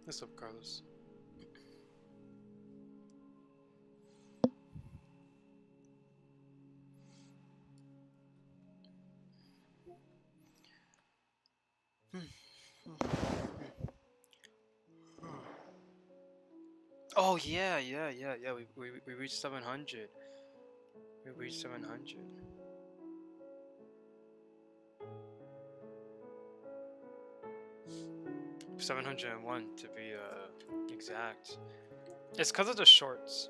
What's up, Carlos? Oh yeah. We reached 700. We reached 700. 701 to be exact. It's because of the shorts.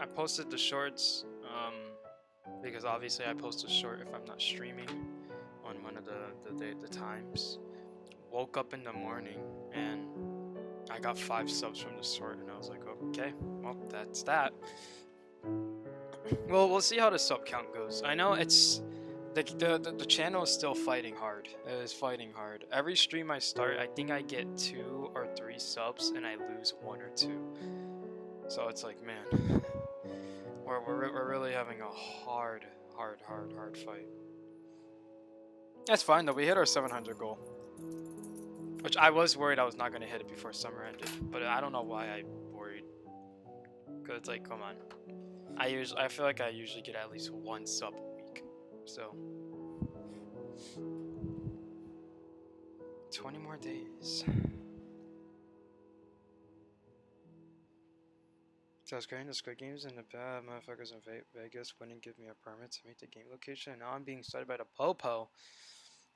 I posted the shorts because obviously I post a short if I'm not streaming on one of the times. Woke up in the morning and I got 5 subs from the short, and I was like, okay, well that's that. Well, we'll see how the sub count goes. I know it's the channel is still fighting hard. It is fighting hard. Every stream I start, I think I get 2 or 3 subs, and I lose 1 or 2. So it's like, man, we're really having a hard fight. That's fine though. We hit our 700 goal, which I was worried I was not gonna hit it before summer ended, but I don't know why I worried. Cause it's like, come on. I feel like I usually get at least 1 sub a week. So 20 more days. So I was creating the Squid Games and the bad motherfuckers in Vegas wouldn't give me a permit to make the game location, and now I'm being cited by the Popo.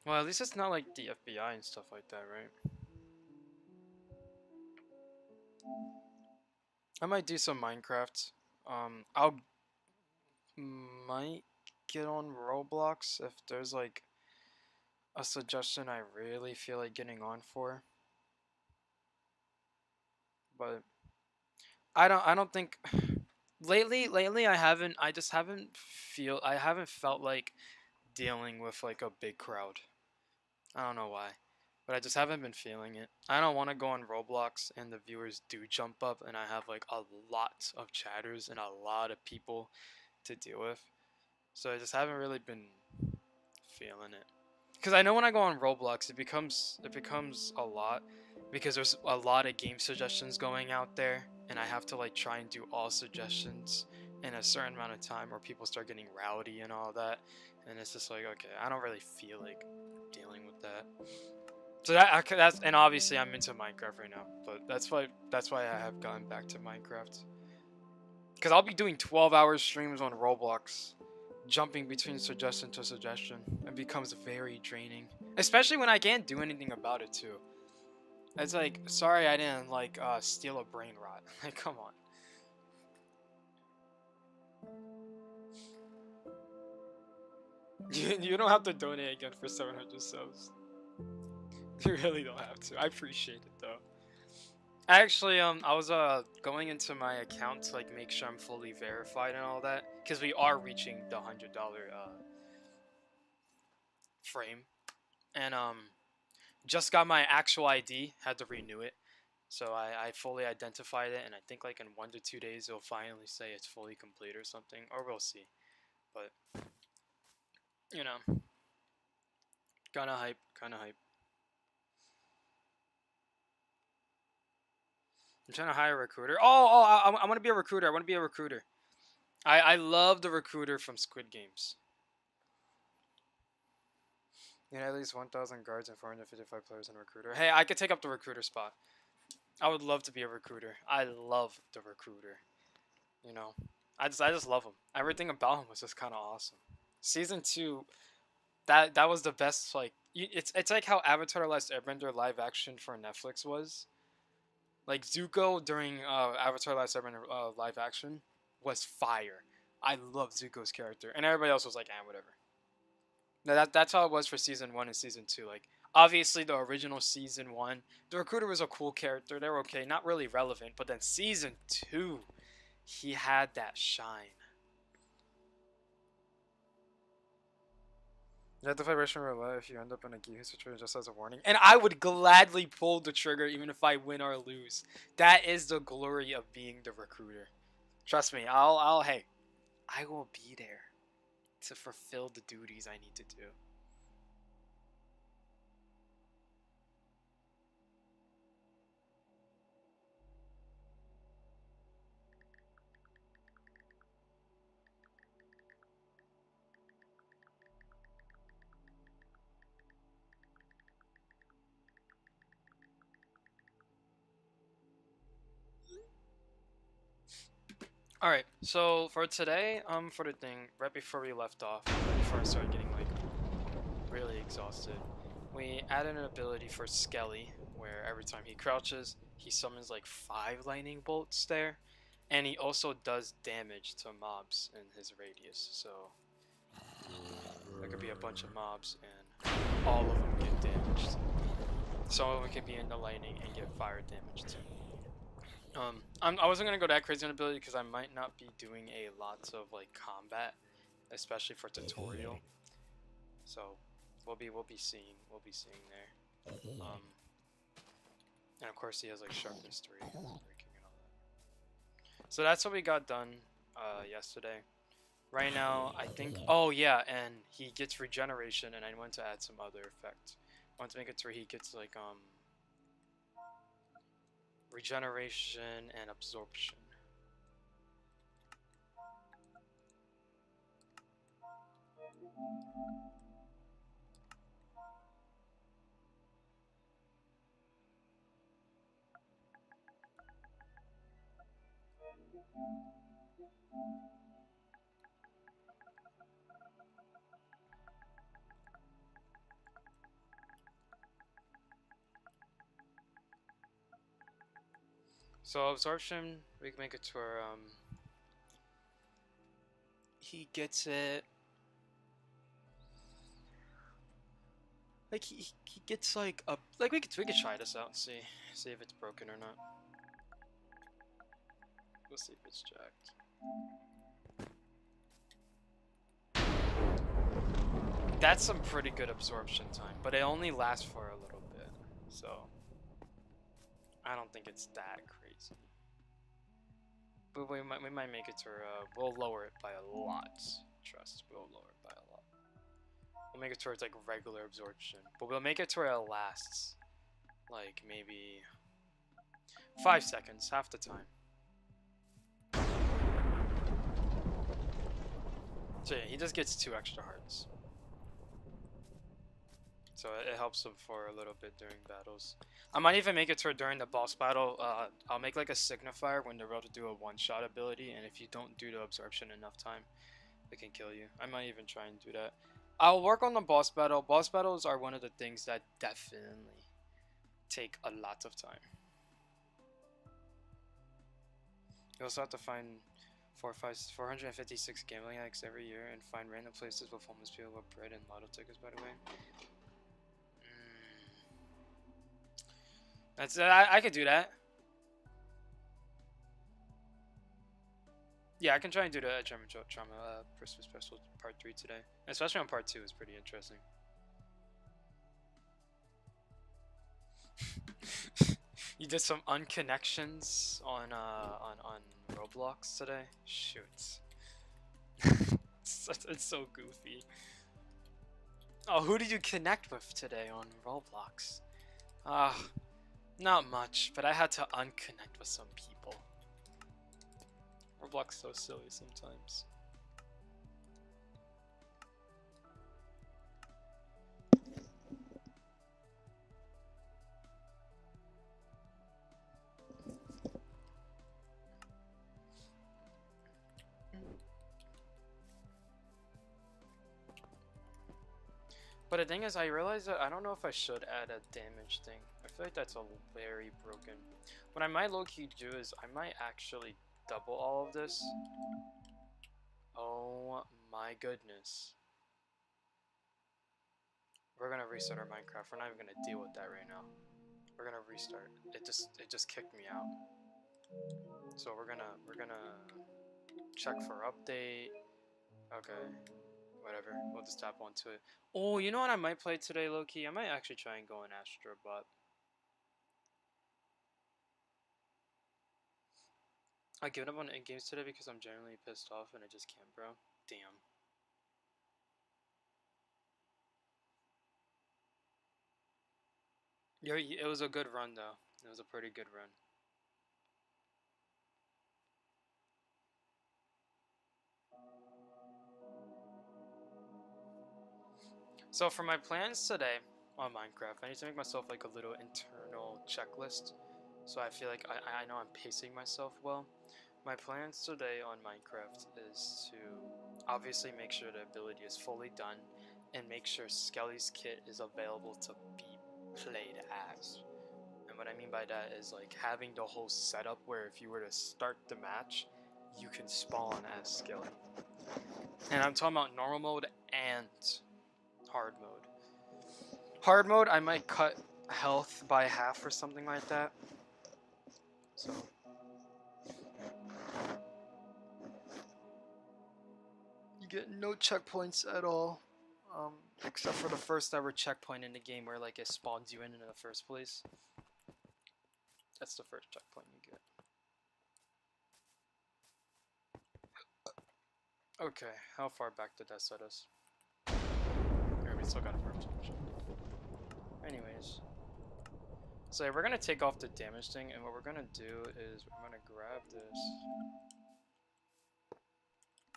Well, at least it's not like the FBI and stuff like that, right? I might do some Minecraft. I'll might get on Roblox if there's like a suggestion I really feel like getting on for. But I don't think lately I haven't felt like dealing with like a big crowd. I don't know why, but I just haven't been feeling it. I don't want to go on Roblox and the viewers do jump up and I have like a lot of chatters and a lot of people to deal with. So I just haven't really been feeling it. Cuz I know when I go on Roblox it becomes a lot because there's a lot of game suggestions going out there and I have to like try and do all suggestions in a certain amount of time or people start getting rowdy and all that, and it's just like, okay, I don't really feel like dealing with that. So that's, and obviously I'm into Minecraft right now, but that's why I have gotten back to Minecraft. Cuz I'll be doing 12-hour streams on Roblox, jumping between suggestion to suggestion. It becomes very draining, especially when I can't do anything about it too. It's like, sorry I didn't like steal a brain rot. Like, come on. You don't have to donate again for 700 subs. You really don't have to. I appreciate it though. Actually, I was going into my account to like make sure I'm fully verified and all that, because we are reaching the $100 frame, and just got my actual ID. Had to renew it, so I fully identified it, and I think like in 1 to 2 days it'll finally say it's fully complete or something, or we'll see. But you know, kind of hype, kind of hype. I'm trying to hire a recruiter. I want to be a recruiter. I want to be a recruiter. I love the recruiter from Squid Games. You know, at least 1,000 guards and 455 players in recruiter. Hey, I could take up the recruiter spot. I would love to be a recruiter. I love the recruiter. You know, I just love him. Everything about him was just kind of awesome. Season 2, that was the best. Like, it's like how Avatar: The Last Airbender live action for Netflix was. Like Zuko during Avatar: The Last Airbender live action was fire. I love Zuko's character, and everybody else was like, whatever. No, that's how it was for season 1 and season 2. Like, obviously the original season 1, the recruiter was a cool character. They were okay, not really relevant. But then season 2, he had that shine. You have to fight Russian roulette if you end up in a Gihu situation, just as a warning. And I would gladly pull the trigger even if I win or lose. That is the glory of being the recruiter. Trust me, hey, I will be there to fulfill the duties I need to do. Alright, so for today, for the thing, right before we left off, right before I started getting like really exhausted, we added an ability for Skelly, where every time he crouches, he summons like 5 lightning bolts there, and he also does damage to mobs in his radius, so there could be a bunch of mobs and all of them get damaged. Some of them can be in the lightning and get fire damage too. I wasn't gonna go that crazy on ability because I might not be doing a lot of like combat, especially for tutorial. So we'll be seeing there. And of course he has like sharpness 3, breaking and all that. So that's what we got done yesterday. Right now I think, oh yeah, and he gets regeneration, and I want to add some other effect. I want to make it to where he gets like regeneration and absorption. So absorption, we can make it to where he gets it. Like he gets like a like we could try this out and see if it's broken or not. We'll see if it's jacked. That's some pretty good absorption time, but it only lasts for a little bit, so I don't think it's that crazy. But we might make it to we'll lower it by a lot. Trust, we'll lower it by a lot. We'll make it to where it's like regular absorption, but we'll make it to where it lasts like maybe 5 seconds, half the time. So yeah, he just gets 2 extra hearts. So it helps him for a little bit during battles. I might even make it to during the boss battle, I'll make like a signifier when they're about to do a one-shot ability, and if you don't do the absorption enough time, it can kill you. I might even try and do that. I'll work on the boss battle. Boss battles are one of the things that definitely take a lot of time. You also have to find 456 gambling addicts every year and find random places with homeless people with bread and lotto tickets, by the way. That's I could do that. Yeah, I can try and do the German Trauma Christmas Special Part 3 today. Especially on Part 2 is pretty interesting. You did some unconnections on Roblox today? Shoot. It's so goofy. Oh, who did you connect with today on Roblox? Not much, but I had to unconnect with some people. Roblox is so silly sometimes. But the thing is, I realized that I don't know if I should add a damage thing. I feel like that's a very broken. What I might low-key do is I might actually double all of this. Oh my goodness. We're gonna restart our Minecraft. We're not even gonna deal with that right now. We're gonna restart. It just kicked me out. So we're gonna check for update. Okay. Whatever, we'll just tap onto it. Oh, you know what I might play today, low-key? I might actually try and go in Astrobot. I given up on in-games today because I'm generally pissed off and I just can't, bro. Damn. It was a good run, though. It was a pretty good run. So for my plans today on Minecraft, I need to make myself like a little internal checklist, so I feel like I know I'm pacing myself well. My plans today on Minecraft is to obviously make sure the ability is fully done and make sure Skelly's kit is available to be played as. And what I mean by that is like having the whole setup where if you were to start the match, you can spawn as Skelly. And I'm talking about normal mode and hard mode. Hard mode, I might cut health by half or something like that. So you get no checkpoints at all, except for the first ever checkpoint in the game where like it spawns you in the first place. That's the first checkpoint you get. Okay, how far back did that set us? Or we still got a farm solution. Anyways, so we're gonna take off the damage thing, and what we're gonna do is we're gonna grab this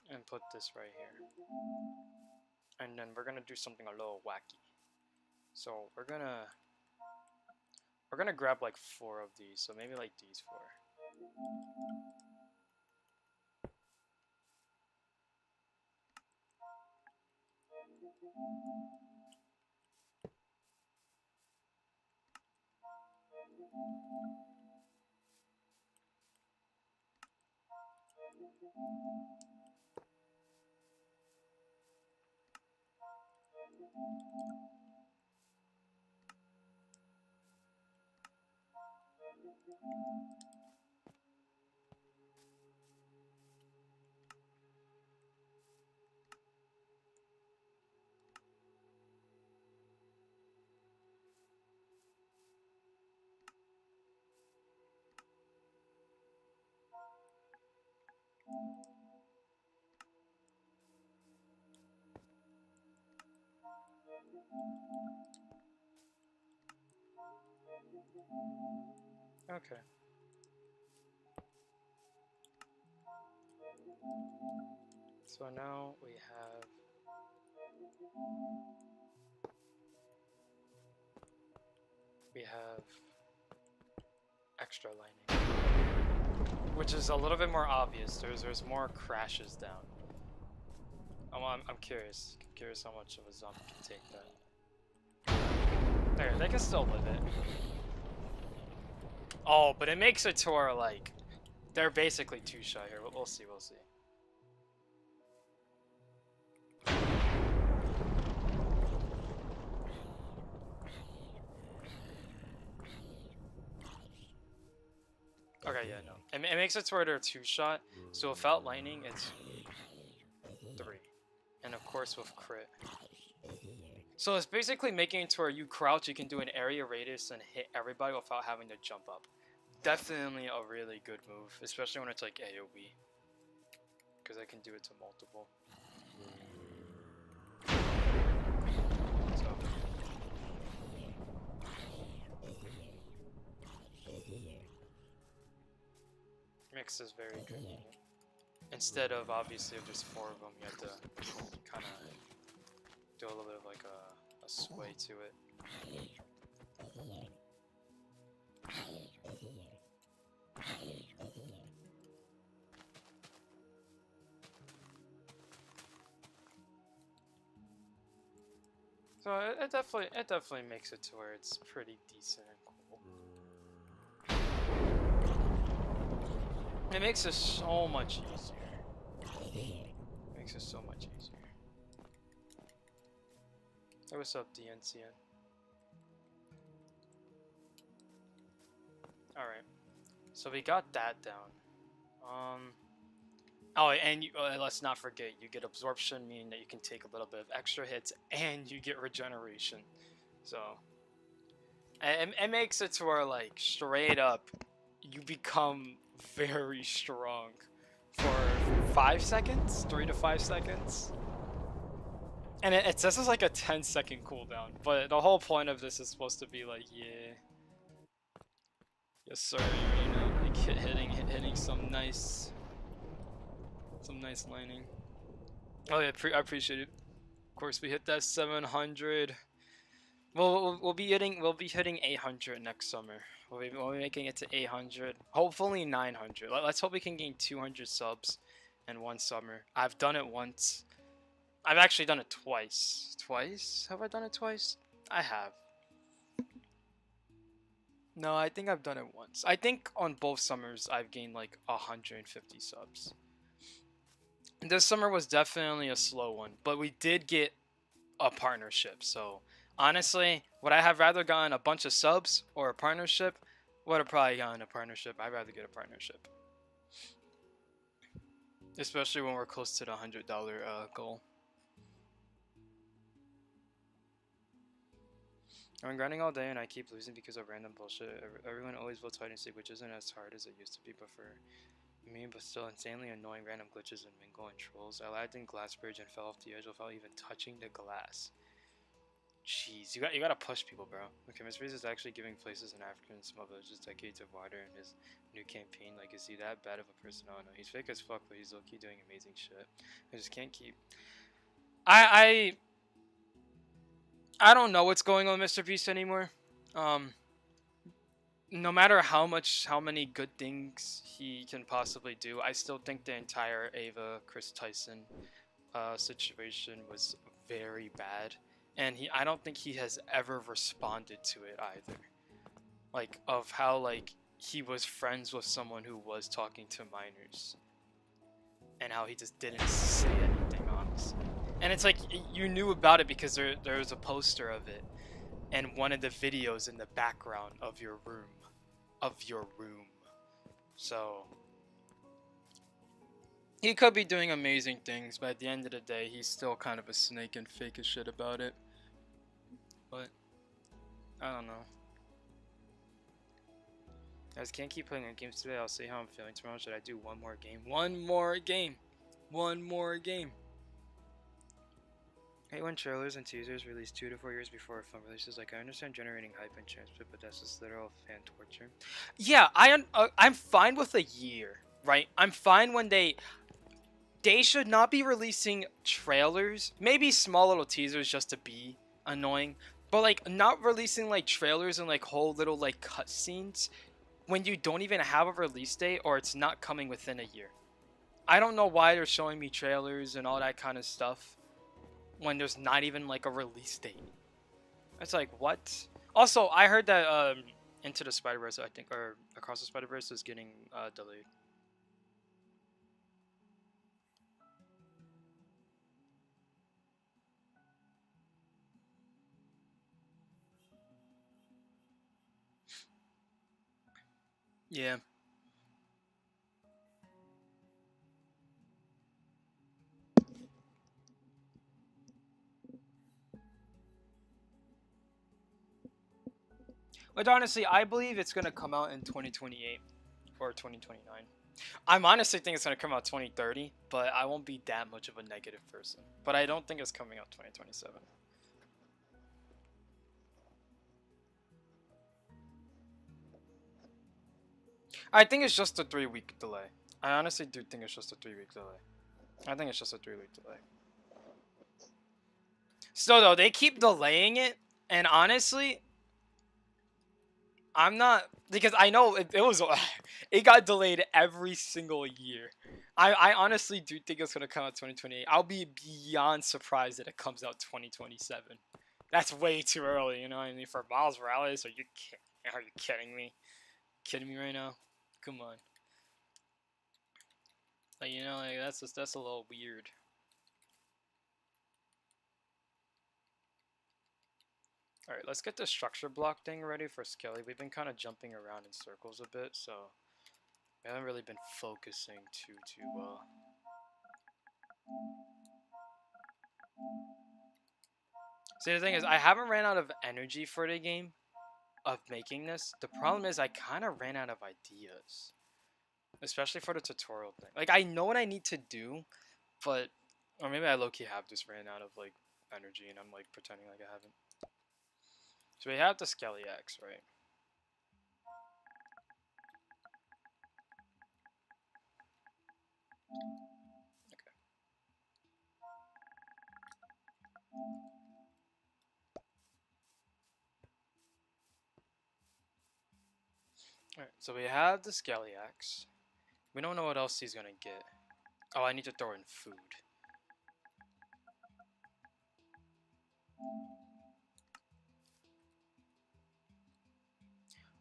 and put this right here, and then we're gonna do something a little wacky. So we're gonna grab like 4 of these, so maybe like these 4. Okay. So now we have extra lining, which is a little bit more obvious. There's more crashes down. I'm curious. Curious how much of a zombie can take that. There, they can still live it. Oh, but it makes it to where like they're basically 2 shy here. But we'll see. We'll see. Okay, yeah, no. It makes it to where they're 2-shot, so without lightning, it's 3. And of course with crit. So it's basically making it to where you crouch, you can do an area radius and hit everybody without having to jump up. Definitely a really good move, especially when it's like AoE. Because I can do it to multiple. So. Mix is very good. Instead of obviously if there's 4 of them, you have to kind of do a little bit of like a sway to it. So it definitely makes it to where it's pretty decent and cool. It makes it so much easier. It makes it so much easier. Hey, what's up, DNCN? Alright. So we got that down. Oh, and let's not forget, you get absorption, meaning that you can take a little bit of extra hits, and you get regeneration. So, it makes it to where, like, straight up, you become very strong for 5 seconds? 3 to 5 seconds? And it says it's like a 10-second cooldown, but the whole point of this is supposed to be like, yeah. Yes, sir, you know, like hitting some nice lining. Oh yeah, I appreciate it. Of course, we hit that 700 We'll be hitting 800 next summer. We'll be making it to 800. Hopefully 900. Let's hope we can gain 200 subs in one summer. I've done it once. I've actually done it twice. Twice? Have I done it twice? I have. No, I think I've done it once. I think on both summers I've gained like 150 subs. This summer was definitely a slow one, but we did get a partnership. So honestly, would I have rather gotten a bunch of subs or a partnership? Would have probably gotten a partnership. I'd rather get a partnership, especially when we're close to the $100 goal. I'm grinding all day and I keep losing because of random bullshit. Everyone always votes hide and seek, which isn't as hard as it used to be, but for me, but still insanely annoying random glitches and mingle and trolls. I lagged in glass bridge and fell off the edge without even touching the glass. Jeez, you gotta push people, bro. Okay, Mr. Freeze is actually giving places in Africa and small villages decades of water in his new campaign. Like, is he that bad of a person? Oh no, he's fake as fuck, but he's low-key doing amazing shit. I just can't keep. I don't know what's going on with Mr. Beast anymore. No matter how many good things he can possibly do, I still think the entire Ava Chris Tyson situation was very bad, and I don't think he has ever responded to it either. Like, of how like he was friends with someone who was talking to minors, and how he just didn't say anything, honestly. And it's like you knew about it because there was a poster of it and one of the videos in the background of your room. So he could be doing amazing things, but at the end of the day, he's still kind of a snake and fake as shit about it. But I don't know. Guys, can't keep playing games today. I'll see how I'm feeling tomorrow. Should I do one more game? One more game. One more game. I hate when trailers and teasers release 2 to 4 years before a film releases. Like, I understand generating hype and transfer, but that's just literal fan torture. Yeah, I'm fine with a year, right? I'm fine when they should not be releasing trailers. Maybe small little teasers just to be annoying, but like not releasing like trailers and like whole little like cutscenes when you don't even have a release date or it's not coming within a year. I don't know why they're showing me trailers and all that kind of stuff when there's not even like a release date. It's like, what? Also, I heard that Into the Spider-Verse, I think, or Across the Spider-Verse is getting delayed. Yeah. But honestly, I believe it's gonna come out in 2028 or 2029. I'm honestly think it's gonna come out 2030, but I won't be that much of a negative person. But I don't think it's coming out 2027. I think it's just a 3-week delay. I honestly do think it's just a 3-week delay. I think it's just a 3-week delay. Still though, they keep delaying it, and honestly, I'm not, because I know it was it got delayed every single year. I honestly do think it's gonna come out 2028. I'll be beyond surprised that it comes out 2027. That's way too early, you know what I mean? For Miles Morales, are you kidding me? Kidding me right now? Come on. Like, you know, like that's a little weird. Alright, let's get the structure block thing ready for Skelly. We've been kind of jumping around in circles a bit, so we haven't really been focusing too well. See, the thing is, I haven't ran out of energy for the game of making this. The problem is I kind of ran out of ideas, especially for the tutorial thing. Like, I know what I need to do, but, or maybe I low-key have just ran out of, like, energy and I'm, like, pretending like I haven't. So we have the Skelly X, right? Okay. Alright, so we have the Scalyax. We don't know what else he's gonna get. Oh, I need to throw in food.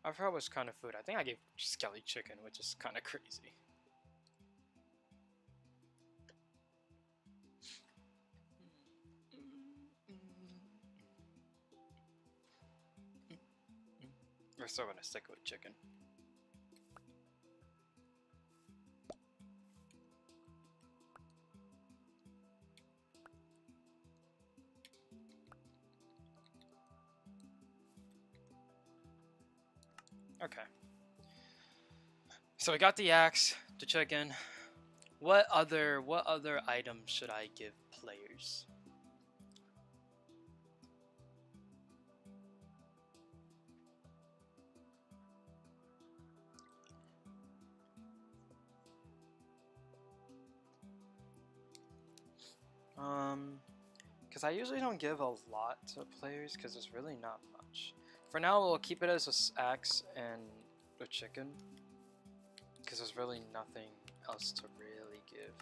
I forgot what kind of food. I think I gave Skelly chicken, which is kind of crazy. We're still gonna stick with chicken. Okay. So we got the axe, the chicken. What other items should I give players? Because I usually don't give a lot to players because there's really not much. For now, we'll keep it as an axe and a chicken because there's really nothing else to really give.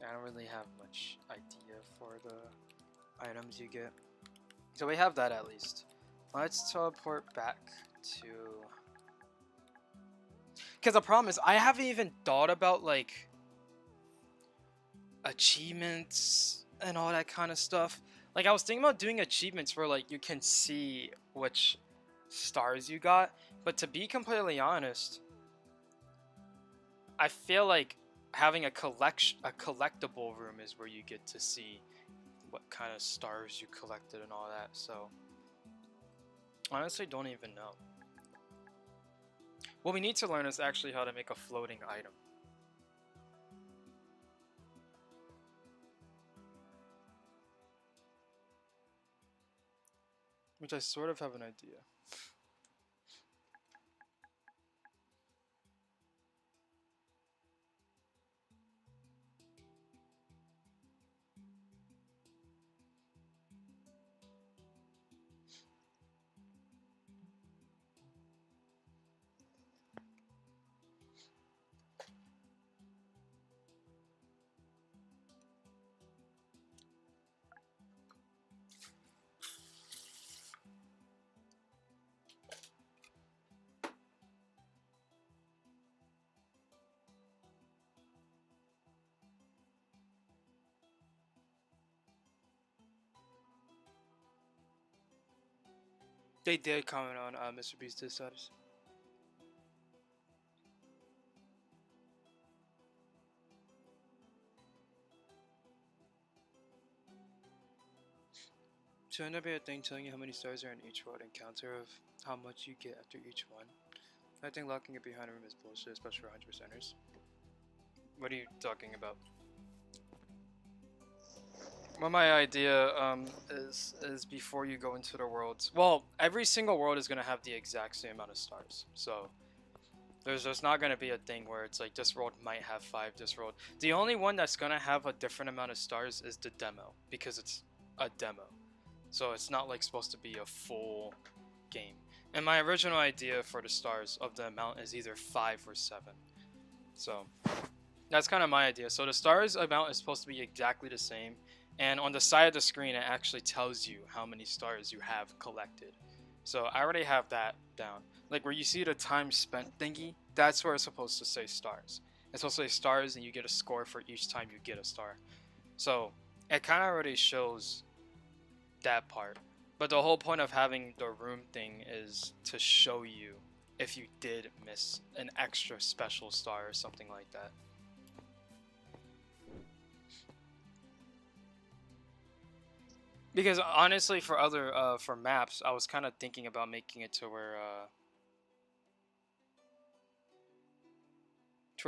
I don't really have much idea for the items you get. So we have that at least. Let's teleport back to... Because the problem is, I haven't even thought about, like, achievements and all that kind of stuff. Like, I was thinking about doing achievements where, like, you can see which stars you got. But to be completely honest, I feel like having a collectible room is where you get to see what kind of stars you collected and all that. So, honestly, don't even know. What we need to learn is actually how to make a floating item. Which I sort of have an idea. They did comment on Mr. Beast's status. Shouldn't there be a thing telling you how many stars are in each world and counter of how much you get after each one? I think locking it behind a room is bullshit, especially for 100%ers. What are you talking about? Well, my idea is before you go into the worlds. Well, every single world is gonna have the exact same amount of stars, so there's just not gonna be a thing where it's like this world might have 5, this world. The only one that's gonna have a different amount of stars is the demo because it's a demo, so it's not like supposed to be a full game. And my original idea for the stars of the amount is either 5 or 7, so that's kind of my idea. So the stars amount is supposed to be exactly the same. And on the side of the screen, it actually tells you how many stars you have collected. So I already have that down. Like where you see the time spent thingy, that's where it's supposed to say stars. It's supposed to say stars and you get a score for each time you get a star. So it kind of already shows that part. But the whole point of having the room thing is to show you if you did miss an extra special star or something like that. Because honestly, for other for maps, I was kind of thinking about making it to where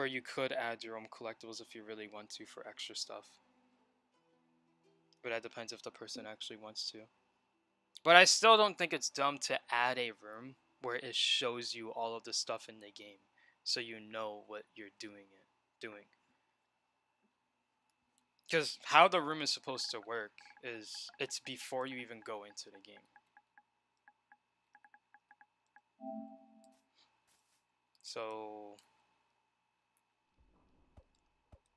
you could add your own collectibles if you really want to for extra stuff. But that depends if the person actually wants to. But I still don't think it's dumb to add a room where it shows you all of the stuff in the game, so you know what you're doing. Because how the room is supposed to work is it's before you even go into the game. So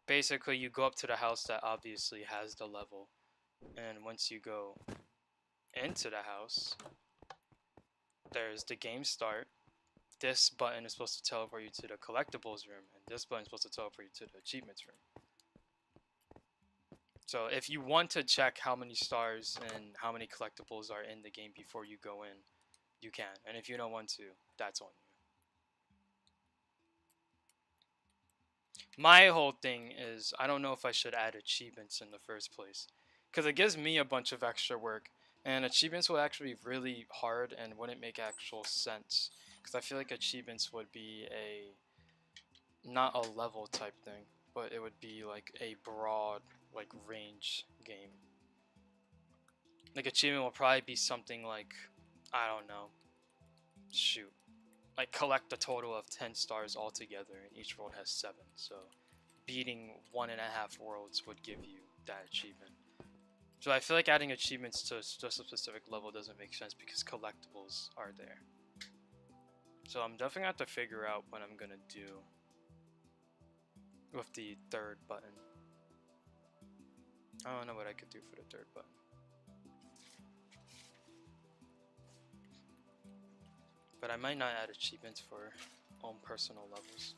basically you go up to the house that obviously has the level, and once you go into the house, there's the game start. This button is supposed to teleport you to the collectibles room, and this button is supposed to teleport you to the achievements room. So if you want to check how many stars and how many collectibles are in the game before you go in, you can. And if you don't want to, that's on you. My whole thing is I don't know if I should add achievements in the first place, because it gives me a bunch of extra work, and achievements would actually be really hard and wouldn't make actual sense, because I feel like achievements would be a not a level type thing, but it would be like a broad like range game. Like achievement will probably be something like, I don't know, shoot, like collect a total of 10 stars altogether, and each world has 7, so beating 1.5 worlds would give you that achievement. So I feel like adding achievements to just a specific level doesn't make sense because collectibles are there. So I'm definitely gonna have to figure out what I'm gonna do with the third button. I don't know what I could do for the third button. But I might not add achievements for own personal levels.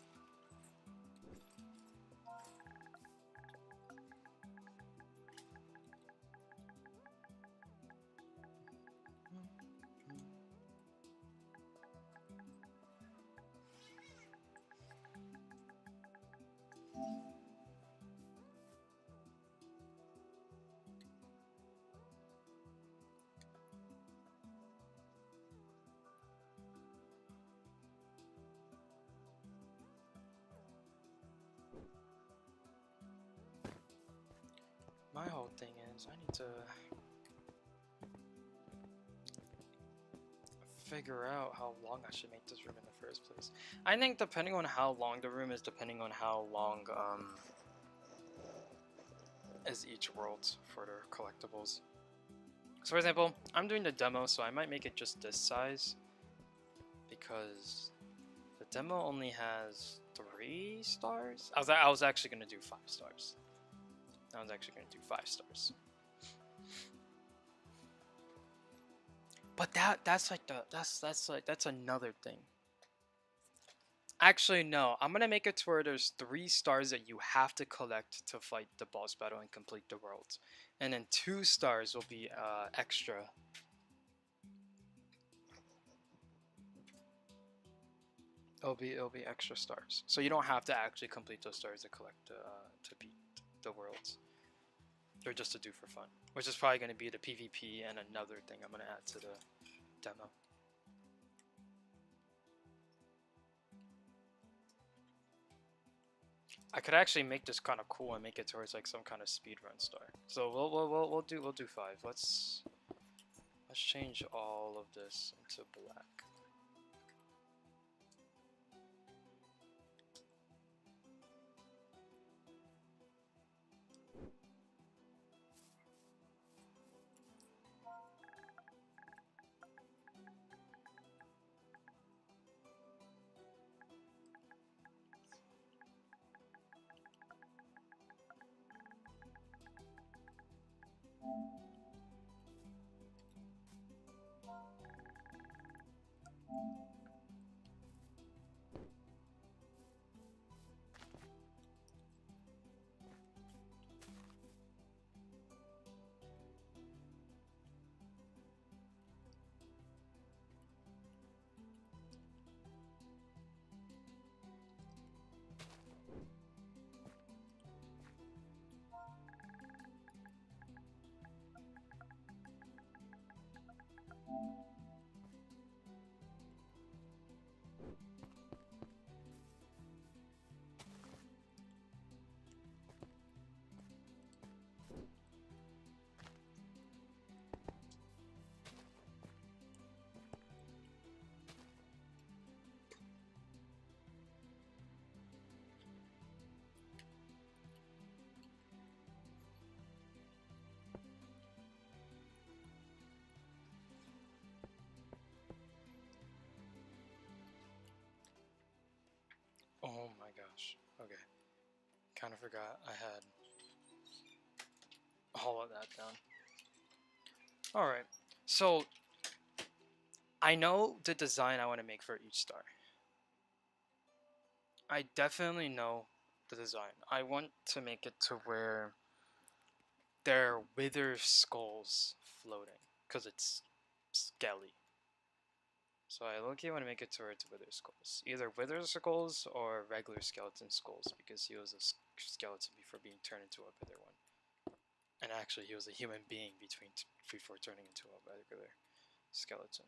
My whole thing is I need to figure out how long I should make this room in the first place. I think depending on how long the room is, depending on how long is each world for the collectibles. So for example, I'm doing the demo, so I might make it just this size because the demo only has 3 stars. I was actually gonna do 5 stars. I was actually gonna do 5 stars. But that's another thing. Actually, no. I'm gonna make it to where there's 3 stars that you have to collect to fight the boss battle and complete the world, and then 2 stars will be extra. It'll be extra stars, so you don't have to actually complete those stars to collect to beat the worlds. They're just to do for fun, which is probably going to be the PvP and another thing I'm going to add to the demo. I could actually make this kind of cool and make it towards like some kind of speedrun star. So we'll do 5. Let's change all of this into black. gosh. Okay. Kind of forgot I had all of that down. Alright. So, I know the design I want to make for each star. I definitely know the design. I want to make it to where there are wither skulls floating. Because it's skelly. So I low-key want to make it to where it's wither skulls. Either wither skulls or regular skeleton skulls. Because he was a skeleton before being turned into a wither one. And actually he was a human being before turning into a regular skeleton.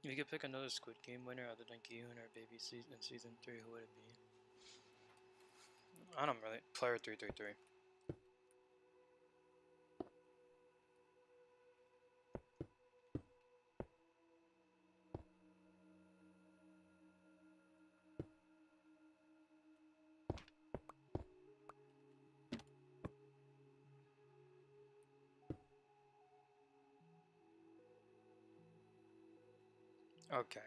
If you could pick another Squid Game winner other than Gihun or Baby in season 3, who would it be? I don't really. Player 333. Okay.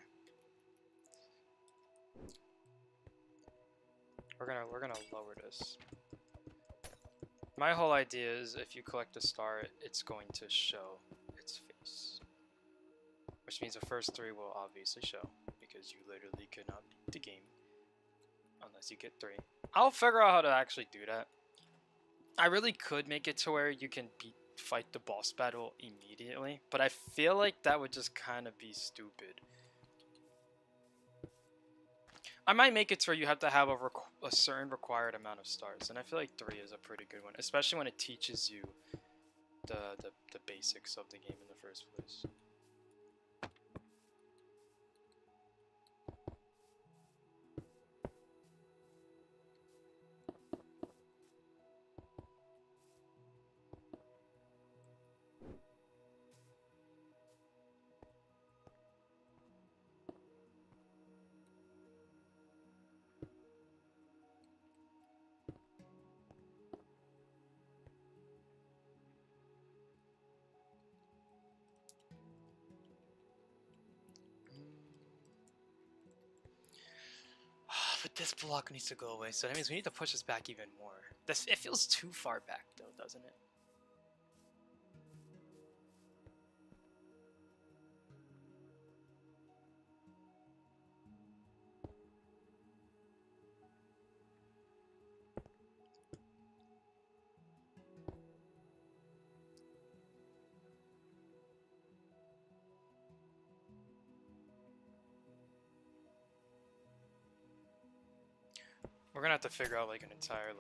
We're gonna lower this. My whole idea is if you collect a star, it's going to show its face. Which means the first 3 will obviously show, because you literally could not beat the game unless you get 3. I'll figure out how to actually do that. I really could make it to where you can fight the boss battle immediately, but I feel like that would just kind of be stupid. I might make it to where you have to have a certain required amount of stars, and I feel like 3 is a pretty good one, especially when it teaches you the basics of the game in the first place. But this block needs to go away, so that means we need to push this back even more. It feels too far back though, doesn't it? We're gonna have to figure out like an entire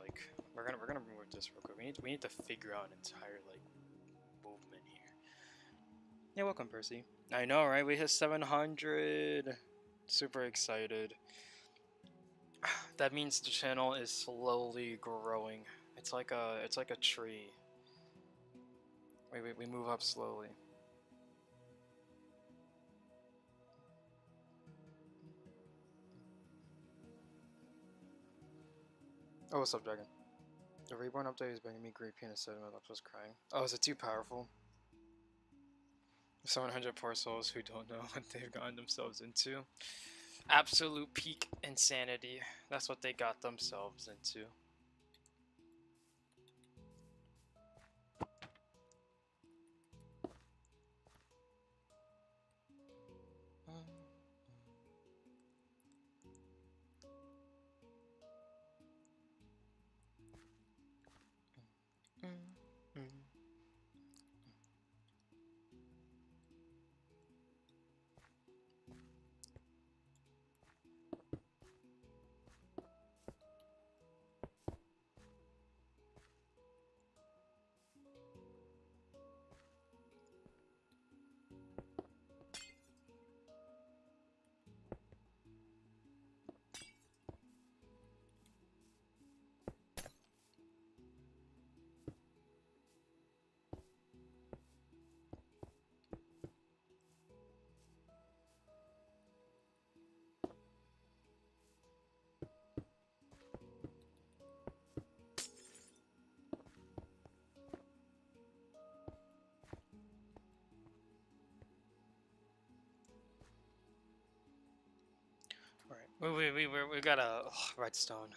we're gonna remove this real quick. We need to figure out an entire movement here. Yeah, welcome Percy. I know, right? We hit 700. Super excited. That means the channel is slowly growing. It's like a tree. We move up slowly. Oh, what's up, Dragon? The Reborn update is bringing me great pain instead of my left was crying. Oh, is it too powerful? 700 poor souls who don't know what they've gotten themselves into. Absolute peak insanity. That's what they got themselves into. We got a redstone.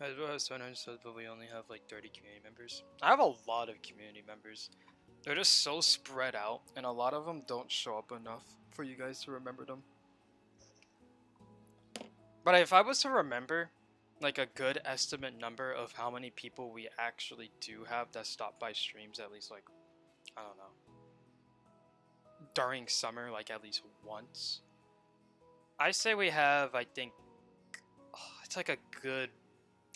As well as Sonar said, but we only have like 30 community members. I have a lot of community members. They're just so spread out, and a lot of them don't show up enough for you guys to remember them. But if I was to remember, like a good estimate number of how many people we actually do have that stop by streams, at least like, I don't know, during summer, like at least once. I say we have, I think, it's like a good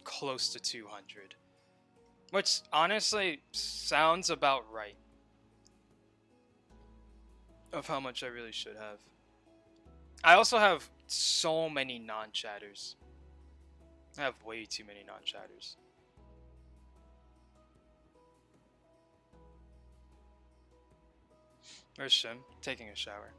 close to 200. Which honestly sounds about right. Of how much I really should have. I also have so many non-chatters. I have way too many non-chatters. There's Shim, taking a shower.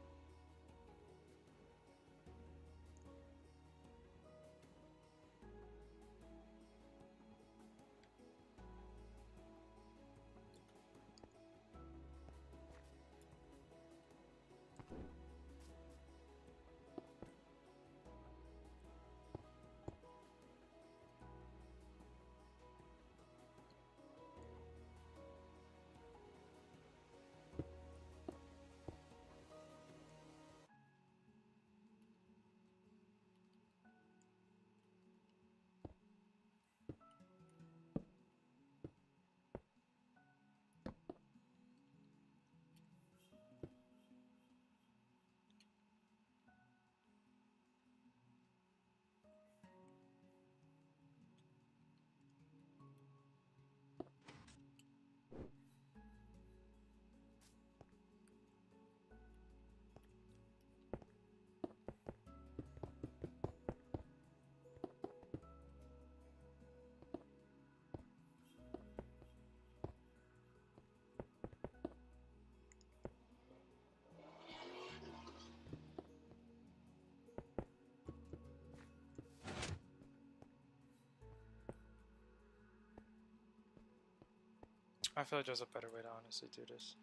I feel like there's a better way to honestly do this.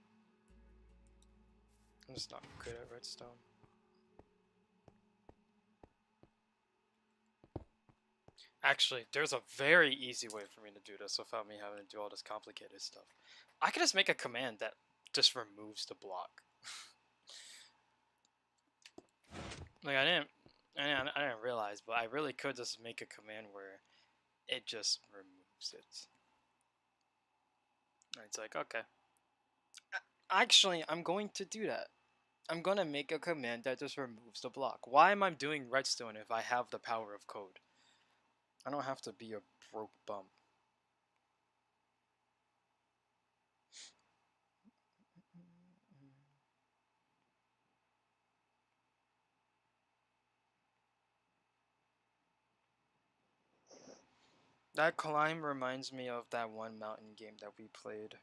I'm just not good at redstone. Actually, there's a very easy way for me to do this without me having to do all this complicated stuff. I could just make a command that just removes the block. Like I didn't realize, but I really could just make a command where it just removes it. And it's like, okay. Actually, I'm going to do that. I'm gonna make a command that just removes the block. Why am I doing redstone if I have the power of code? I don't have to be a broke bum. That climb reminds me of that one mountain game that we played.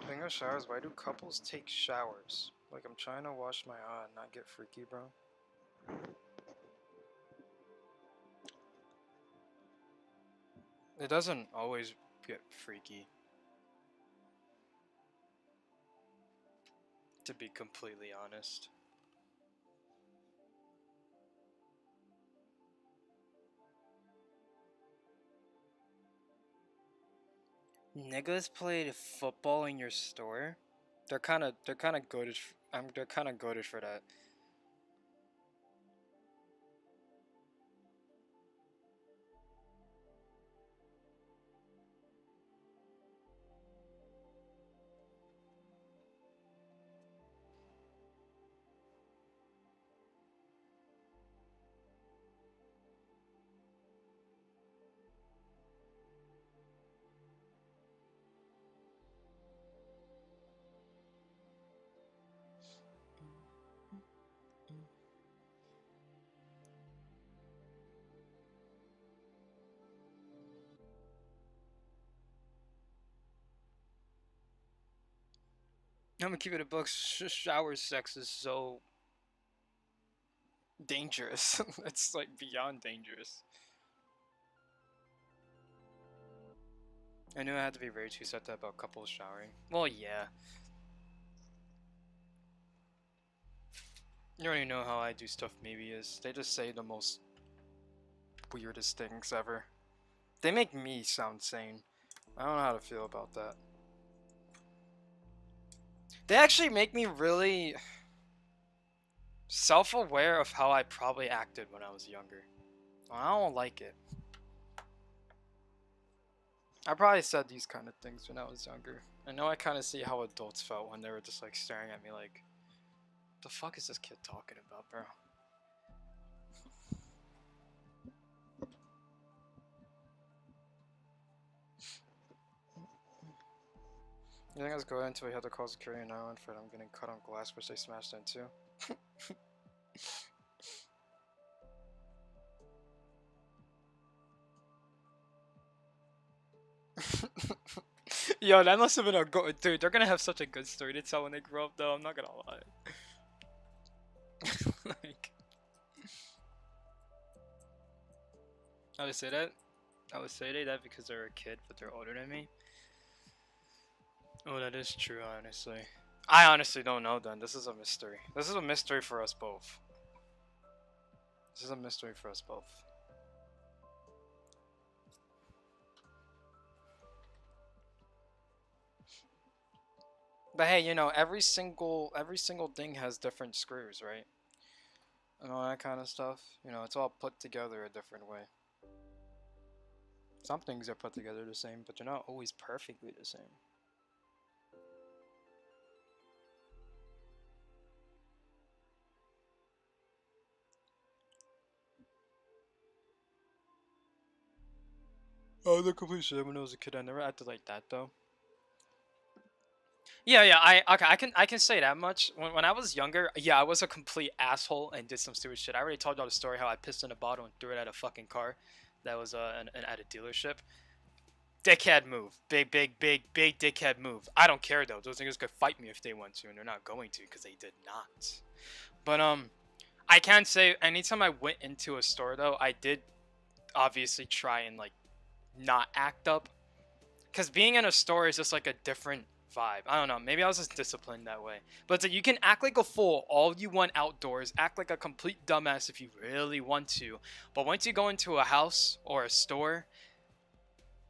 Speaking of showers, why do couples take showers? Like I'm trying to wash my eye and not get freaky, bro. It doesn't always get freaky. To be completely honest. Niggas played football in your store? They're kind of goated. They're kind of goated for that. I'm gonna keep it a book. Shower sex is so dangerous. It's like beyond dangerous. I knew I had to be rage who said that about couples showering. Well, yeah. You already know how I do stuff. Maybe is they just say the most weirdest things ever. They make me sound sane. I don't know how to feel about that. They actually make me really self-aware of how I probably acted when I was younger. I don't like it. I probably said these kind of things when I was younger. I know I kind of see how adults felt when they were just like staring at me like, the fuck is this kid talking about, bro? You think I was going until we had to call security now and for them getting cut on glass which they smashed into? Yo, that must have been a good dude. They're gonna have such a good story to tell when they grow up, though. I'm not gonna lie. Like, I would say that. I would say that because they're a kid, but they're older than me. Oh, that is true. Honestly, I honestly don't know. Then this is a mystery. This is a mystery for us both. This is a mystery for us both. But hey, you know, every single thing has different screws, right? And all that kind of stuff. You know, it's all put together a different way. Some things are put together the same, but they're not always perfectly the same. Oh, the complete shit. When I was a kid, I never acted like that though. Yeah, yeah. I can say that much. When I was younger, yeah, I was a complete asshole and did some stupid shit. I already told y'all the story how I pissed in a bottle and threw it at a fucking car that was at a dealership. Dickhead move. Big dickhead move. I don't care though. Those niggas could fight me if they want to, and they're not going to because they did not. But I can say anytime I went into a store though, I did obviously try and like not act up, because being in a store is just like a different vibe. I don't know. Maybe I was just disciplined that way. But it's like you can act like a fool all you want outdoors, act like a complete dumbass if you really want to. But once you go into a house or a store,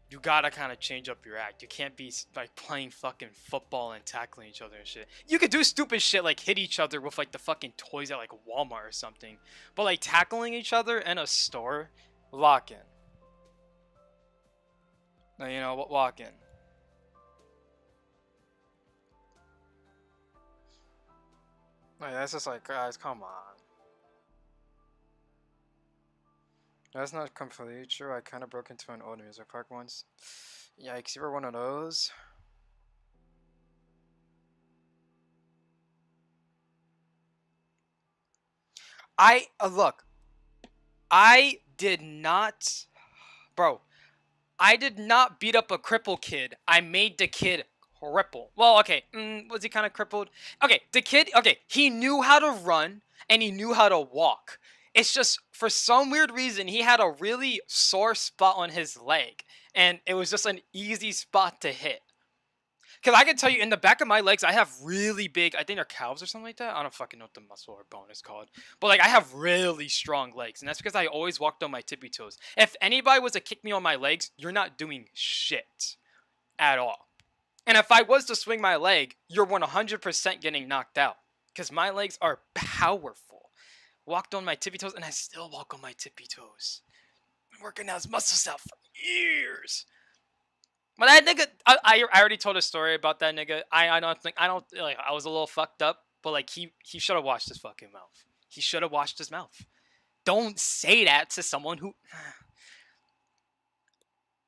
you gotta kind of change up your act. You can't be like playing fucking football and tackling each other and shit. You could do stupid shit like hit each other with like the fucking toys at like Walmart or something. But like tackling each other in a store, lock in. Now, you know, lock in. Like, that's just like, guys, come on. That's not completely true. I kind of broke into an old amusement park once. Yikes, you were one of those? Look, I did not, bro, I did not beat up a crippled kid. I made the kid cripple. Well, okay, was he kind of crippled? Okay, the kid, okay, he knew how to run and he knew how to walk. It's just for some weird reason he had a really sore spot on his leg, and it was just an easy spot to hit. Because I can tell you, in the back of my legs, I have really big, I think they're calves or something like that. I don't fucking know what the muscle or bone is called. But, like, I have really strong legs. And that's because I always walked on my tippy toes. If anybody was to kick me on my legs, you're not doing shit at all. And if I was to swing my leg, you're 100% getting knocked out. Because my legs are powerful. Walked on my tippy toes, and I still walk on my tippy toes. Been working those muscles out for years. But that nigga, I already told a story about that nigga. I don't think, I don't, like, I was a little fucked up, but like he should have washed his fucking mouth. He should have washed his mouth. Don't say that to someone who,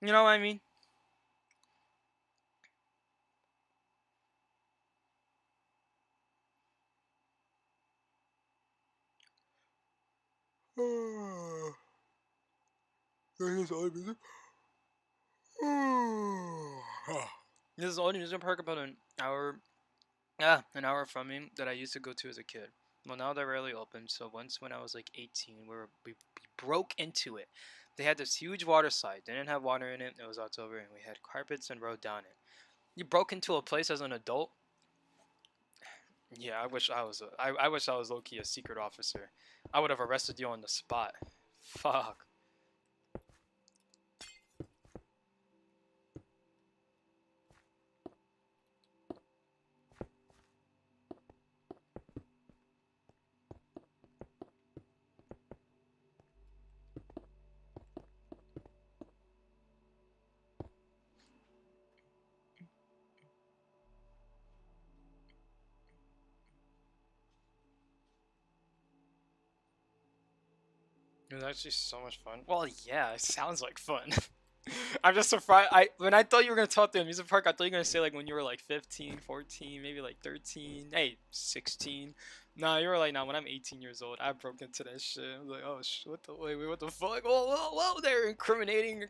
you know what I mean? This is only amusement park about an hour Yeah, an hour from me that I used to go to as a kid. Well, now they're rarely open. So once when I was like 18, we broke into it. They had this huge water slide. They didn't have water in it. It was October, and we had carpets and rode down it. You broke into a place as an adult. Yeah, I wish I was. I wish I was low key a secret officer. I would have arrested you on the spot. Fuck. It was actually so much fun. Well, yeah, it sounds like fun. I'm just surprised. When I thought you were gonna talk to amusement park, I thought you were gonna say like when you were like 15, 14, maybe like 13, hey, 16. Nah, you were like, nah. When I'm 18 years old, I broke into that shit. I was like, oh shit, wait, what the fuck? Whoa, they're incriminating.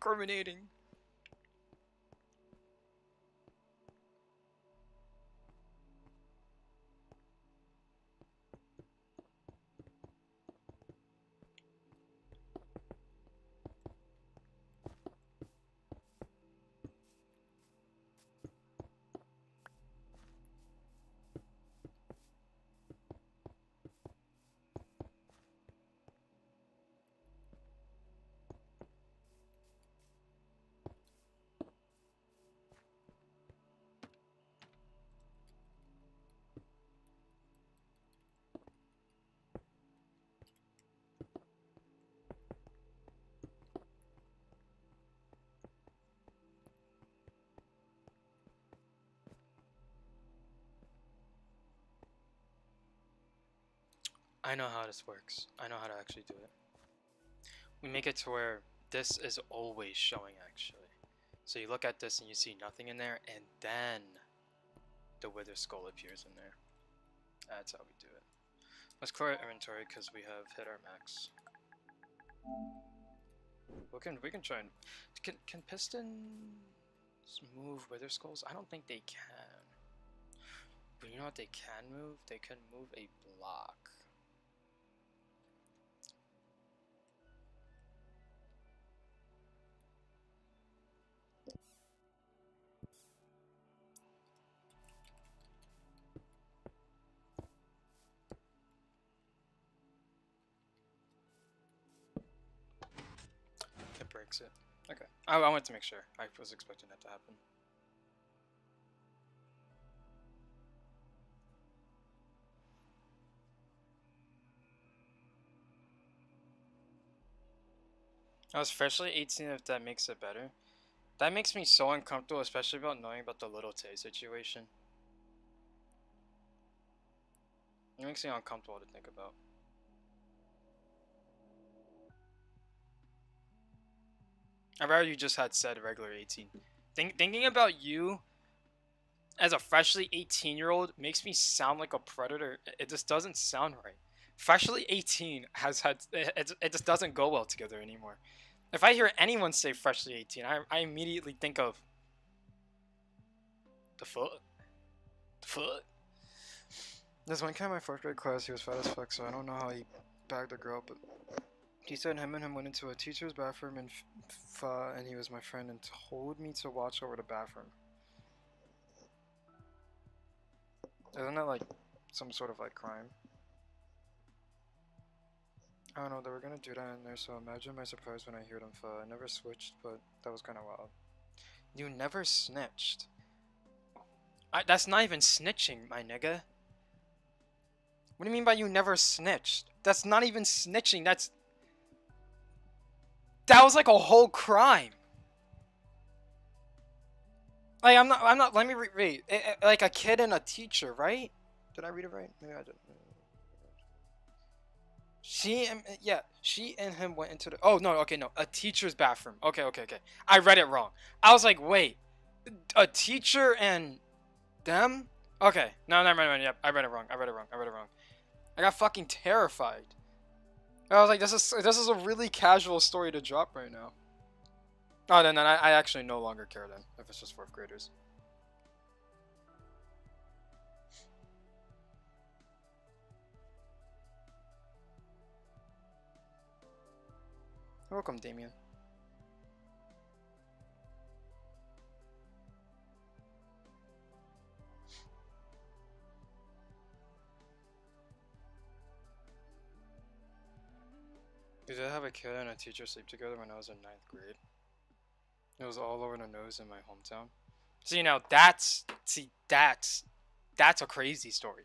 I know how this works. I know how to actually do it. We make it to where this is always showing actually. So you look at this and you see nothing in there, and then the Wither Skull appears in there. That's how we do it. Let's clear our inventory because we have hit our max. We can try and can pistons move Wither Skulls? I don't think they can. But you know what they can move? They can move a block. It breaks it. Okay. I wanted to make sure. I was expecting that to happen. I was freshly 18 if that makes it better. That makes me so uncomfortable, especially about knowing about the Little Tay situation. It makes me uncomfortable to think about. I'd rather you just had said regular 18. Thinking about you as a freshly 18-year-old makes me sound like a predator. It just doesn't sound right. Freshly 18 has had it just doesn't go well together anymore. If I hear anyone say freshly 18, I immediately think of the foot. The foot. There's one guy in my 4th grade class, he was fat as fuck, so I don't know how he bagged a girl, but he said him and him went into a teacher's bathroom and he was my friend and told me to watch over the bathroom. Isn't that like some sort of like crime? I don't know, they were gonna do that in there, so imagine my surprise when I heard him I never switched, but that was kinda wild. You never snitched. That's not even snitching, my nigga. What do you mean by you never snitched? That's not even snitching, that was like a whole crime. Like, I'm not, let me read. Like a kid and a teacher, right? Did I read it right? Maybe I didn't. She and him went into the, oh no, okay, no, a teacher's bathroom. Okay. I read it wrong. I was like, wait, a teacher and them? Okay, no, never mind, yep, I read it wrong. I got fucking terrified. I was like, this is a really casual story to drop right now. Oh, then I actually no longer care then, if it's just 4th graders. Welcome, Damien. Did I have a kid and a teacher sleep together when I was in 9th grade? It was all over the nose in my hometown. See, now that's a crazy story.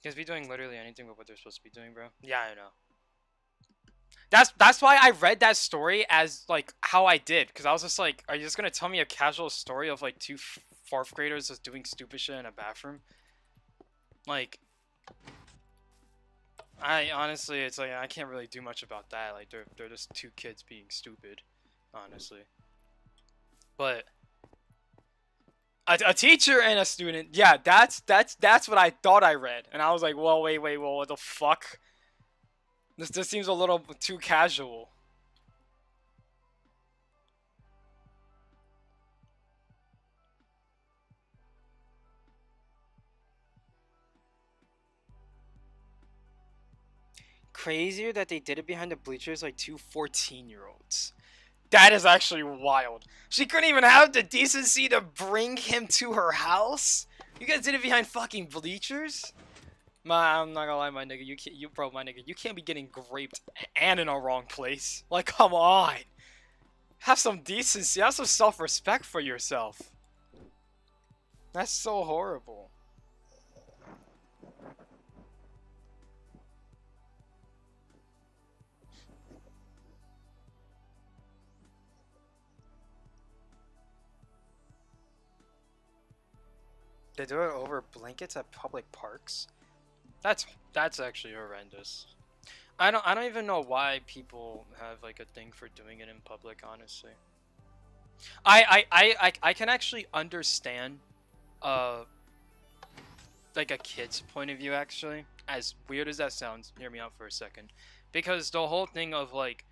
Because be doing literally anything but what they're supposed to be doing, bro. Yeah, I know. That's why I read that story as like how I did, because I was just like, are you just gonna tell me a casual story of like two fourth graders just doing stupid shit in a bathroom? Like, I honestly, it's like I can't really do much about that. Like they're just two kids being stupid, honestly. But a teacher and a student, yeah, that's what I thought I read, and I was like, well, wait, well, what the fuck? This seems a little too casual. Crazier that they did it behind the bleachers like two 14-year-olds. That is actually wild. She couldn't even have the decency to bring him to her house? You guys did it behind fucking bleachers? I'm not gonna lie, my nigga. My nigga, you can't be getting raped and in a wrong place. Like, come on. Have some decency. Have some self-respect for yourself. That's so horrible. They do it over blankets at public parks? That's actually horrendous. I don't even know why people have like a thing for doing it in public, honestly. I can actually understand like a kid's point of view, actually. As weird as that sounds, hear me out for a second. Because the whole thing of like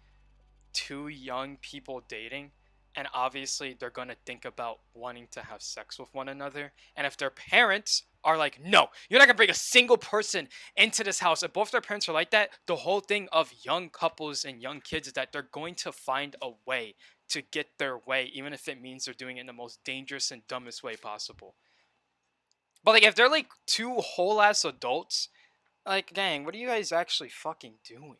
two young people dating, and obviously they're gonna think about wanting to have sex with one another, and if their parents are like, no, you're not gonna bring a single person into this house, if both their parents are like that, the whole thing of young couples and young kids is that they're going to find a way to get their way, even if it means they're doing it in the most dangerous and dumbest way possible. But like if they're like two whole ass adults, like, gang, what are you guys actually fucking doing?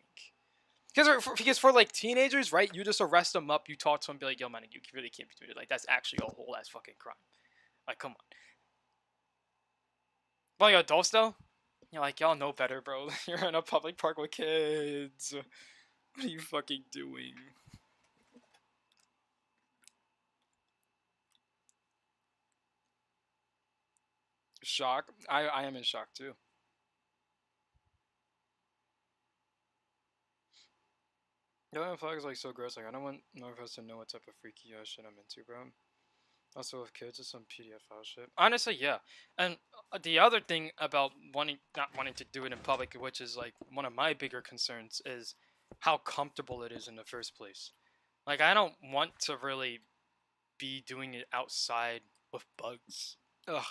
Because for like teenagers, right? You just arrest them up, you talk to them, be like, yo, man, you really can't be doing it. Like, that's actually a whole ass fucking crime. Like, come on. But like adults though, you're like, y'all know better, bro. You're in a public park with kids. What are you fucking doing? Shock. I am in shock too. The other flag is like so gross. Like, I don't want none of us to know what type of freaky ass shit I'm into, bro. Also, with kids, it's some PDF file shit. Honestly, yeah. And the other thing about not wanting to do it in public, which is like one of my bigger concerns, is how comfortable it is in the first place. Like, I don't want to really be doing it outside with bugs. Ugh,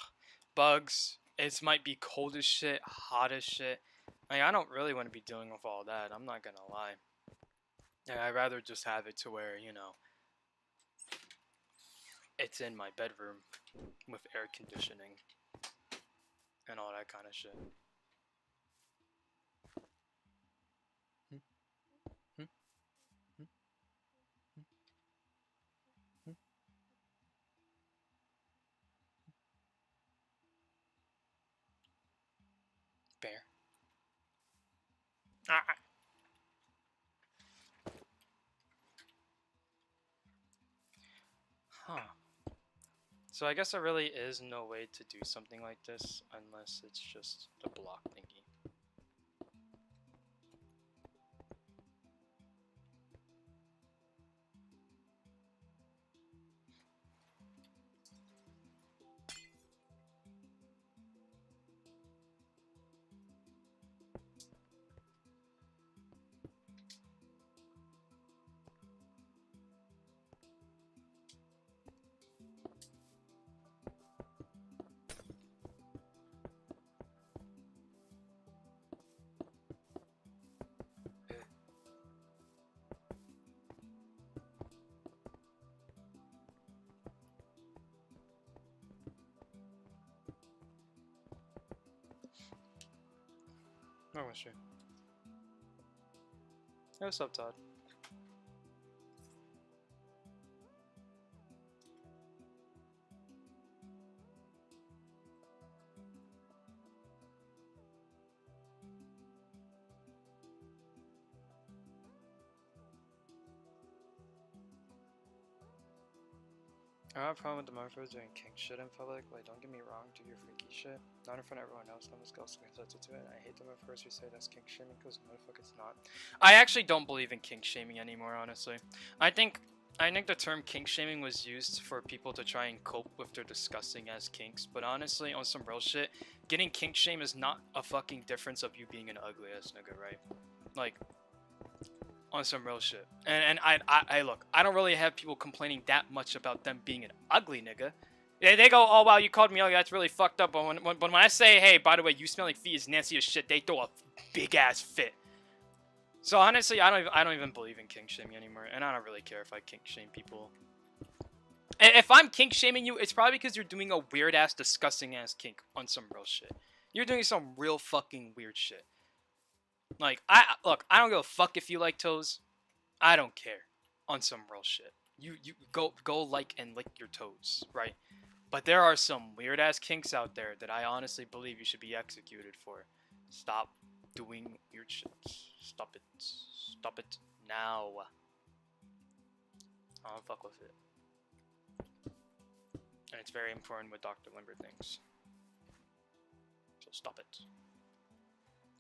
bugs. It might be cold as shit, hot as shit. Like, I don't really want to be dealing with all that. I'm not gonna lie. Yeah, I'd rather just have it to where, you know, it's in my bedroom with air conditioning and all that kind of shit. Hmm? Hmm? Hmm? Hmm? Bear. Ah. Huh. So I guess there really is no way to do something like this unless it's just the block thingy. Oh, what's true? Hey, what's up, Todd? I have a problem with the motherfuckers doing kink shit in public. Like, don't get me wrong, do your freaky shit. Not in front of everyone else, no one's else consented to it. I hate the motherfuckers who say that's kink shaming because motherfuckers not. I actually don't believe in kink shaming anymore, honestly. I think the term kink shaming was used for people to try and cope with their disgusting ass kinks, but honestly, on some real shit, getting kink shame is not a fucking difference of you being an ugly ass nigga, right? Like, on some real shit. And I look, I don't really have people complaining that much about them being an ugly nigga. They go, oh wow, you called me ugly, that's really fucked up. But when I say, hey, by the way, you smell like feet is nasty as shit, they throw a big ass fit. So honestly, I don't even believe in kink shaming anymore, and I don't really care if I kink shame people. And if I'm kink shaming you, it's probably because you're doing a weird ass, disgusting ass kink on some real shit. You're doing some real fucking weird shit. Like, look, I don't give a fuck if you like toes. I don't care. On some real shit. You go like and lick your toes, right? But there are some weird ass kinks out there that I honestly believe you should be executed for. Stop doing weird shit. Stop it. Stop it now. I don't fuck with it. And it's very important what Dr. Limber thinks. So stop it.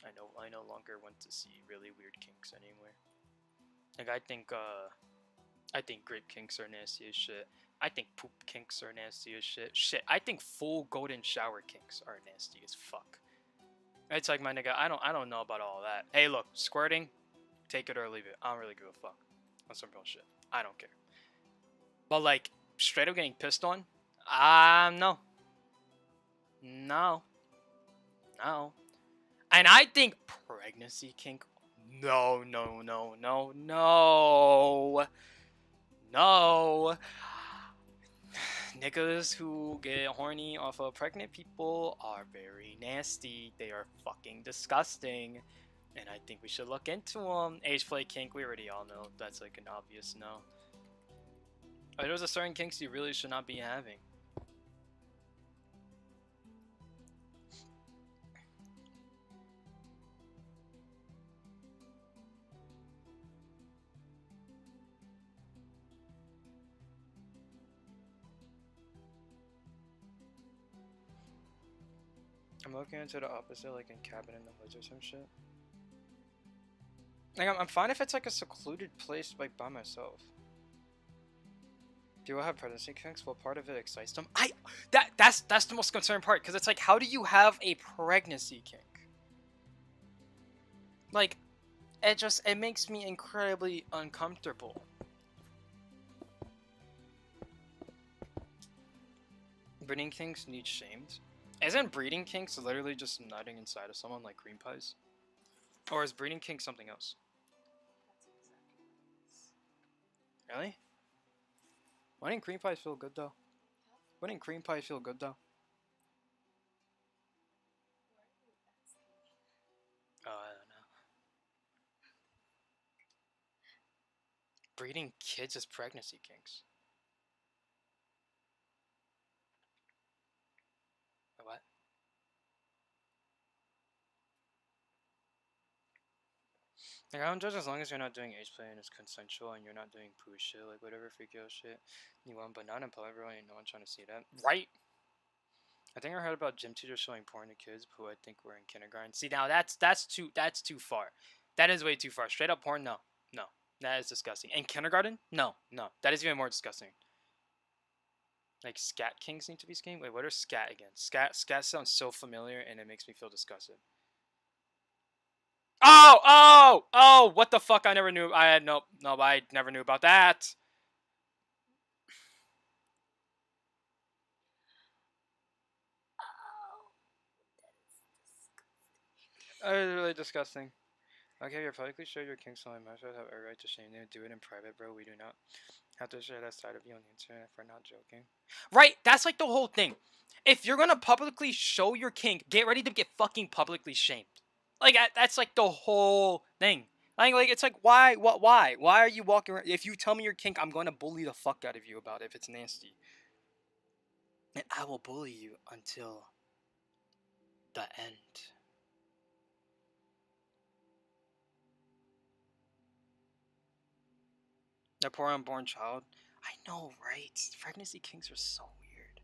I no longer want to see really weird kinks anymore. Like, I think grape kinks are nasty as shit. I think poop kinks are nasty as shit. Shit, I think full golden shower kinks are nasty as fuck. It's like, my nigga, I don't know about all that. Hey, look, squirting, take it or leave it. I don't really give a fuck. That's some real shit. I don't care. But like, straight up getting pissed on? No. No. No. And I think pregnancy kink. No. Niggas who get horny off of pregnant people are very nasty. They are fucking disgusting. And I think we should look into them. Age play kink, we already all know. That's like an obvious no. But there's a certain kinks you really should not be having. I'm looking into the opposite, like in Cabin in the Woods or some shit. Like, I'm fine if it's like a secluded place, like by myself. Do you have pregnancy kinks? Well, part of it excites them. That's the most concerning part, because it's like, how do you have a pregnancy kink? Like, it makes me incredibly uncomfortable. Breeding kinks need shamed. Isn't breeding kinks literally just nutting inside of someone like cream pies? Or is breeding kink something else? Really? Why didn't cream pies feel good though? Why didn't cream pies feel good though? Oh, I don't know. Breeding kids as pregnancy kinks. What? Like, I don't judge as long as you're not doing age play and it's consensual and you're not doing poo shit, like whatever freaky ass shit you want, but not in public, really, no one trying to see that. Right? I think I heard about gym teachers showing porn to kids who I think were in kindergarten. See, now that's too far. That is way too far. Straight up porn, no. That is disgusting. And kindergarten? No. That is even more disgusting. Like, scat kings need to be skating? Wait, what are scat again? Scat sounds so familiar and it makes me feel disgusted. Oh, what the fuck? I never knew. I never knew about that. That is really disgusting. Okay, you're publicly sure your kinks only masters have a right to shame you. Do it in private, bro. We do not have to share that side of you on the internet if we're not joking. Right, that's like the whole thing. If you're gonna publicly show your kink, get ready to get fucking publicly shamed. Like that's like the whole thing. Like it's like why why are you walking around? If you tell me you're kink, I'm going to bully the fuck out of you about it if it's nasty, and I will bully you until the end. The poor unborn child. I know, right? Pregnancy kinks are so weird.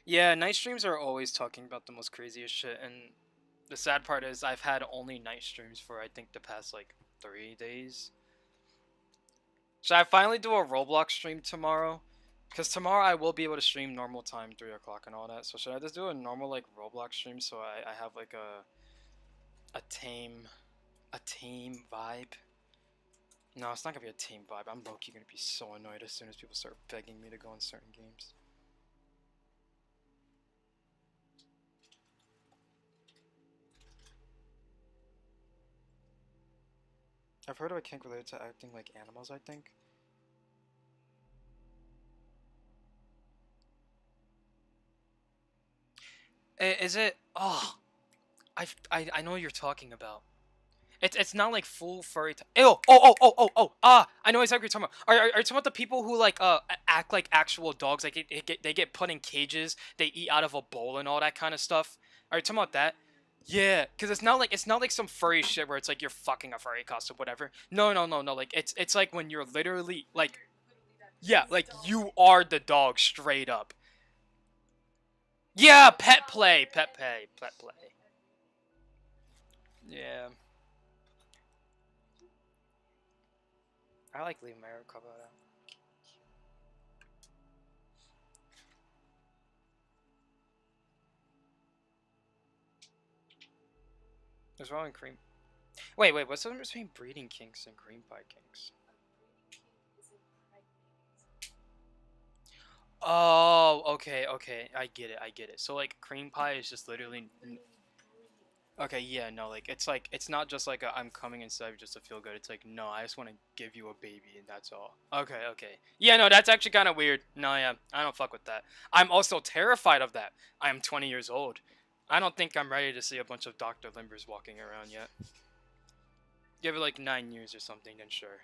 Yeah, night streams are always talking about the most craziest shit, and the sad part is I've had only night streams for I think the past like 3 days. Should I finally do a Roblox stream tomorrow? Because tomorrow I will be able to stream normal time, 3 o'clock and all that. So should I just do a normal like Roblox stream so I have like a tame a tame vibe? No, it's not gonna be a tame vibe. I'm low-key gonna be so annoyed as soon as people start begging me to go in certain games. I've heard of a kink related to acting like animals, I think. Is it? Oh, I know what you're talking about. It's not like full furry. Ew! I know exactly what you're talking about. Are you talking about the people who like act like actual dogs? Like they get put in cages. They eat out of a bowl and all that kind of stuff. Are you talking about that? Yeah, because it's not like some furry shit where it's like you're fucking a furry costume, whatever. No. Like it's like when you're literally like, yeah, like you are the dog straight up. Yeah, pet play. Yeah, I like leaving my hair covered out. What's wrong with cream? Wait, what's the difference between breeding kinks and cream pie kinks? Oh, okay, I get it. So like cream pie is just literally okay, yeah, no, like it's not just like a, I'm coming inside just to feel good. It's like no, I just want to give you a baby and that's all. Okay. Yeah, no, that's actually kind of weird. No, yeah, I don't fuck with that. I'm also terrified of that. I'm 20 years old. I don't think I'm ready to see a bunch of Dr. Limbers walking around yet. Give it like 9 years or something, then sure.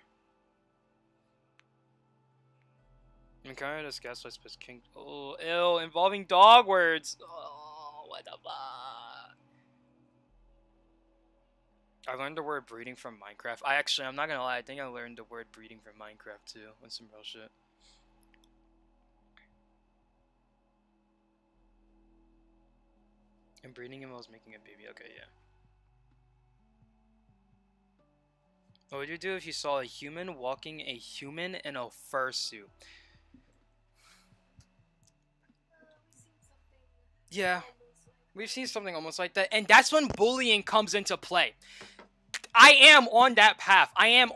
I'm kind of gaslights plus king. Oh, ew, involving dog words. Oh, what the fuck? I learned the word breeding from Minecraft. I'm not gonna lie, I think I learned the word breeding from Minecraft too, on some real shit. And breeding him was making a baby. Okay, yeah. What would you do if you saw a human walking a human in a fursuit? Yeah, we've seen something almost like that, and that's when bullying comes into play. I am on that path. I am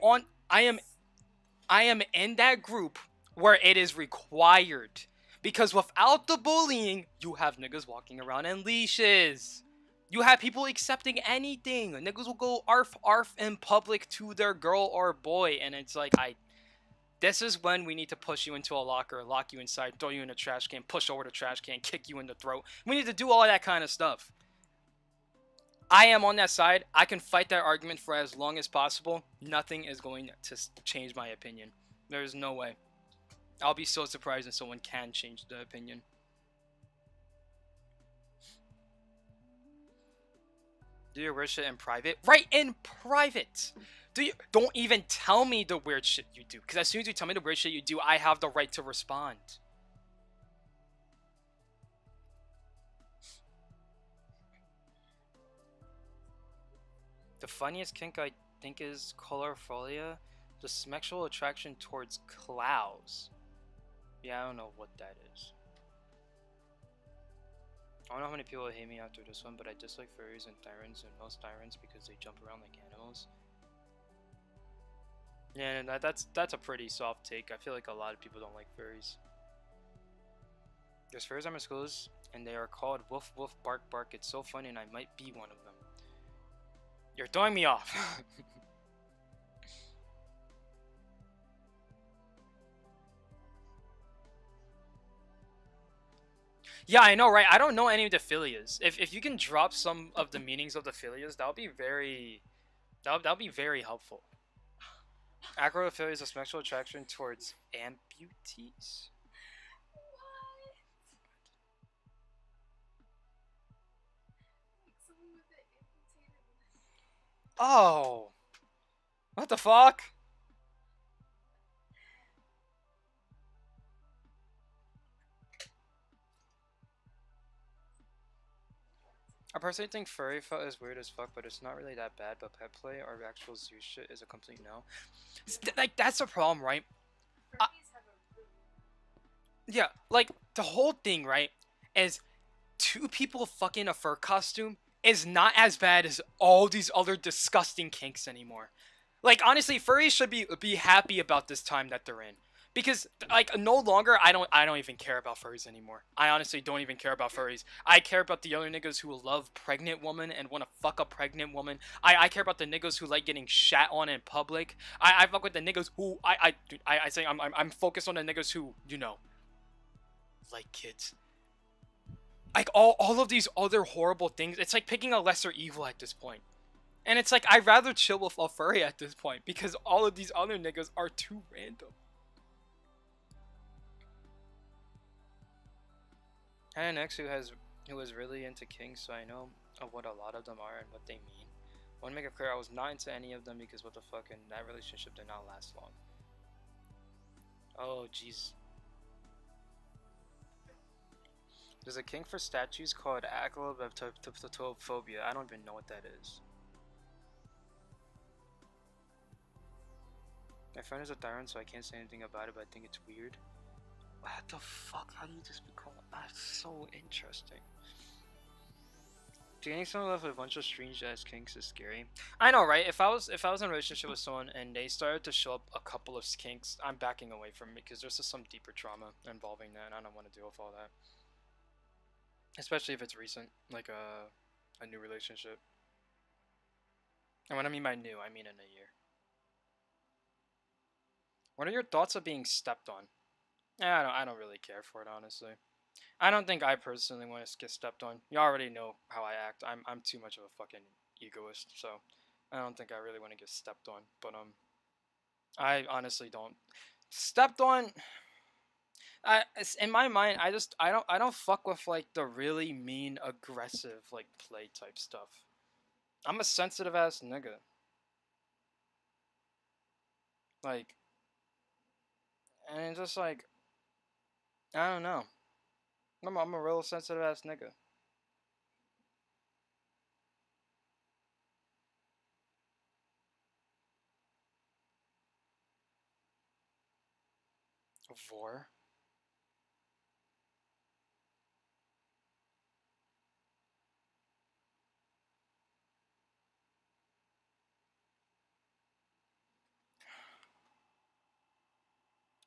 in that group where it is required. Because without the bullying, you have niggas walking around in leashes. You have people accepting anything. Niggas will go arf in public to their girl or boy, and it's like this is when we need to push you into a locker, lock you inside, throw you in a trash can, push over the trash can, kick you in the throat. We need to do all of that kind of stuff. I am on that side. I can fight that argument for as long as possible. Nothing is going to change my opinion. There's no way. I'll be so surprised if someone can change the opinion. Do your weird shit in private? Right, in private! Don't even tell me the weird shit you do. Because as soon as you tell me the weird shit you do, I have the right to respond. The funniest kink I think is colorophilia. The sexual attraction towards clouds. Yeah, I don't know what that is. I don't know how many people hate me after this one, but I dislike furries and tyrants and most tyrants because they jump around like animals. Yeah, that's a pretty soft take. I feel like a lot of people don't like furries. There's furries on my schools, and they are called woof woof bark bark. It's so funny, and I might be one of them. You're throwing me off. Yeah, I know, right? I don't know any of the filias. If you can drop some of the meanings of the filias, that would be very helpful. Acrophilia is a sexual attraction towards amputees. Oh, what the fuck? I personally think furry foot is weird as fuck, but it's not really that bad. But pet play or actual zoo shit is a complete no. Like that's the problem, right? Uh, yeah, like the whole thing, right, is two people fucking a fur costume is not as bad as all these other disgusting kinks anymore. Like honestly, furries should be happy about this time that they're in. Because like no longer I don't even care about furries anymore. I honestly don't even care about furries. I care about the other niggas who love pregnant women and want to fuck a pregnant woman. I care about the niggas who like getting shat on in public. I fuck with the niggas who I say I'm focused on the niggas who like kids. Like all of these other horrible things. It's like picking a lesser evil at this point. And it's like I'd rather chill with a furry at this point because all of these other niggas are too random. I had an ex who was really into kings, so I know of what a lot of them are and what they mean. I want to make it clear I was not into any of them because what the fuck, and that relationship did not last long. Oh jeez. There's a king for statues called Aclobeptophobia. I don't even know what that is. My friend is a tyrant, so I can't say anything about it, but I think it's weird. What the fuck? How do you just become? That's so interesting. Dating someone with a bunch of strange ass kinks is scary. I know, right? If I was in a relationship with someone and they started to show up a couple of kinks, I'm backing away from it because there's just some deeper trauma involving that, and I don't want to deal with all that. Especially if it's recent, like a new relationship. And when I mean by new, I mean in a year. What are your thoughts of being stepped on? I don't really care for it honestly. I don't think I personally want to get stepped on. You already know how I act. I'm too much of a fucking egoist, so I don't think I really want to get stepped on. But I honestly don't. Stepped on. In my mind, I don't fuck with like the really mean, aggressive like play type stuff. I'm a sensitive ass nigga. Like, and it's just like I don't know. I'm a real sensitive ass nigga. Vor.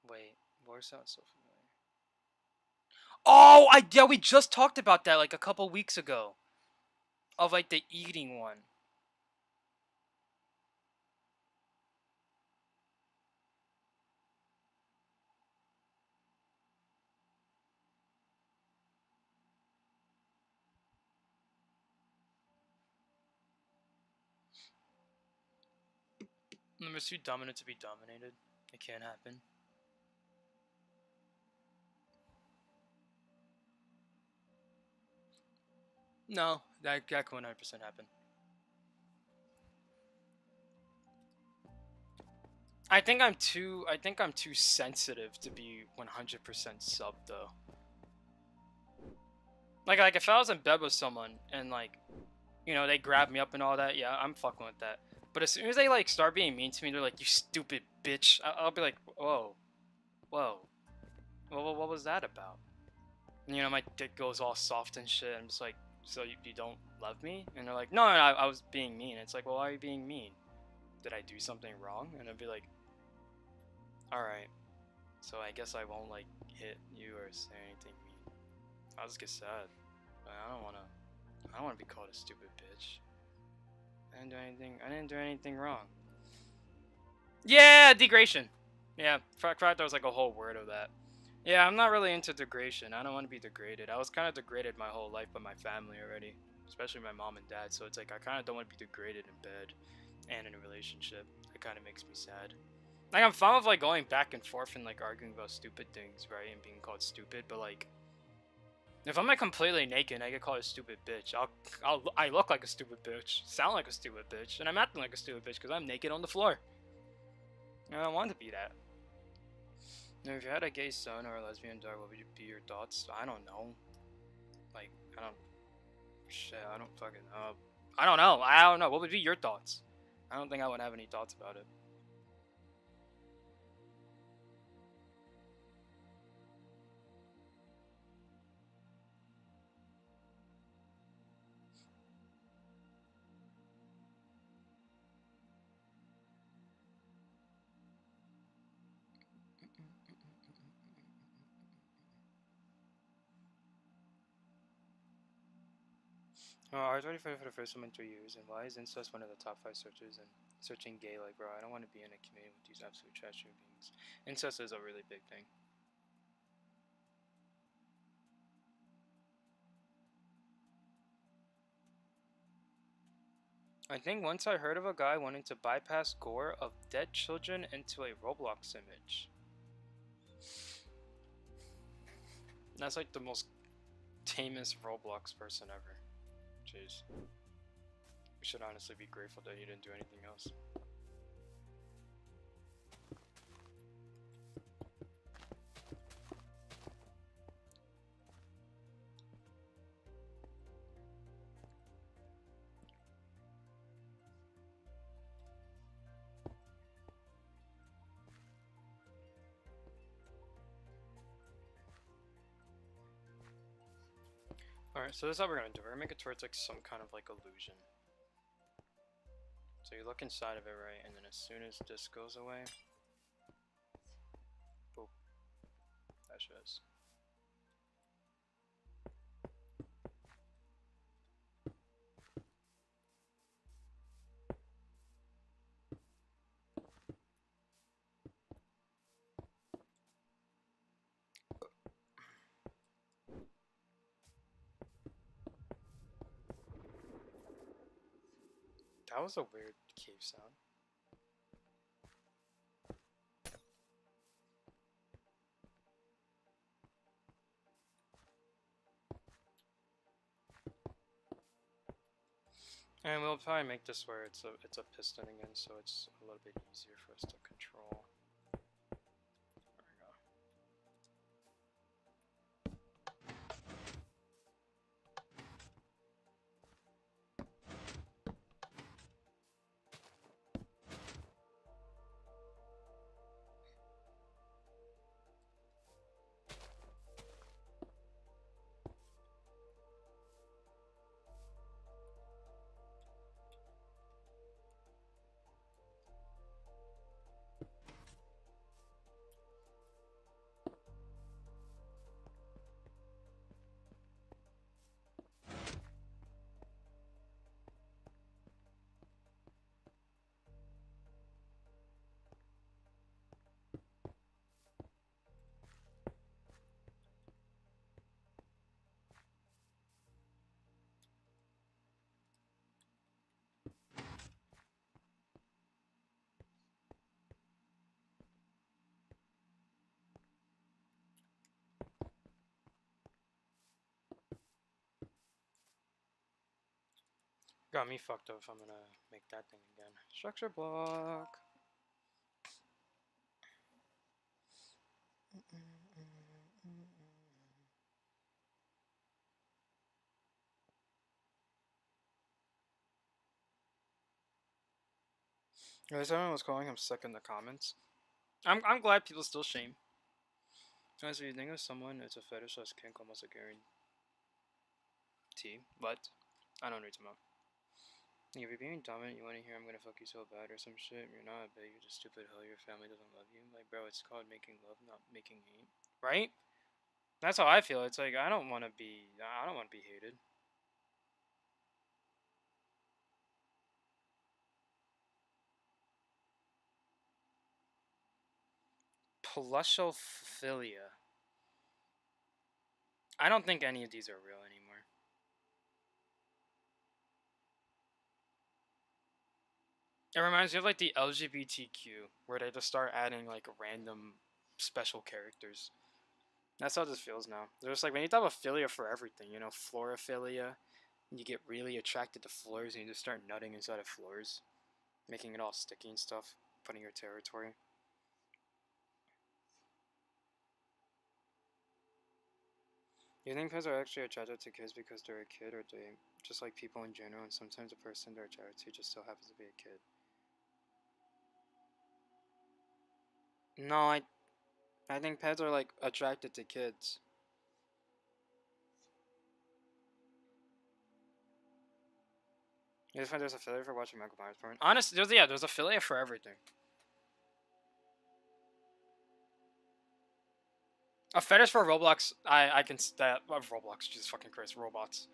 Wait, Vor sounds so familiar. Oh, yeah, we just talked about that like a couple weeks ago. Of like the eating one. Number two, dominant to be dominated. It can't happen. No, that can 100% happen. I think I'm too sensitive to be 100% sub though. Like if I was in bed with someone and like they grab me up and all that, yeah, I'm fucking with that. But as soon as they like start being mean to me, they're like, "You stupid bitch." I'll be like, "Whoa, whoa, what was that about?" And, my dick goes all soft and shit. I'm just like, "So you don't love me?" And they're like, "No, no, I was being mean." It's like, "Well, why are you being mean? Did I do something wrong?" And I'd be like, "All right, so I guess I won't like hit you or say anything mean." I'll just get sad. But I don't wanna be called a stupid bitch. I didn't do anything wrong. Yeah, degradation. Yeah, fact there was like a whole word of that. Yeah, I'm not really into degradation. I don't want to be degraded. I was kind of degraded my whole life by my family already, especially my mom and dad. So it's like I kind of don't want to be degraded in bed and in a relationship. It kind of makes me sad. Like I'm fine with like going back and forth and like arguing about stupid things, right, and being called stupid. But like, if I'm like completely naked, and I get called a stupid bitch. I look like a stupid bitch, sound like a stupid bitch, and I'm acting like a stupid bitch because I'm naked on the floor. And I don't want to be that. Now, if you had a gay son or a lesbian daughter, what would be your thoughts? I don't know. Like, I don't. Shit, I don't fucking know. I don't know. I don't know. What would be your thoughts? I don't think I would have any thoughts about it. Oh, I was already for the first time in 3 years, and why is incest one of the top 5 searches and searching gay? Like, bro, I don't want to be in a community with these absolute trash human beings. Incest is a really big thing. I think once I heard of a guy wanting to bypass gore of dead children into a Roblox image. That's like the most tamest Roblox person ever. Jeez. We should honestly be grateful that he didn't do anything else. Alright, so this is how we're gonna do it. We're gonna make it towards like some kind of like illusion. So you look inside of it, right? And then as soon as this goes away, boop, that shows. That was a weird cave sound. And we'll probably make this where it's a piston again, so it's a little bit easier for us to control. There we go. Got me fucked up if I'm gonna make that thing again. Structure block. As everyone was calling him sick in the comments. I'm glad people still shame. As you think of someone, it's a fetish slash kink, almost a guarantee. What? I don't read them up. If you're being dominant, you want to hear I'm gonna fuck you so bad or some shit. You're not, but you're just stupid hoe. Your family doesn't love you. Like, bro, it's called making love, not making hate. Right? That's how I feel. It's like I don't want to be. I don't want to be hated. Plushophilia. I don't think any of these are real anymore. It reminds me of like the LGBTQ, where they just start adding like random special characters. That's how this feels now. There's like, we need to have a philia for everything, you know, florophilia. You get really attracted to floors and you just start nutting inside of floors, making it all sticky and stuff, putting your territory. You think kids are actually attracted to kids because they're a kid, or they just like people in general, and sometimes the person they're attracted to just so happens to be a kid? No, I think pets are like attracted to kids. You just find there's a affiliate for watching Michael Myers porn. Honestly, there's affiliate for everything. A fetish for Roblox, I can that Roblox, Jesus fucking Christ, robots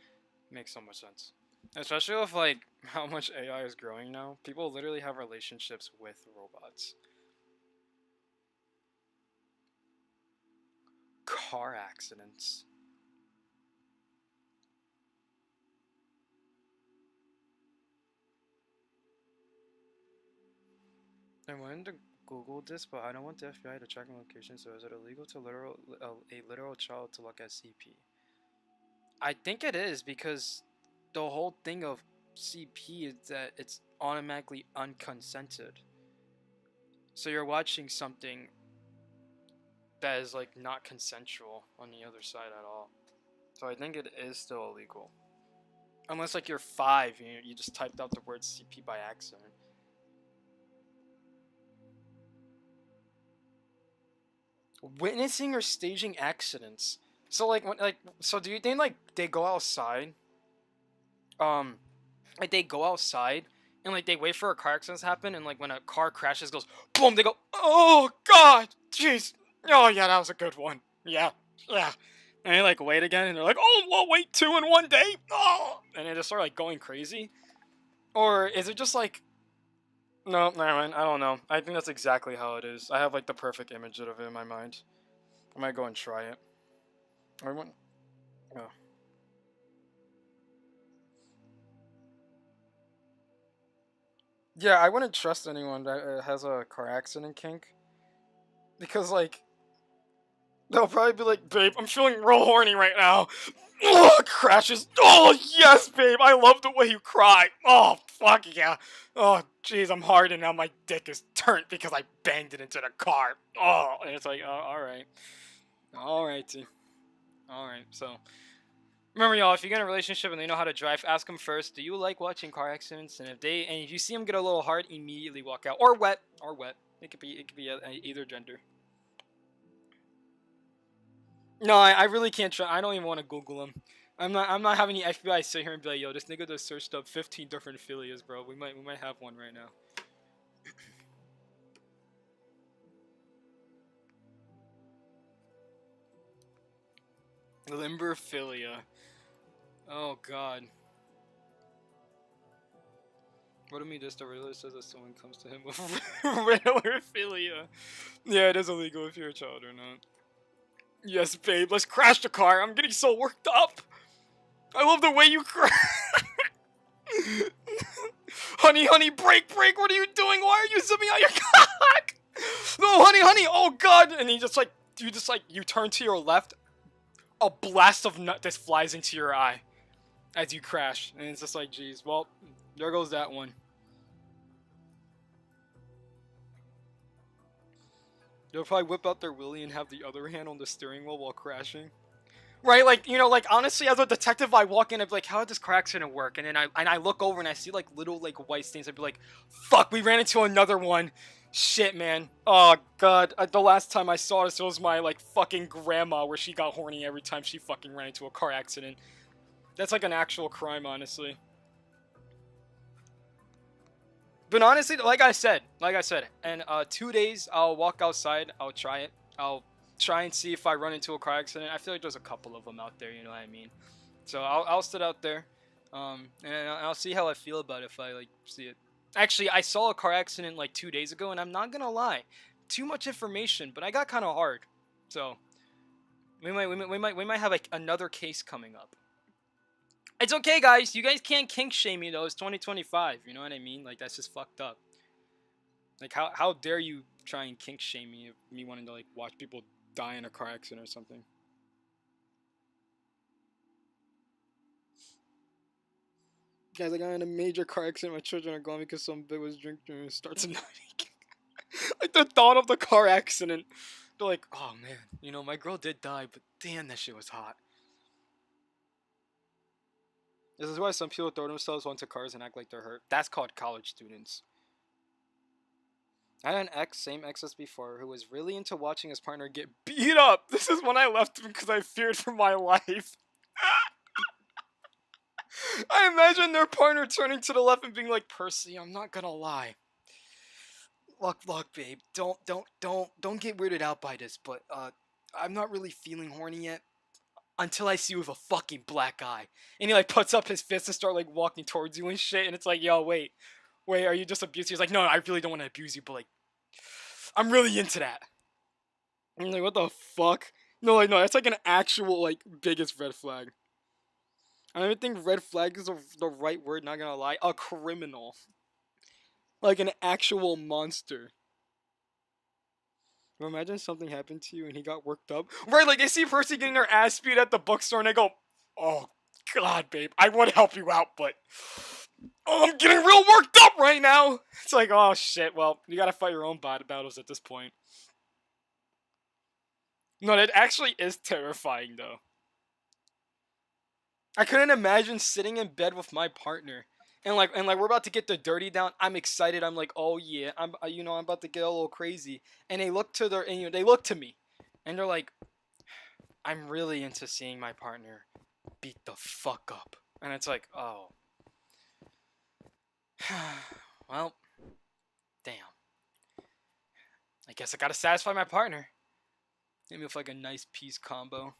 makes so much sense. Especially with like how much AI is growing now, people literally have relationships with robots. Car accidents. I wanted to Google this, but I don't want the FBI to track my location. So is it illegal to a literal child to look at CP? I think it is, because the whole thing of CP is that it's automatically unconsented. So you're watching something that is like not consensual on the other side at all. So I think it is still illegal. Unless like you're 5 and you just typed out the word CP by accident. Witnessing or staging accidents. So like so do you think like they go outside? Like they go outside and like they wait for a car accident to happen, and like when a car crashes goes boom, they go, "Oh god, jeez. Oh yeah, that was a good one. Yeah. Yeah." And they like wait again and they're like, "Oh, we'll wait 2 in 1 day." Oh, and they just start like going crazy. Or is it just like, no, never mind. I don't know. I think that's exactly how it is. I have like the perfect image of it in my mind. I might go and try it. I want. Oh. Yeah, I wouldn't trust anyone that has a car accident kink, because like they'll probably be like, "Babe, I'm feeling real horny right now." Oh, crashes. Oh yes, babe. I love the way you cry. Oh fuck yeah. Oh jeez, I'm hard and now my dick is turned because I banged it into the car. Oh, and it's like, all right, all righty, all right. So remember, y'all, if you get in a relationship and they know how to drive, ask them first, do you like watching car accidents? And if you see them get a little hard, immediately walk out. Or wet, or wet. It could be either gender. No, I really can't try. I don't even want to Google them. I'm not having the FBI sit here and be like, "Yo, this nigga just searched up 15 different affiliates, bro. We might have one right now." Limberphilia. Oh god. What do you mean just a regular says that someone comes to him with Riddlerphilia? Yeah, it is illegal if you're a child or not. Yes, babe, let's crash the car. I'm getting so worked up. I love the way you cry. Honey, honey, break, break. What are you doing? Why are you zipping out your cock? No, honey, honey. Oh, God. And you turn to your left. A blast of nut just flies into your eye as you crash. And it's just like, geez, well, there goes that one. They'll probably whip out their willy and have the other hand on the steering wheel while crashing. Right, like, like honestly, as a detective, I walk in, I'd be like, "How did this car accident work?" And then I look over and I see like little like white stains. I'd be like, "Fuck, we ran into another one." Shit, man. Oh god, the last time I saw this, it was my like fucking grandma, where she got horny every time she fucking ran into a car accident. That's like an actual crime, honestly. But honestly, like I said, in 2 days, I'll walk outside. I'll try it. I'll try and see if I run into a car accident. I feel like there's a couple of them out there. You know what I mean? So I'll sit out there, and I'll see how I feel about it if I like see it. Actually, I saw a car accident like 2 days ago, and I'm not gonna lie, too much information, but I got kind of hard. So We might have like another case coming up. It's okay, guys. You guys can't kink shame me though. It's 2025. You know what I mean? Like that's just fucked up. Like how dare you try and kink shame me? Me wanting to like watch people die in a car accident or something. Guys, I got in a major car accident. My children are gone because some bitch was drinking and starts nutting. Like the thought of the car accident. They're like, oh man, you know, my girl did die, but damn, that shit was hot. This is why some people throw themselves onto cars and act like they're hurt. That's called college students. I had an ex, same ex as before, who was really into watching his partner get beat up. This is when I left him because I feared for my life. I imagine their partner turning to the left and being like, Percy, I'm not gonna lie. Look, babe, don't get weirded out by this, but I'm not really feeling horny yet until I see you with a fucking black eye. And he like puts up his fist and start like walking towards you and shit, and it's like, yo, wait, are you just abusing? He's like, no, I really don't want to abuse you, but like, I'm really into that. I'm like, what the fuck? No, that's like an actual like biggest red flag. I don't even think red flag is the right word. Not gonna lie, a criminal. Like an actual monster. Imagine something happened to you and he got worked up. Right, like they see Percy getting their ass beat at the bookstore and they go, oh, God, babe, I want to help you out, but I'm getting real worked up right now. It's like, oh, shit, well, you gotta fight your own battles at this point. No, that actually is terrifying, though. I couldn't imagine sitting in bed with my partner and we're about to get the dirty down. I'm excited. I'm like, oh yeah, I'm about to get a little crazy. And they look to me, and they're like, I'm really into seeing my partner beat the fuck up. And it's like, oh, well, damn. I guess I gotta satisfy my partner. Maybe with like a nice piece combo.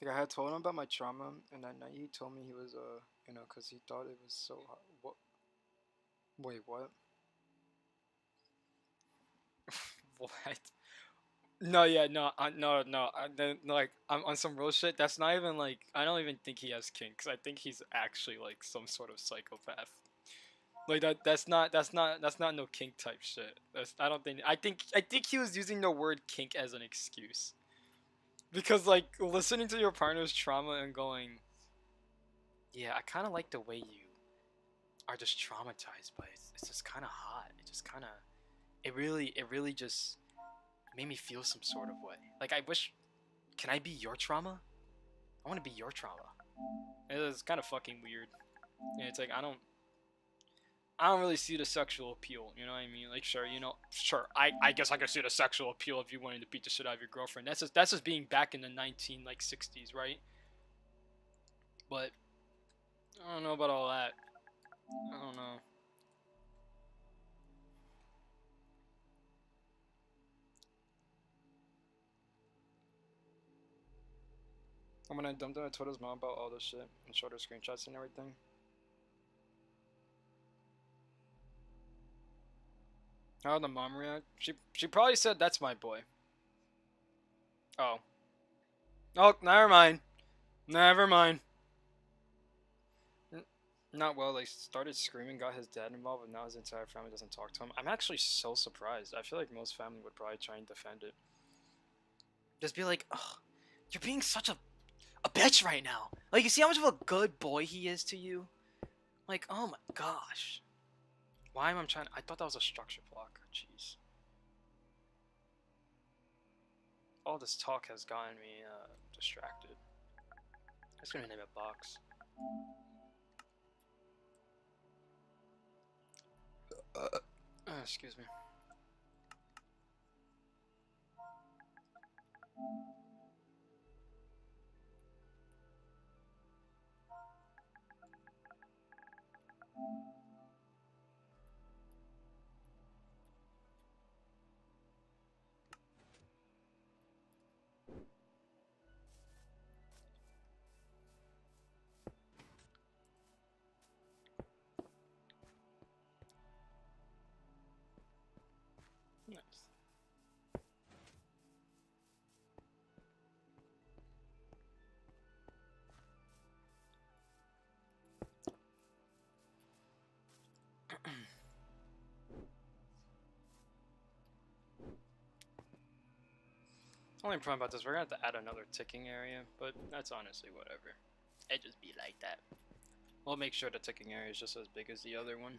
Like I had told him about my trauma, and that night he told me he was because he thought it was so hard. What? Wait, what? What? No, yeah, no, no. Then like I'm on some real shit. That's not even like I don't even think he has kinks. I think he's actually like some sort of psychopath. Like that's not no kink type shit. I don't think I think he was using the word kink as an excuse. Because like listening to your partner's trauma and going, yeah, I kind of like the way you are just traumatized, but it's just kind of hot. It just kind of it really just made me feel some sort of way. Like I wish, can I be your trauma? I want to be your trauma. It's kind of fucking weird. And it's like I don't really see the sexual appeal. You know what I mean? Like sure, I guess I could see the sexual appeal if you wanted to beat the shit out of your girlfriend. That's just being back in the 1960s, right? But I don't know about all that. I don't know. I'm gonna dump down. I told his mom about all this shit and showed her screenshots and everything. How did the mom react? She probably said that's my boy. Oh. Oh, never mind. Never mind. Not well. They started screaming, got his dad involved, and now his entire family doesn't talk to him. I'm actually so surprised. I feel like most family would probably try and defend it. Just be like, ugh, you're being such a bitch right now. Like, you see how much of a good boy he is to you? Like, oh my gosh. Why am I trying? I thought that was a structure block. Jeez. All this talk has gotten me distracted. I'm just gonna name it box. Excuse me. Only problem about this, we're gonna have to add another ticking area, but that's honestly whatever. It just be like that. We'll make sure the ticking area is just as big as the other one.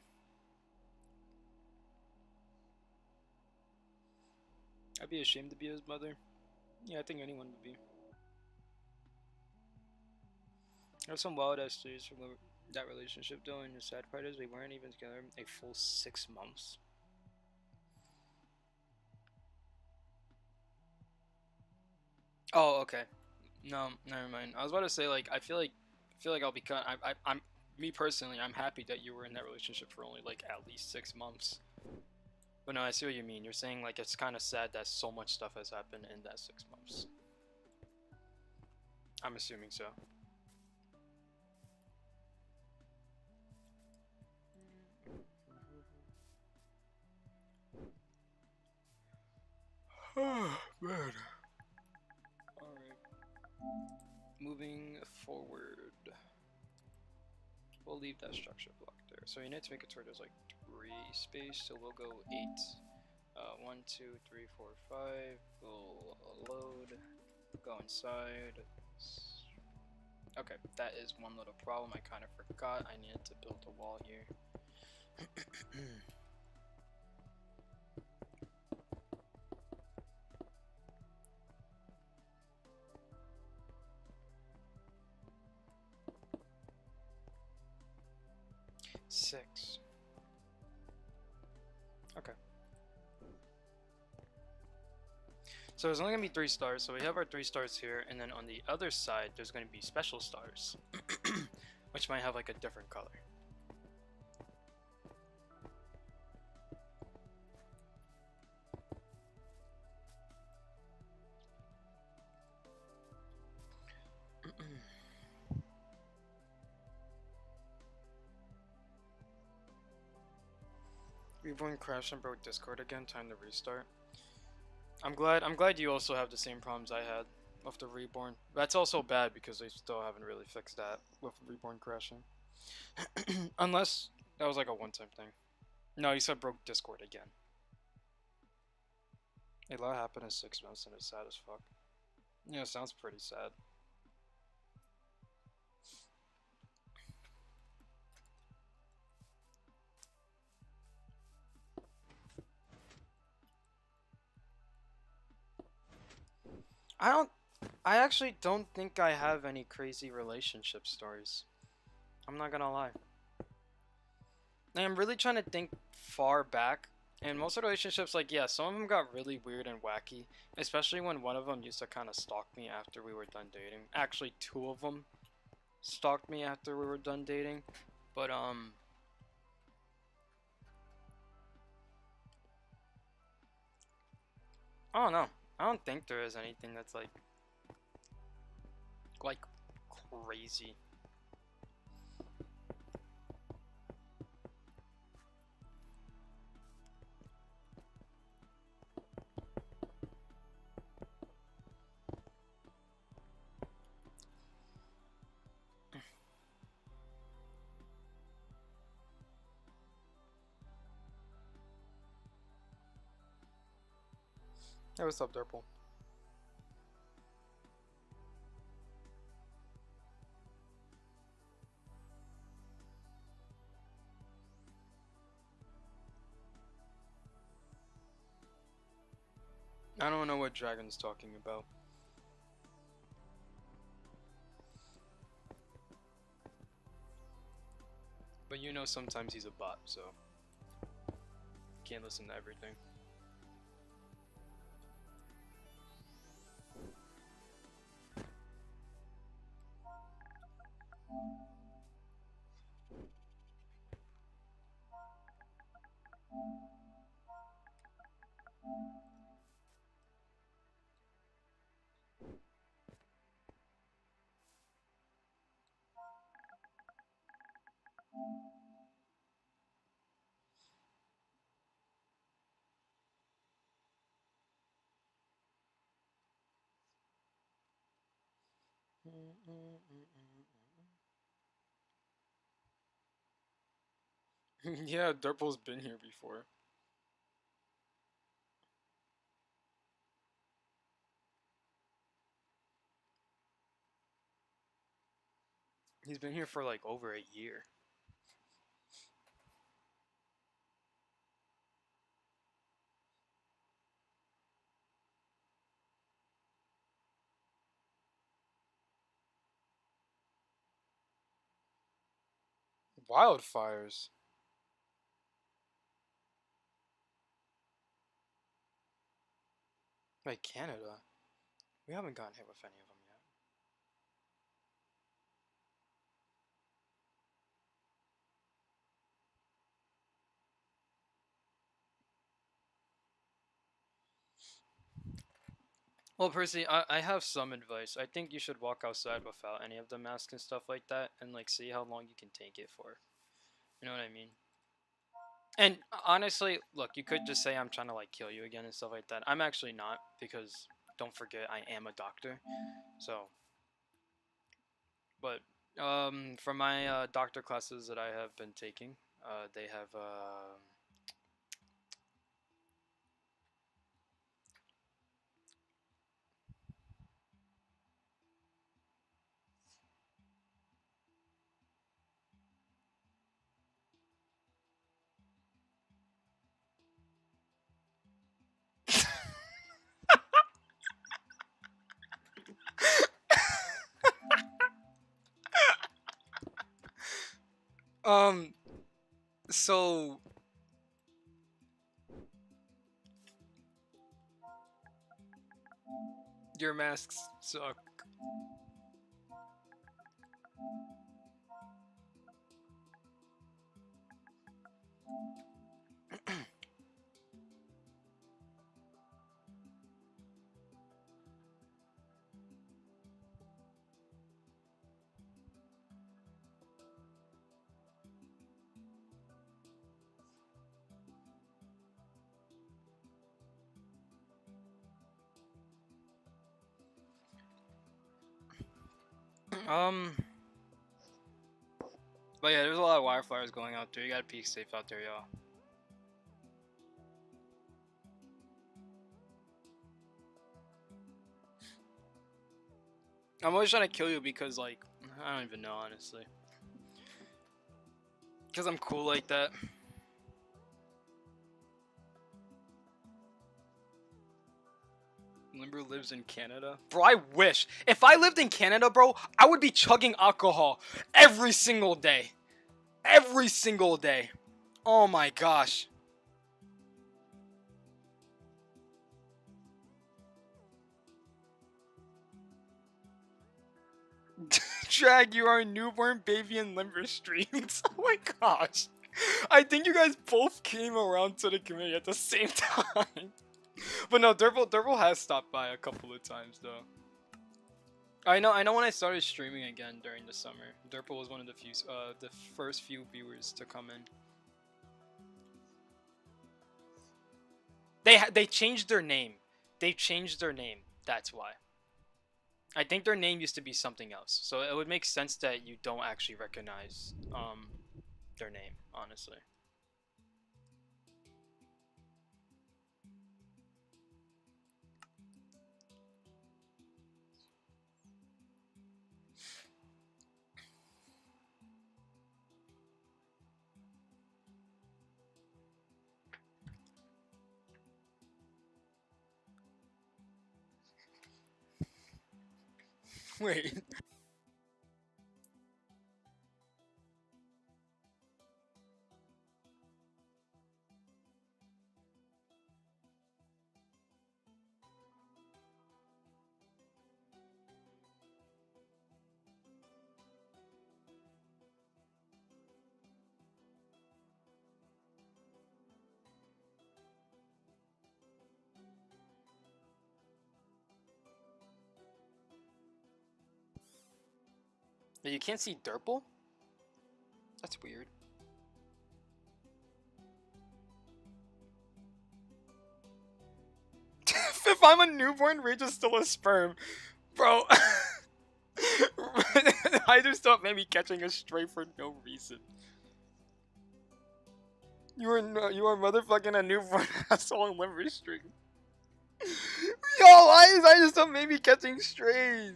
I'd be ashamed to be his mother. Yeah, I think anyone would be. There's some wild ass stories from that relationship though, and the sad part is we weren't even together a full 6 months. Oh, okay. No, never mind. I was about to say like I feel like I'll be kind. I'm me personally. I'm happy that you were in that relationship for only like at least 6 months. But no, I see what you mean. You're saying like it's kind of sad that so much stuff has happened in that 6 months. I'm assuming so. Oh man. All right. Moving forward. We'll leave that structure block there. So you need to make it so there's like 3 space, so we'll go 8. 1, 2, 3, 4, 5. We'll load. Go inside. Okay, that is one little problem. I kind of forgot. I needed to build a wall here. 6. Okay. So there's only going to be 3 stars, so we have our 3 stars here, and then on the other side there's going to be special stars, which might have like a different color. Reborn crashed and broke Discord again. Time to restart. I'm glad you also have the same problems I had with the Reborn. That's also bad because they still haven't really fixed that with Reborn crashing. Unless that was like a one-time thing. No, you said broke Discord again. A lot happened in 6 months and it's sad as fuck. Yeah, it sounds pretty sad. I actually don't think I have any crazy relationship stories. I'm not gonna lie. And I'm really trying to think far back. And most of the relationships, like, yeah, some of them got really weird and wacky. Especially when one of them used to kind of stalk me after we were done dating. Actually, 2 of them stalked me after we were done dating. But, I don't know. I don't think there is anything that's, like crazy. Hey, what's up, Durple? I don't know what Dragon's talking about. But you know sometimes he's a bot, so can't listen to everything. Yeah, Durple's been here before. He's been here for like over a year. Wildfires. Like Canada. We haven't gotten hit with any of them yet. Well, Percy, I have some advice. I think you should walk outside without any of the masks and stuff like that, and like see how long you can take it for. You know what I mean? And honestly, look, you could just say I'm trying to like kill you again and stuff like that. I'm actually not, because don't forget I am a doctor. So, but for my doctor classes that I have been taking, they have um so your masks suck. um but yeah, there's a lot of wildfires going out there. You gotta be safe out there, y'all. I'm always trying to kill you because, like, I don't even know, honestly. Because I'm cool like that. Limber lives in Canada? Bro, I wish. If I lived in Canada, bro, I would be chugging alcohol every single day. Every single day. Oh my gosh. Drag, you are a newborn baby in Limber Streams. Oh my gosh. I think you guys both came around to the community at the same time. But no, Durble has stopped by a couple of times though. I know when I started streaming again during the summer, Durple was one of the first few viewers to come in. They changed their name. They changed their name. That's why. I think their name used to be something else, so it would make sense that you don't actually recognize their name, honestly. Wait. You can't see Durple? That's weird. If I'm a newborn, Rage is still a sperm. Bro. I just thought maybe catching a stray for no reason. You are motherfucking a newborn asshole in Limber Stream. Yo, why is I just thought maybe catching strays?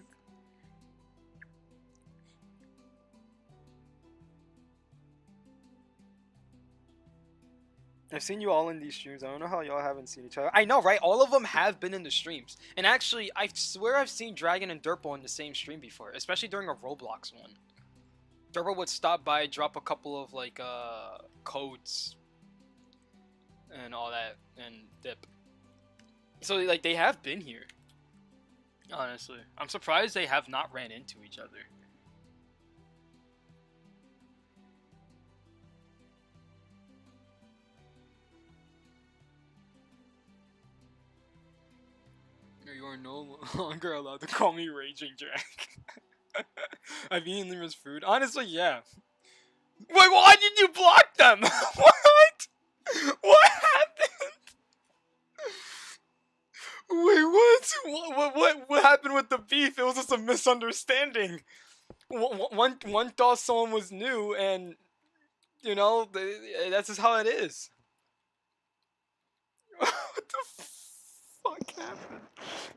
I've seen you all in these streams. I don't know how y'all haven't seen each other. I know, right? All of them have been in the streams. And actually, I swear I've seen Dragon and Durple in the same stream before, especially during a Roblox one. Durple would stop by, drop a couple of like codes and all that, and dip. So like they have been here. Honestly, I'm surprised they have not ran into each other. You are no longer allowed to call me Raging Jack. I've eaten Lima's food. Honestly, yeah. Wait, why did you block them? What? What happened? Wait, what? What happened with the beef? It was just a misunderstanding. One thought someone was new, and you know that's just how it is. What the fuck happened?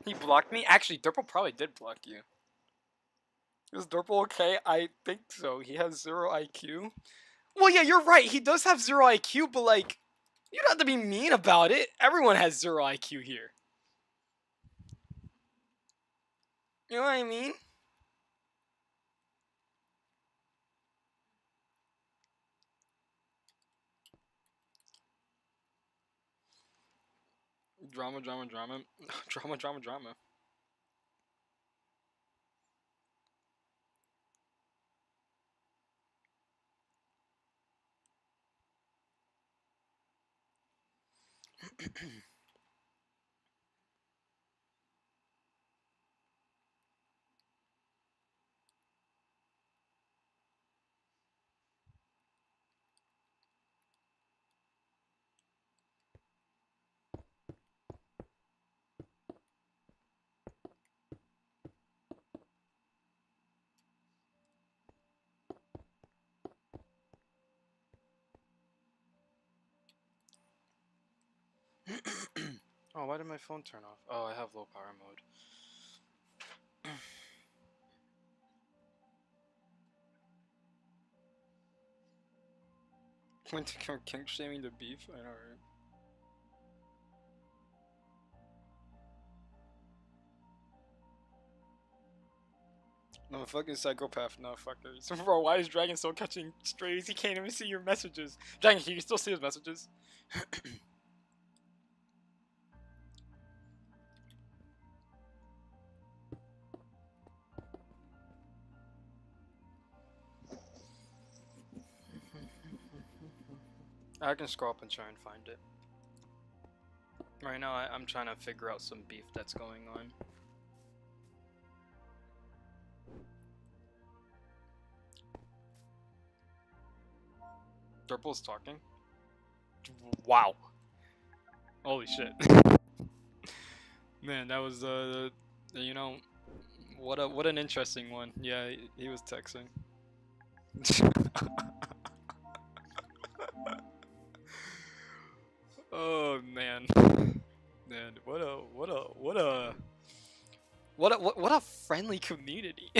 He blocked me? Actually, Durple probably did block you. Is Durple okay? I think so. He has 0 IQ. Well, yeah, you're right. He does have 0 IQ, but like, you don't have to be mean about it. Everyone has 0 IQ here. You know what I mean? Drama. Drama. Oh, why did my phone turn off? Oh, I have low power mode. Went to come kink shaming the beef? I know, right? No, fucking psychopath, no, fuckers. Bro, why is Dragon still catching strays? He can't even see your messages. Dragon, can you still see his messages? I can scroll up and try and find it. Right now, I'm trying to figure out some beef that's going on. Durple's talking? Wow. Holy shit. Man, that was, you know, what an interesting one. Yeah, he was texting. Oh man, man, what a friendly community.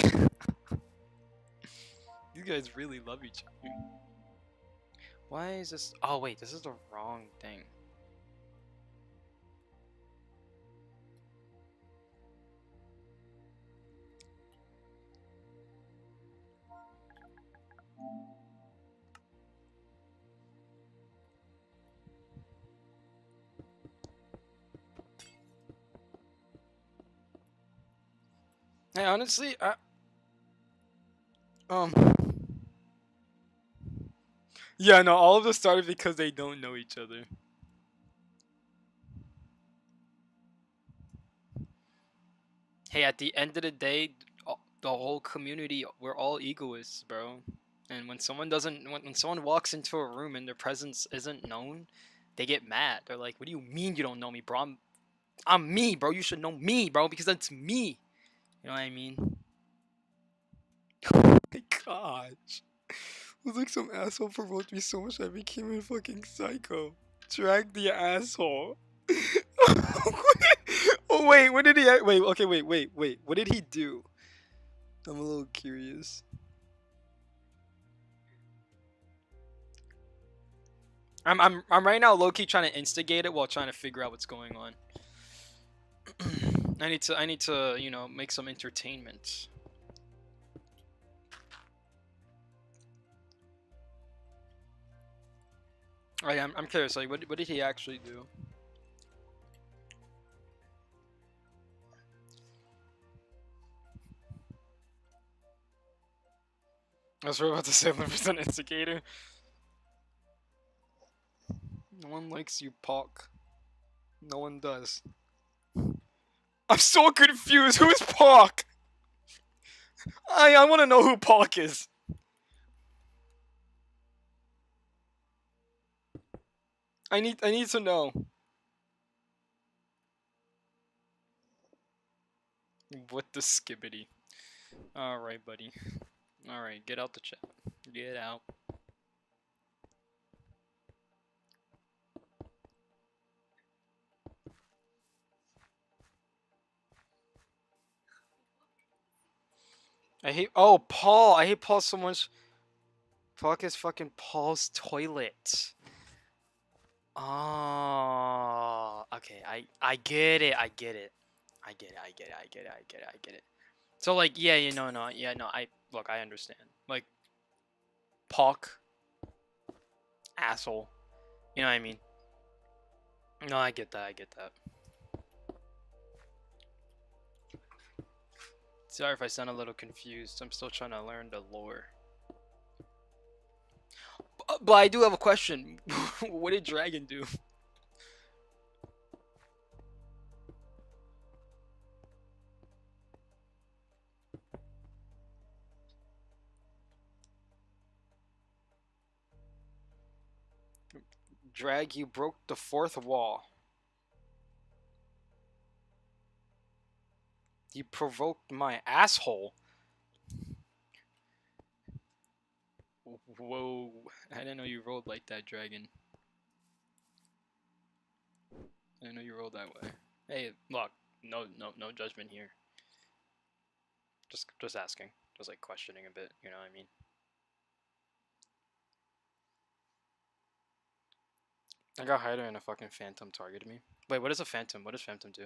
You guys really love each other. Why is this? Oh wait, this is the wrong thing. Hey, honestly, yeah, no, all of this started because they don't know each other. Hey, at the end of the day, the whole community, we're all egoists, bro. And when someone doesn't, when someone walks into a room and their presence isn't known, they get mad. They're like, "What do you mean you don't know me, bro? I'm me, bro. You should know me, bro, because that's me." You know what I mean? Oh my gosh. It was like some asshole provoked me so much I became a fucking psycho. Drag the asshole. Oh wait, what did he? Wait, okay, wait. What did he do? I'm a little curious. I'm right now low-key trying to instigate it while trying to figure out what's going on. I need to, you know, make some entertainment. I'm curious, like, what did he actually do? I was about to say an instigator. No one likes you, Pac. No one does. I'm so confused. Who is Pac? I want to know who Pac is. I need to know. What the skibbity? All right, buddy. All right, get out the chat. Get out. I hate. Oh, Paul. I hate Paul so much. Pac is fucking Paul's toilet. Oh, okay. I get it. I get it. I get it. I get it. I get it. I get it. I get it. So like, yeah, you know, no, yeah, no. I look. I understand. Like, Pac, asshole. You know what I mean? No, I get that. I get that. Sorry if I sound a little confused. I'm still trying to learn the lore. But I do have a question. What did Dragon do? Drag, you broke the fourth wall. You provoked my asshole. Whoa. I didn't know you rolled like that, Dragon. I didn't know you rolled that way. Hey, look, no judgment here. Just asking. Just like questioning a bit, you know what I mean? I got Hyder and a fucking Phantom targeted me. Wait, what is a Phantom? What does Phantom do?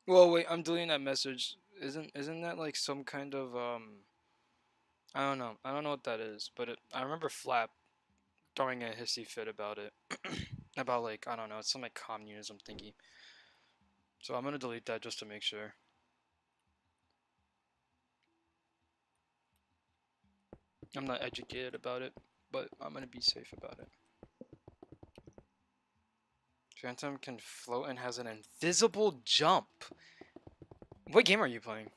Well, wait, I'm deleting that message. Isn't that like some kind of I don't know. I don't know what that is, but I remember Flap throwing a hissy fit about it. About like, I don't know, it's some like communism thingy. So I'm gonna delete that just to make sure. I'm not educated about it, but I'm gonna be safe about it. Phantom can float and has an invisible jump. What game are you playing?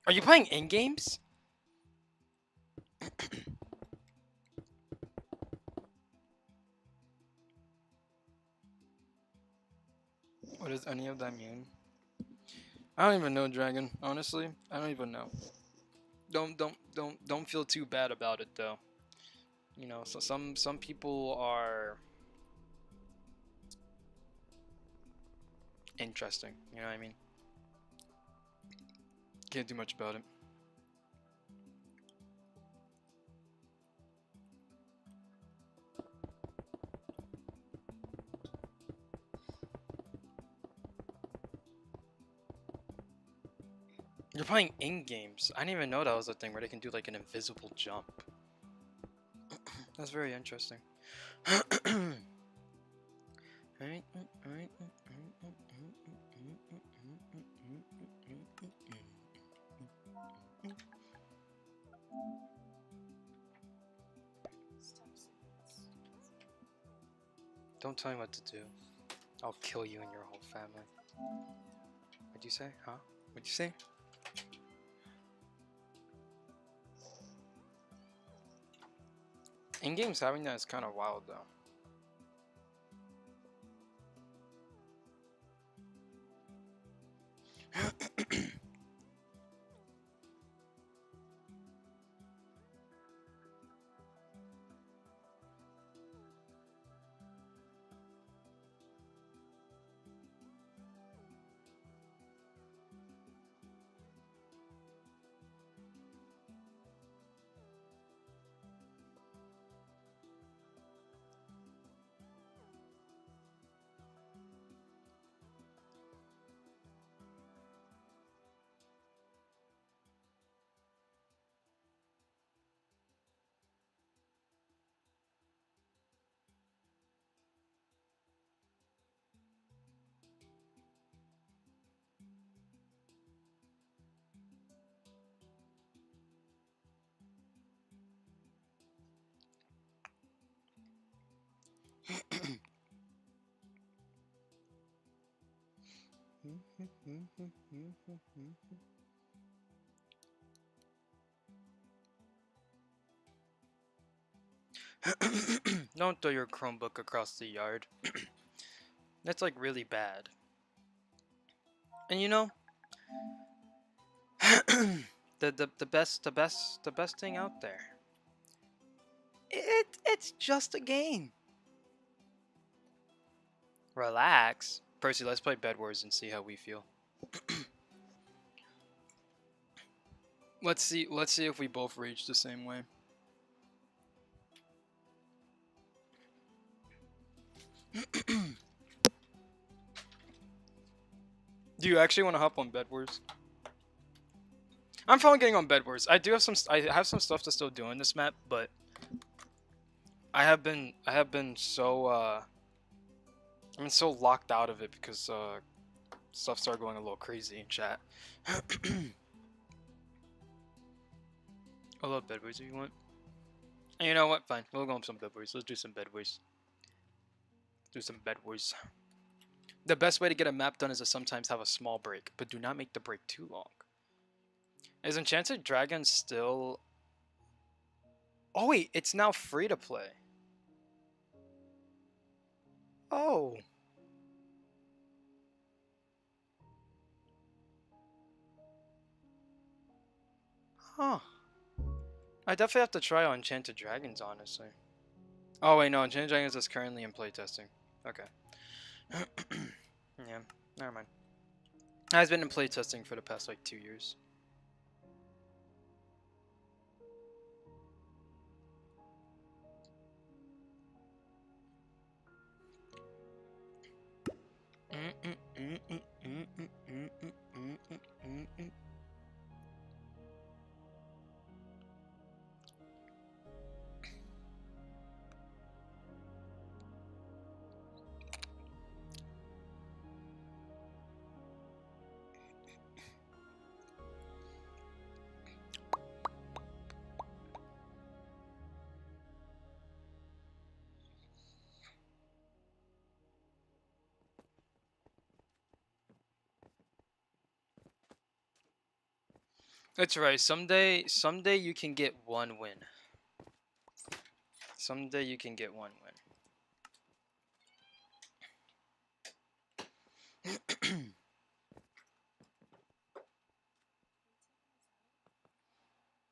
Are you playing in games? What does any of that mean? I don't even know, Dragon. Honestly, I don't even know. Don't feel too bad about it though. You know, so some people are interesting. You know what I mean? Can't do much about it. You're playing in games. I didn't even know that was a thing where they can do like an invisible jump. That's very interesting. Don't tell me what to do. I'll kill you and your whole family. What'd you say? Huh? What'd you say? In games having that is kind of wild though. Don't throw your Chromebook across the yard. That's like really bad. And you know, the best thing out there. It's just a game. Relax. Percy, let's play Bed Wars and see how we feel. Let's see if we both rage the same way. Do you actually want to hop on Bed Wars? I'm probably getting on Bed Wars. I have some stuff to still do in this map, but I have been so I've been so locked out of it because stuff started going a little crazy in chat. I love Bed Wars if you want. And you know what? Fine. We'll go on some Bed Wars. Let's do some Bed Wars. Do some Bed Wars. The best way to get a map done is to sometimes have a small break, but do not make the break too long. Is Enchanted Dragon still... Oh wait, it's now free to play. Oh. Huh. I definitely have to try on Enchanted Dragons, honestly. Oh wait, no, Enchanted Dragons is currently in playtesting. Okay. Yeah, never mind. I've been in playtesting for the past like 2 years. That's right. Someday you can get one win. Someday you can get one win.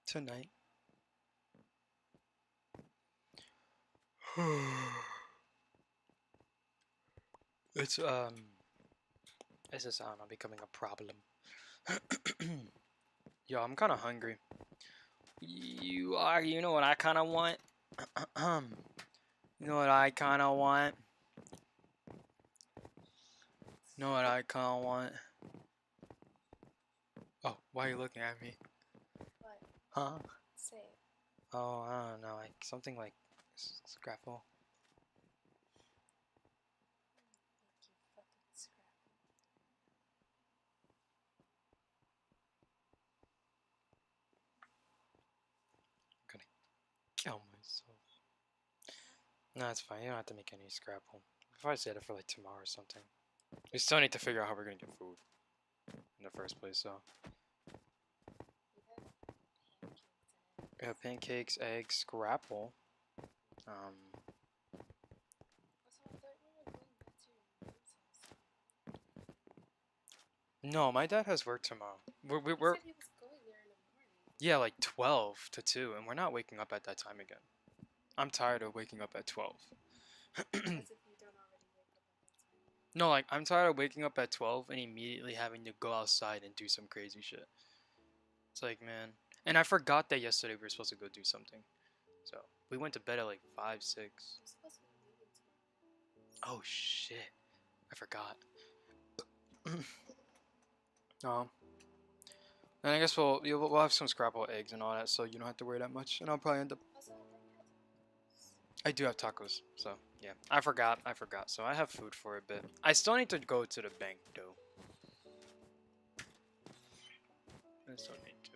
Tonight. It's just, I don't know, becoming a problem. Yo, I'm kind of hungry. You know what I kind of want? You know what I kind of want? You know what I kind of want? Oh, why are you looking at me? What? Huh? Say it. Oh, I don't know, like something like Scrapple. Like you fucking scrap. I'm gonna kill myself. No, it's fine. You don't have to make any Scrapple. If I said it for like tomorrow or something. We still need to figure out how we're gonna get food in the first place, so. We have pancakes Yeah, pancakes, and eggs. eggs, Scrapple. Also, I thought you were going back to your mom's house. No, my dad has work tomorrow. We're He said he was going there in the morning. yeah, like 12 to 2, and we're not waking up at that time again. I'm tired of waking up at 12. As if you don't already wake up at that time. No, like, I'm tired of waking up at 12 and immediately having to go outside and do some crazy shit. It's like, man. And I forgot that yesterday we were supposed to go do something. So, we went to bed at like 5, 6. You're supposed to be leaving tomorrow. Oh, shit. I forgot. And I guess we'll have some Scrapple eggs and all that, so you don't have to worry that much. And I'll probably end up... Also, I thought you had tacos. I do have tacos, so yeah. I forgot. So I have food for a bit. I still need to go to the bank, though. I still need to.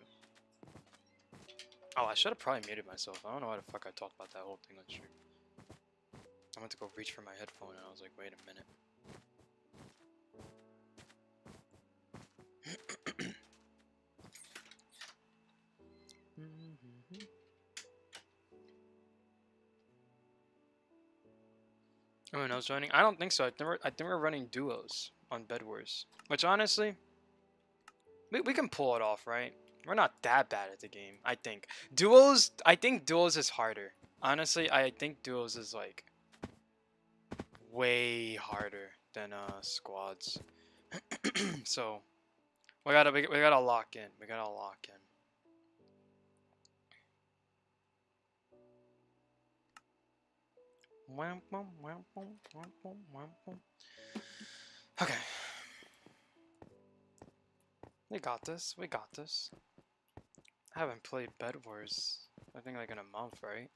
Oh, I should have probably muted myself. I don't know why the fuck I talked about that whole thing on stream. I went to go reach for my headphone and I was like, wait a minute. Everyone else running? I don't think so. I think we're running duos on Bed Wars. Which honestly, we can pull it off, right? We're not that bad at the game, I think. I think duos is harder. Honestly, I think duos is like way harder than squads. So we gotta lock in. We gotta lock in. Okay. We got this. We got this. I haven't played Bed Wars, I think like in a month, right?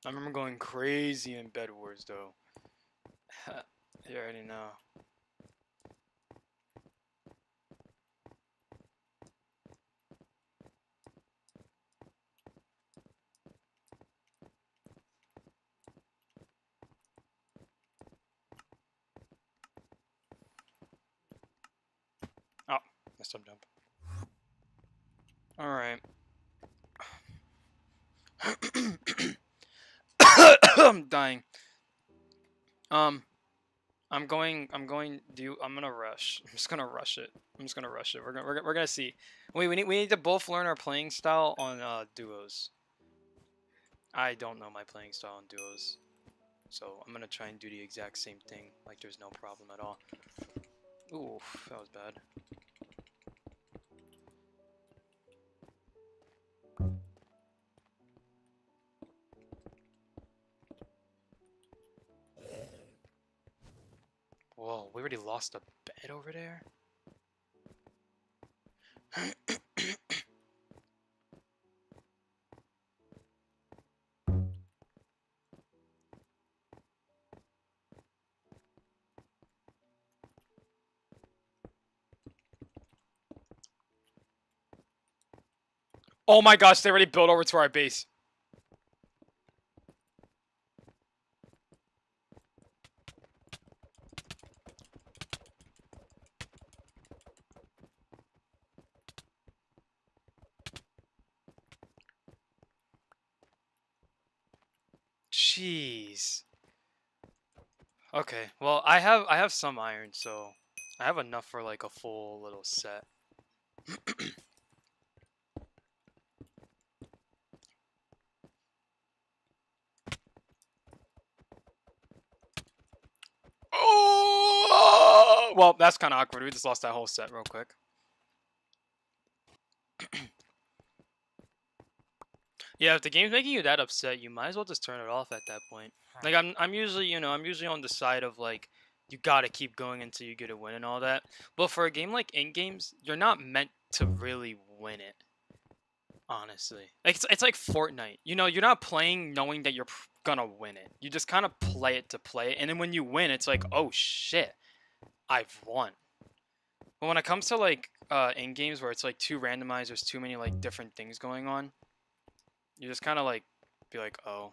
I remember going crazy in Bed Wars though. You already know. Oh, messed up jump. Alright. I'm dying. I'm gonna rush. I'm just gonna rush it. I'm just gonna rush it. We're gonna see. Wait, we need to both learn our playing style on duos. I don't know my playing style on duos. So I'm gonna try and do the exact same thing, like there's no problem at all. Ooh, that was bad. Whoa, we already lost a bed over there? Oh my gosh, they already built over to our base. Jeez. Okay, well I have some iron, so I have enough for like a full little set. Oh! Well, that's kind of awkward. We just lost that whole set real quick. Yeah, if the game's making you that upset, you might as well just turn it off at that point. Like I'm usually, I'm usually on the side of like you gotta keep going until you get a win and all that. But for a game like In Games, you're not meant to really win it. Honestly, like it's like Fortnite. You're not playing knowing that you're gonna win it. You just kind of play it to play it, and then when you win, it's like, oh shit, I've won. But when it comes to like in games where it's like too randomized, there's too many like different things going on. You just kind of like be like, oh.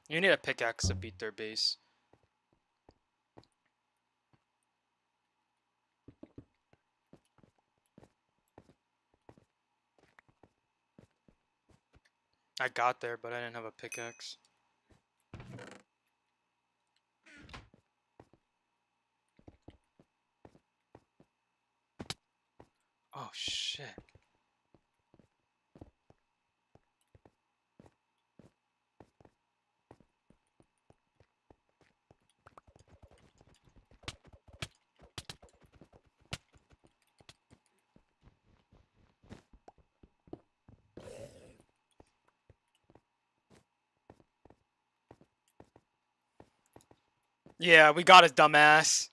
You need a pickaxe to beat their base. I got there, but I didn't have a pickaxe. Oh shit. Yeah, we got his dumbass.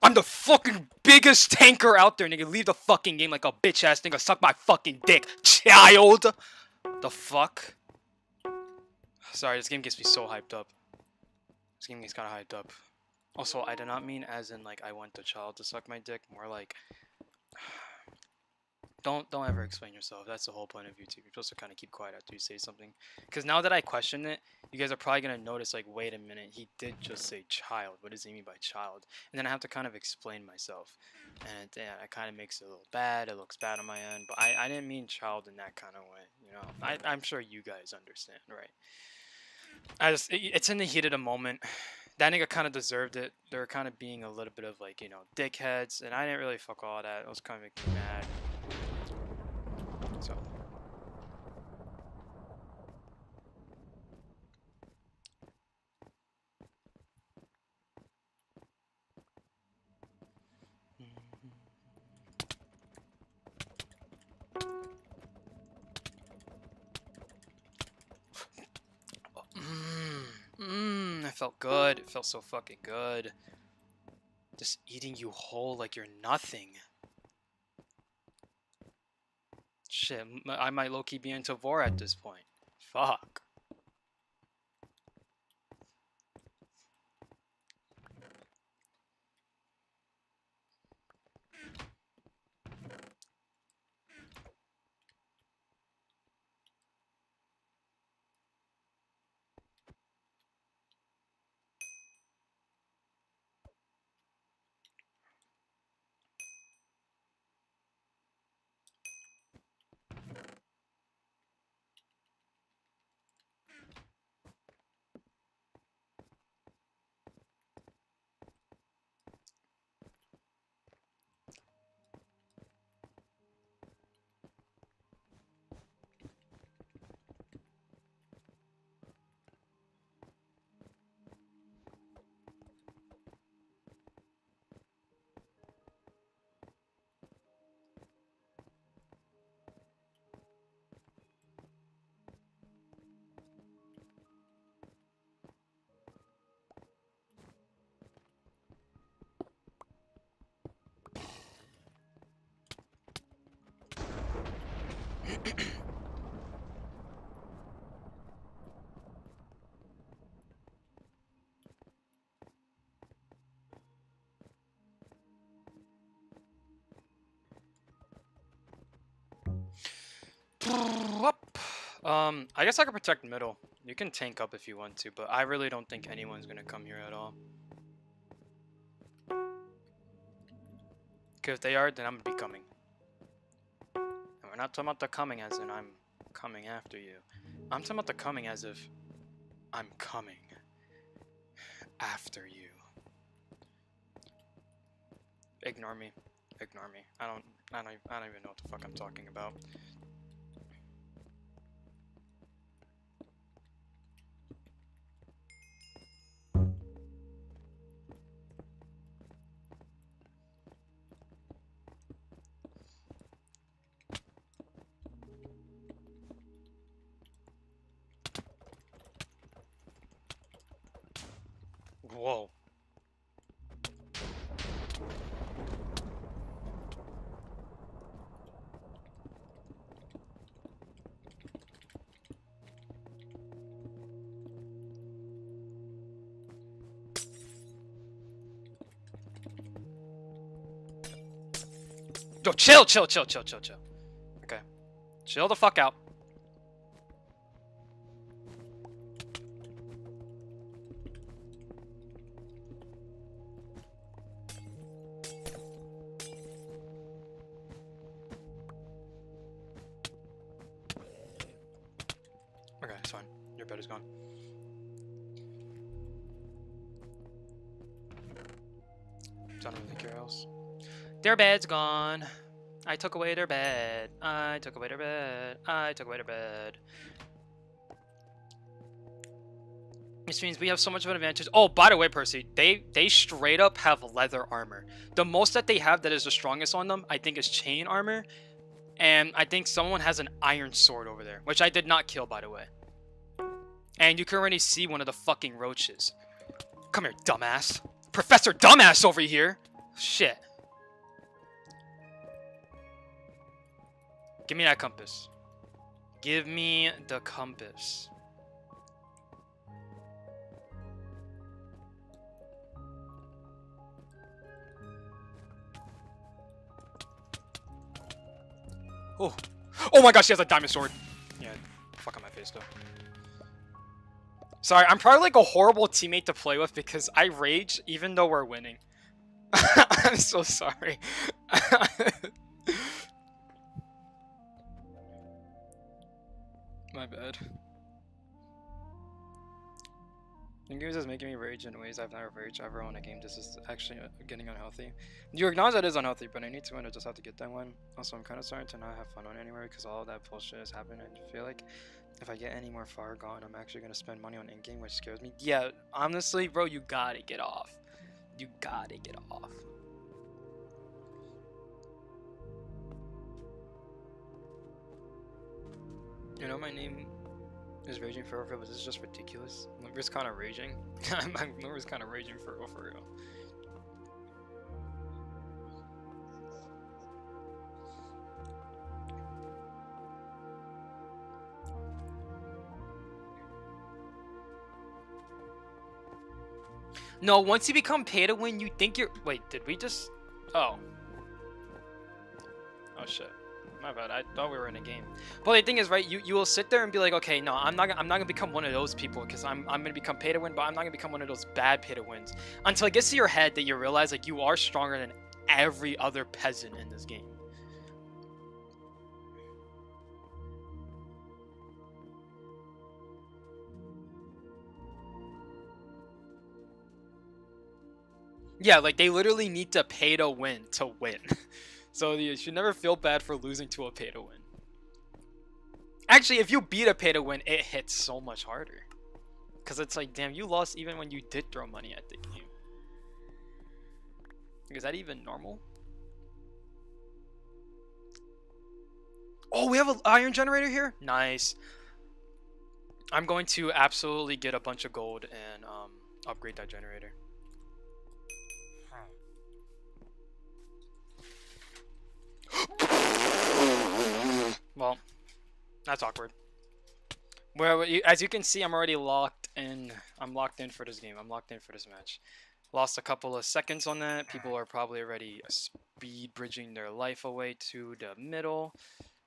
I'm the fucking biggest tanker out there, nigga. Leave the fucking game like a bitch ass nigga. Suck my fucking dick, child. The fuck? Sorry, this game gets me so hyped up. This game gets kind of hyped up. Also, I did not mean as in like I want the child to suck my dick. More like, don't ever explain yourself. That's the whole point of YouTube. You're supposed to kind of keep quiet after you say something. Because now that I question it, you guys are probably gonna notice like, wait a minute, he did just say child. What does he mean by child? And then I have to kind of explain myself, and it kind of makes it a little bad. It looks bad on my end, but I didn't mean child in that kind of way. You know, I'm sure you guys understand, right? It's in the heat of the moment. That nigga kind of deserved it. They were kind of being a little bit of like, you know, dickheads, and I didn't really fuck all that. It was kind of making me mad. So. It felt good. It felt so fucking good. Just eating you whole like you're nothing. Shit, I might low-key be into Vor at this point. Fuck. I guess I could protect middle. You can tank up if you want to, but I really don't think anyone's gonna come here at all. Because if they are, then I'm gonna be coming. And we're not talking about the coming as in I'm coming after you. I'm talking about the coming as if I'm coming after you. Ignore me. Ignore me. I don't even know what the fuck I'm talking about. Whoa. Yo, chill. Okay. Chill the fuck out. Okay, it's fine. Your bed is gone. I don't think you're else. Their bed's gone. I took away their bed. I took away their bed. I took away their bed. Which means we have so much of an advantage. Oh, by the way, Percy, they straight up have leather armor. The most that they have that is the strongest on them, I think, is chain armor. And I think someone has an iron sword over there, which I did not kill, by the way. And you can already see one of the fucking roaches. Come here, dumbass. Professor Dumbass over here. Shit. Give me that compass. Give me the compass. Oh. Oh my gosh, she has a diamond sword. Yeah, fuck on my face though. Sorry, I'm probably like a horrible teammate to play with because I rage even though we're winning. I'm so sorry. My bad. Game is making me rage in ways I've never raged ever on a game. This is actually getting unhealthy. You acknowledge that is unhealthy, but I need to win. I just have to get that one. Also, I'm kind of starting to not have fun on anywhere because all of that bullshit is happening. I feel like if I get any more far gone, I'm actually going to spend money on in-game, which scares me. Yeah, honestly, bro, you gotta get off. You gotta get off. You know my name is Raging for real, but this is just ridiculous. Lumber's kind of raging. Lumber's kind of raging for real. No, once you become pay to win, you think you're. Wait, did we just? Oh. Oh shit. My bad. I thought we were in a game. But the thing is, right? You will sit there and be like, okay, no, I'm not gonna become one of those people because I'm gonna become pay to win, but I'm not gonna become one of those bad pay to wins until it gets to your head that you realize like you are stronger than every other peasant in this game. Yeah, like they literally need to pay to win to win. So you should never feel bad for losing to a pay to win. Actually, if you beat a pay to win, it hits so much harder. Because it's like, damn, you lost even when you did throw money at the game. Is that even normal? Oh, we have an iron generator here? Nice. I'm going to absolutely get a bunch of gold and upgrade that generator. Well, that's awkward. Well, as you can see, I'm already locked in. I'm locked in for this game. I'm locked in for this match. Lost a couple of seconds on that. People are probably already speed bridging their life away to the middle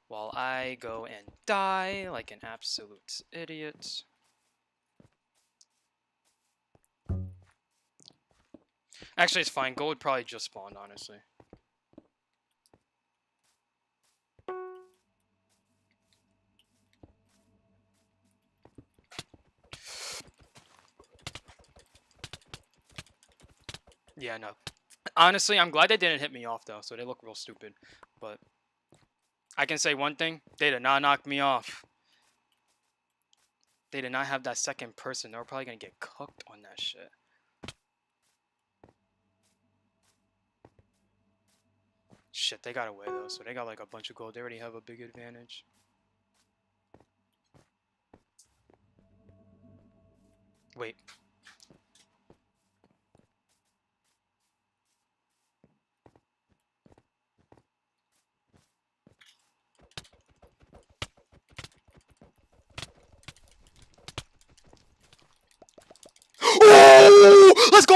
while I go and die like an absolute idiot. Actually, it's fine. Gold probably just spawned, honestly. Yeah, no. Honestly, I'm glad they didn't hit me off, though, so they look real stupid. But I can say one thing. They did not knock me off. They did not have that second person. They were probably going to get cooked on that shit. Shit, they got away, though, so they got, like, a bunch of gold. They already have a big advantage. Wait. Oh, let's go!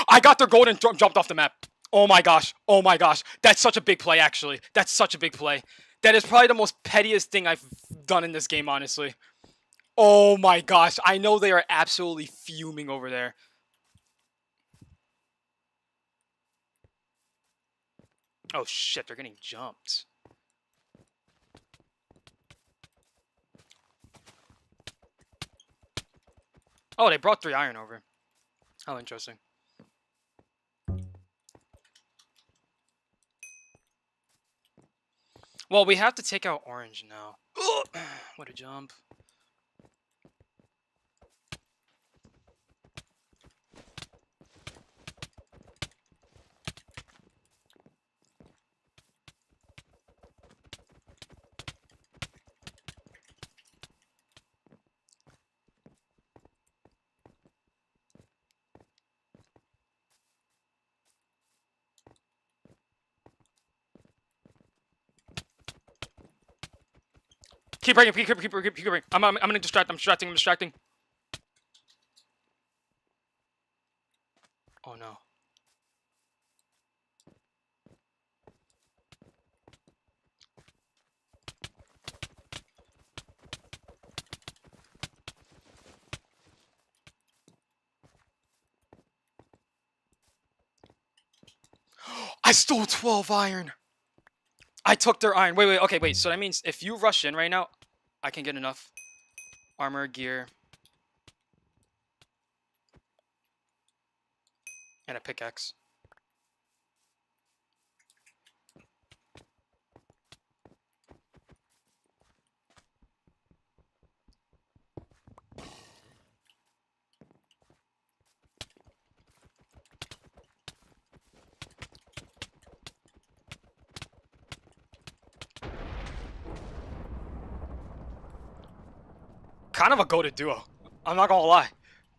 I got their gold and jumped off the map. Oh my gosh. Oh my gosh. That's such a big play, actually. That's such a big play. That is probably the most pettiest thing I've done in this game, honestly. Oh my gosh. I know they are absolutely fuming over there. Oh shit, they're getting jumped. Oh, they brought 3 iron over. How interesting. Well, we have to take out orange now. What a jump. Keep breaking, keep breaking. I'm gonna distract. I'm distracting. Oh no. I stole 12 iron. I took their iron. Wait. Okay, wait. So that means if you rush in right now, I can get enough armor, gear, and a pickaxe. Kind of a goated duo. I'm not gonna lie.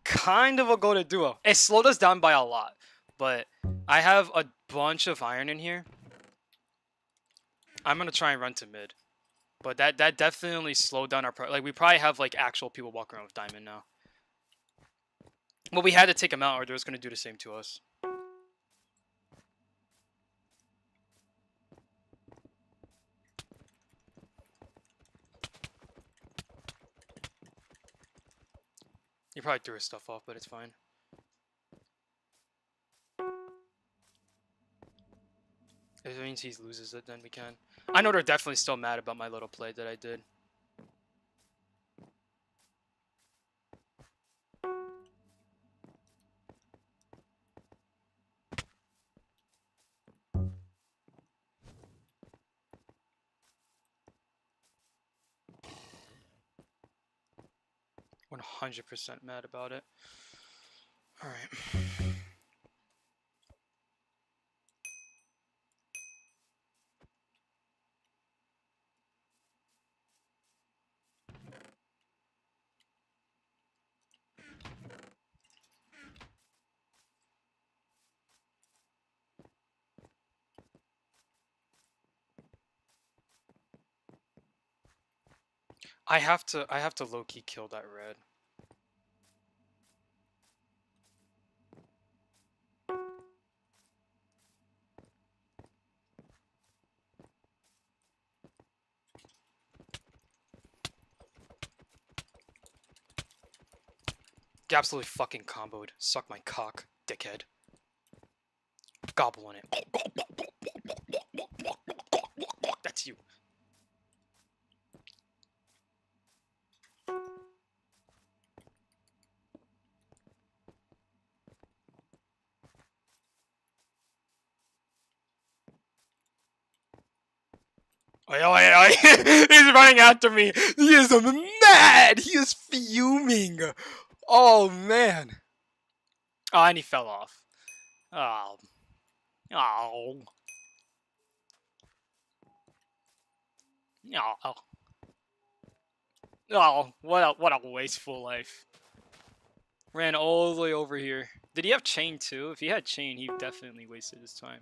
Kind of a goated duo. It slowed us down by a lot, but I have a bunch of iron in here. I'm gonna try and run to mid, but that definitely slowed down our like we probably have like actual people walking around with diamond now. Well, we had to take them out, or they're just gonna do the same to us. He probably threw his stuff off, but it's fine. If it means he loses it, then we can. I know they're definitely still mad about my little play that I did. %100% mad about it. All right. I have to low-key kill that red. Get absolutely fucking comboed. Suck my cock, dickhead. Gobble on it. That's you. He's running after me. He is mad. He is fuming. Oh man. Oh, and he fell off. Oh. Oh. Oh. Oh. What a wasteful life. Ran all the way over here. Did he have chain too? If he had chain, he definitely wasted his time.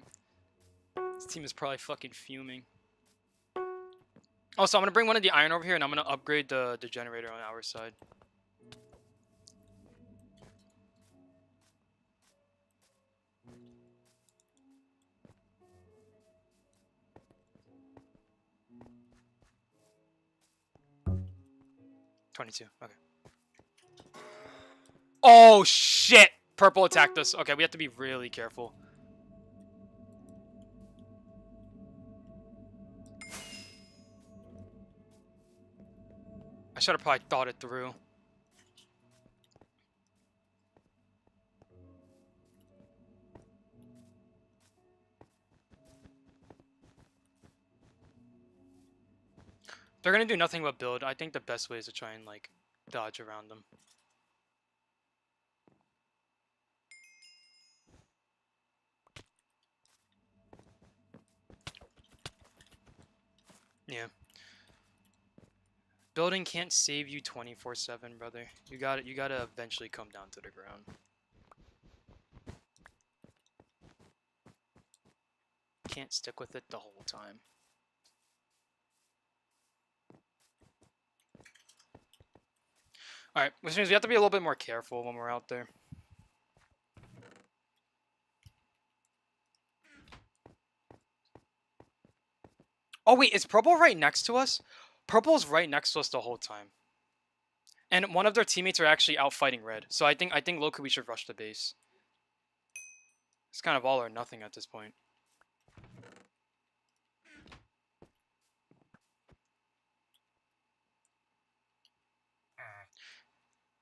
This team is probably fucking fuming. Oh, so I'm gonna bring one of the iron over here, and I'm gonna upgrade the generator on our side. $22. Okay. Oh shit! Purple attacked us. Okay, we have to be really careful. I should have probably thought it through. They're gonna do nothing but build. I think the best way is to try and like dodge around them. Yeah. Building can't save you 24/7, brother. You gotta eventually come down to the ground. Can't stick with it the whole time. Alright, which means we have to be a little bit more careful when we're out there. Oh wait, is purple right next to us? Purple's right next to us the whole time. And one of their teammates are actually out fighting red. So I think low-key we should rush the base. It's kind of all or nothing at this point.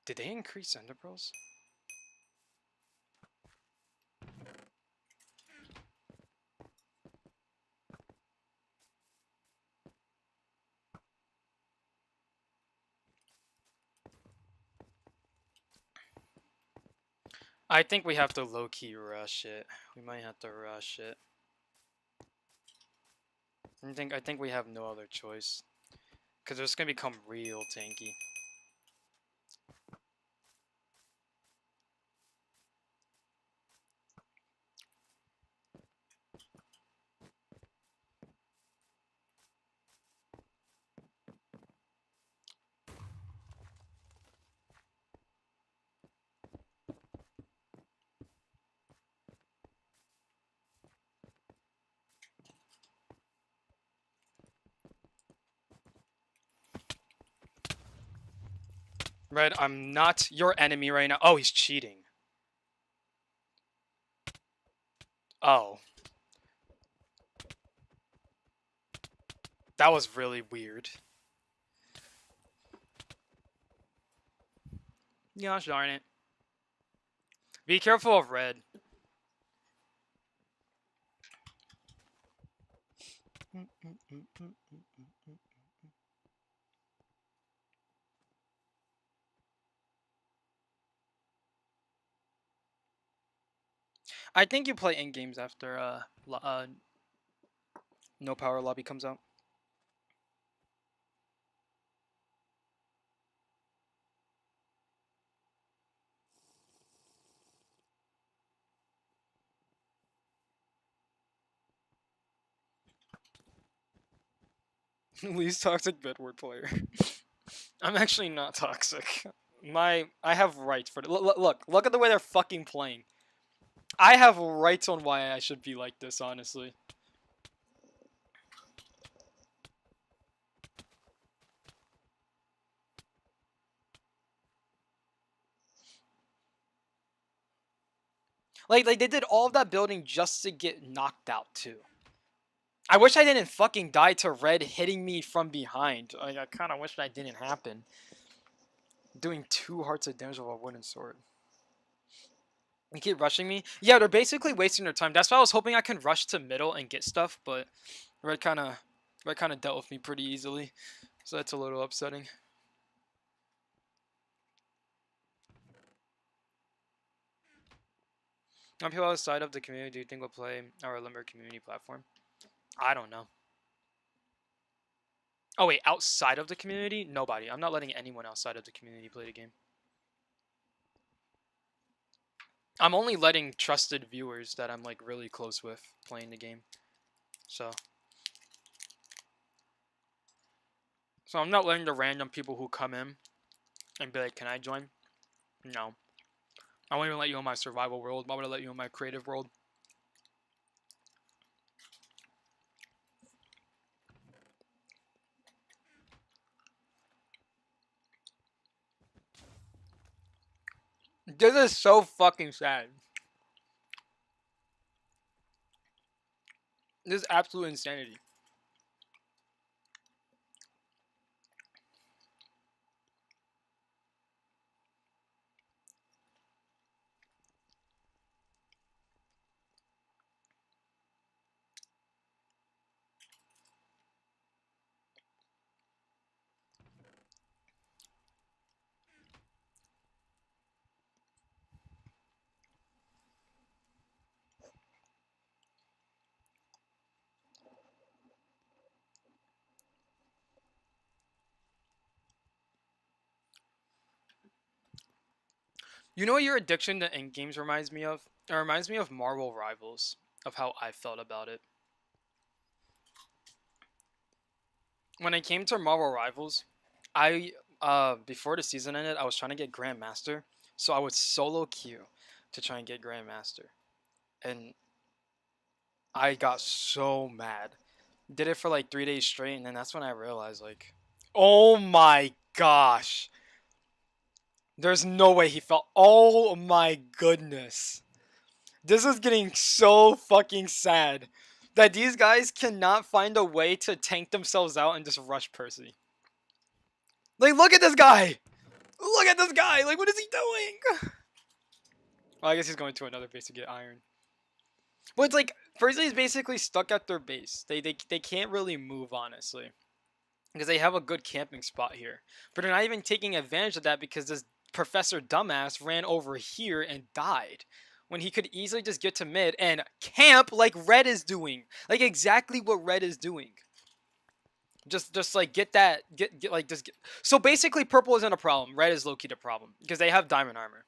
Did they increase ender pearls? I think we have to low-key rush it. We might have to rush it. I think we have no other choice. Because it's going to become real tanky. Red, I'm not your enemy right now. Oh, he's cheating. Oh. That was really weird. Gosh darn it. Be careful of red. I think you play in games after No Power Lobby comes out. Least toxic Bedward player. I'm actually not toxic. I have rights for it. Look at the way they're fucking playing. I have rights on why I should be like this, honestly. Like they did all of that building just to get knocked out too. I wish I didn't fucking die to red hitting me from behind. Like, I kind of wish that didn't happen. Doing 2 hearts of damage with a wooden sword. You keep rushing me? Yeah, they're basically wasting their time. That's why I was hoping I can rush to middle and get stuff, but red kind of dealt with me pretty easily. So that's a little upsetting. How many people outside of the community do you think will play our Limber community platform? I don't know. Oh wait, outside of the community? Nobody. I'm not letting anyone outside of the community play the game. I'm only letting trusted viewers that I'm like really close with playing the game. So I'm not letting the random people who come in and be like, can I join? No. I won't even let you in my survival world. Why would I let you in my creative world? This is so fucking sad. This is absolute insanity. You know what your addiction to end games reminds me of? It reminds me of Marvel Rivals, of how I felt about it. When I came to Marvel Rivals, I before the season ended, I was trying to get Grandmaster, so I would solo queue to try and get Grandmaster, and I got so mad. Did it for like 3 days straight, and then that's when I realized, like, oh my gosh, there's no way he felt. Oh my goodness, this is getting so fucking sad that these guys cannot find a way to tank themselves out and just rush Percy. Like, look at this guy. Look at this guy. Like, what is he doing? Well, I guess he's going to another base to get iron. But it's like Percy is basically stuck at their base. They can't really move, honestly, because they have a good camping spot here. But they're not even taking advantage of that because this Professor Dumbass ran over here and died when he could easily just get to mid and camp like Red is doing. Like exactly what Red is doing. Just like get like just get. So basically purple isn't a problem. Red is low-key the problem because they have diamond armor.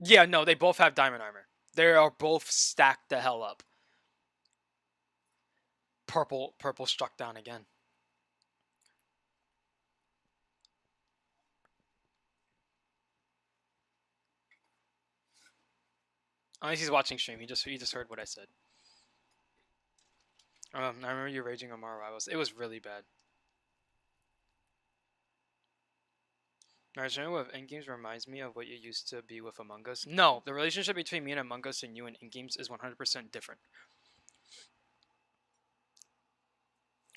Yeah, no, they both have diamond armor. They are both stacked the hell up. Purple struck down again. Unless he's watching stream, he just heard what I said. I remember you raging on Mar Rivals. It was really bad. Narration with in-games reminds me of what you used to be with Among Us. No, the relationship between me and Among Us and you in in-games is 100% different.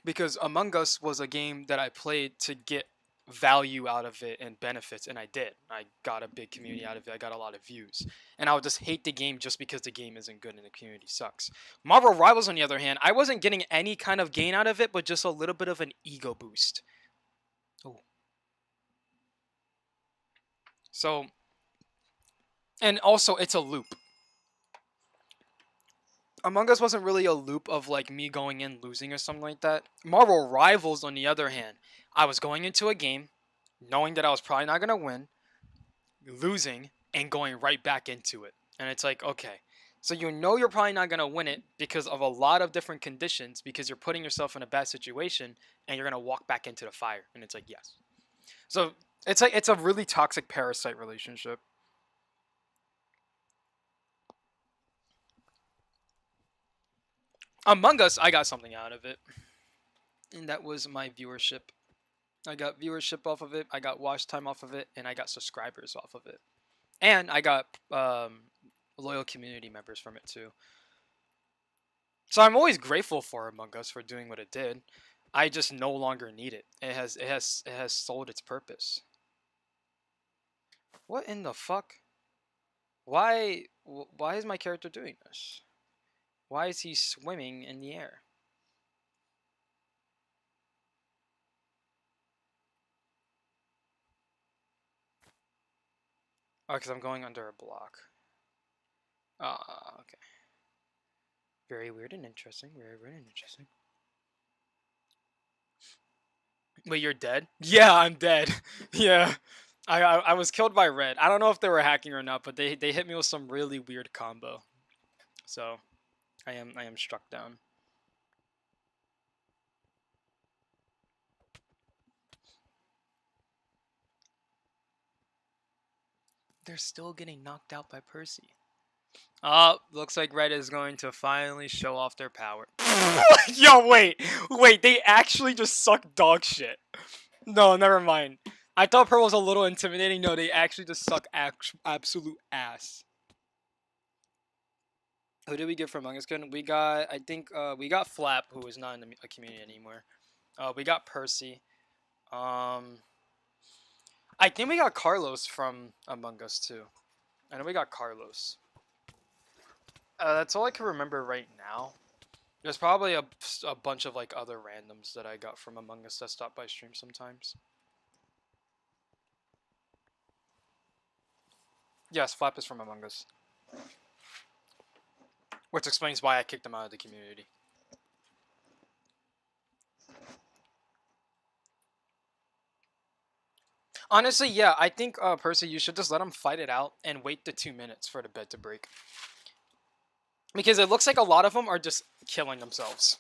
Because Among Us was a game that I played to get value out of it and benefits, and I did. I got a big community out of it. I got a lot of views. And I would just hate the game just because the game isn't good and the community sucks. Marvel Rivals, on the other hand, I wasn't getting any kind of gain out of it, but just a little bit of an ego boost. Oh. So, and also it's a loop. Among Us wasn't really a loop of like me going in losing or something like that. Marvel Rivals, on the other hand, I was going into a game knowing that I was probably not going to win, losing, and going right back into it. And it's like, okay, so you know you're probably not going to win it because of a lot of different conditions, because you're putting yourself in a bad situation and you're going to walk back into the fire. And it's like, yes. So it's like, it's a really toxic parasite relationship. Among Us, I got something out of it. And that was my viewership. I got viewership off of it, I got watch time off of it, and I got subscribers off of it. And I got loyal community members from it too. So I'm always grateful for Among Us for doing what it did. I just no longer need it. It has sold its purpose. What in the fuck? Why is my character doing this? Why is he swimming in the air? Oh, because I'm going under a block. Okay. Very weird and interesting. Very weird and interesting. Wait, you're dead? Yeah, I'm dead. Yeah. I was killed by Red. I don't know if they were hacking or not, but they hit me with some really weird combo. So, I am struck down. They're still getting knocked out by Percy. Oh, looks like Red is going to finally show off their power. Yo, wait, they actually just suck dog shit. No, never mind. I thought Purple was a little intimidating. No, they actually just suck absolute ass. Who did we get from Among Us? We got, I think, we got Flap, who is not in the community anymore. We got Percy. I think we got Carlos from Among Us too. I know we got Carlos. That's all I can remember right now. There's probably a bunch of like other randoms that I got from Among Us that stop by stream sometimes. Yes, Flap is from Among Us. Which explains why I kicked him out of the community. Honestly, yeah, I think, Percy, you should just let him fight it out and wait the 2 minutes for the bed to break. Because it looks like a lot of them are just killing themselves.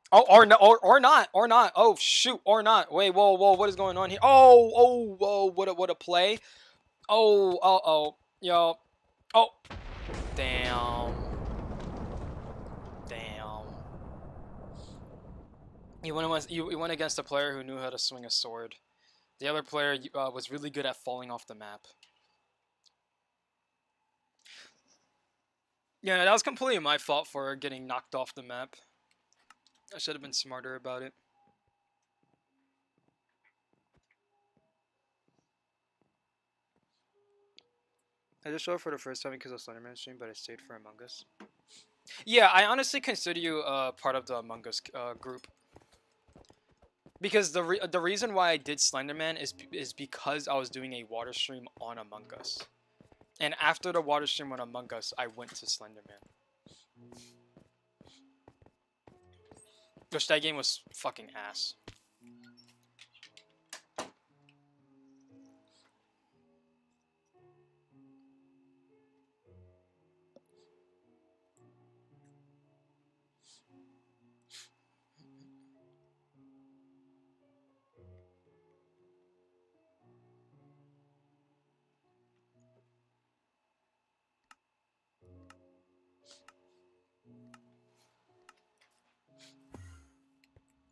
Oh, or not, or not. Oh shoot, or not. Wait, whoa, whoa, what is going on here? Whoa, what a play. Oh, yo, oh, damn, damn. You went against a player who knew how to swing a sword. The other player was really good at falling off the map. Yeah, that was completely my fault for getting knocked off the map. I should have been smarter about it. I just showed up for the first time because of Slenderman stream, but I stayed for Among Us. Yeah, I honestly consider you part of the Among Us group. Because the reason why I did Slenderman is because I was doing a water stream on Among Us. And after the water stream on Among Us, I went to Slenderman. Which that game was fucking ass.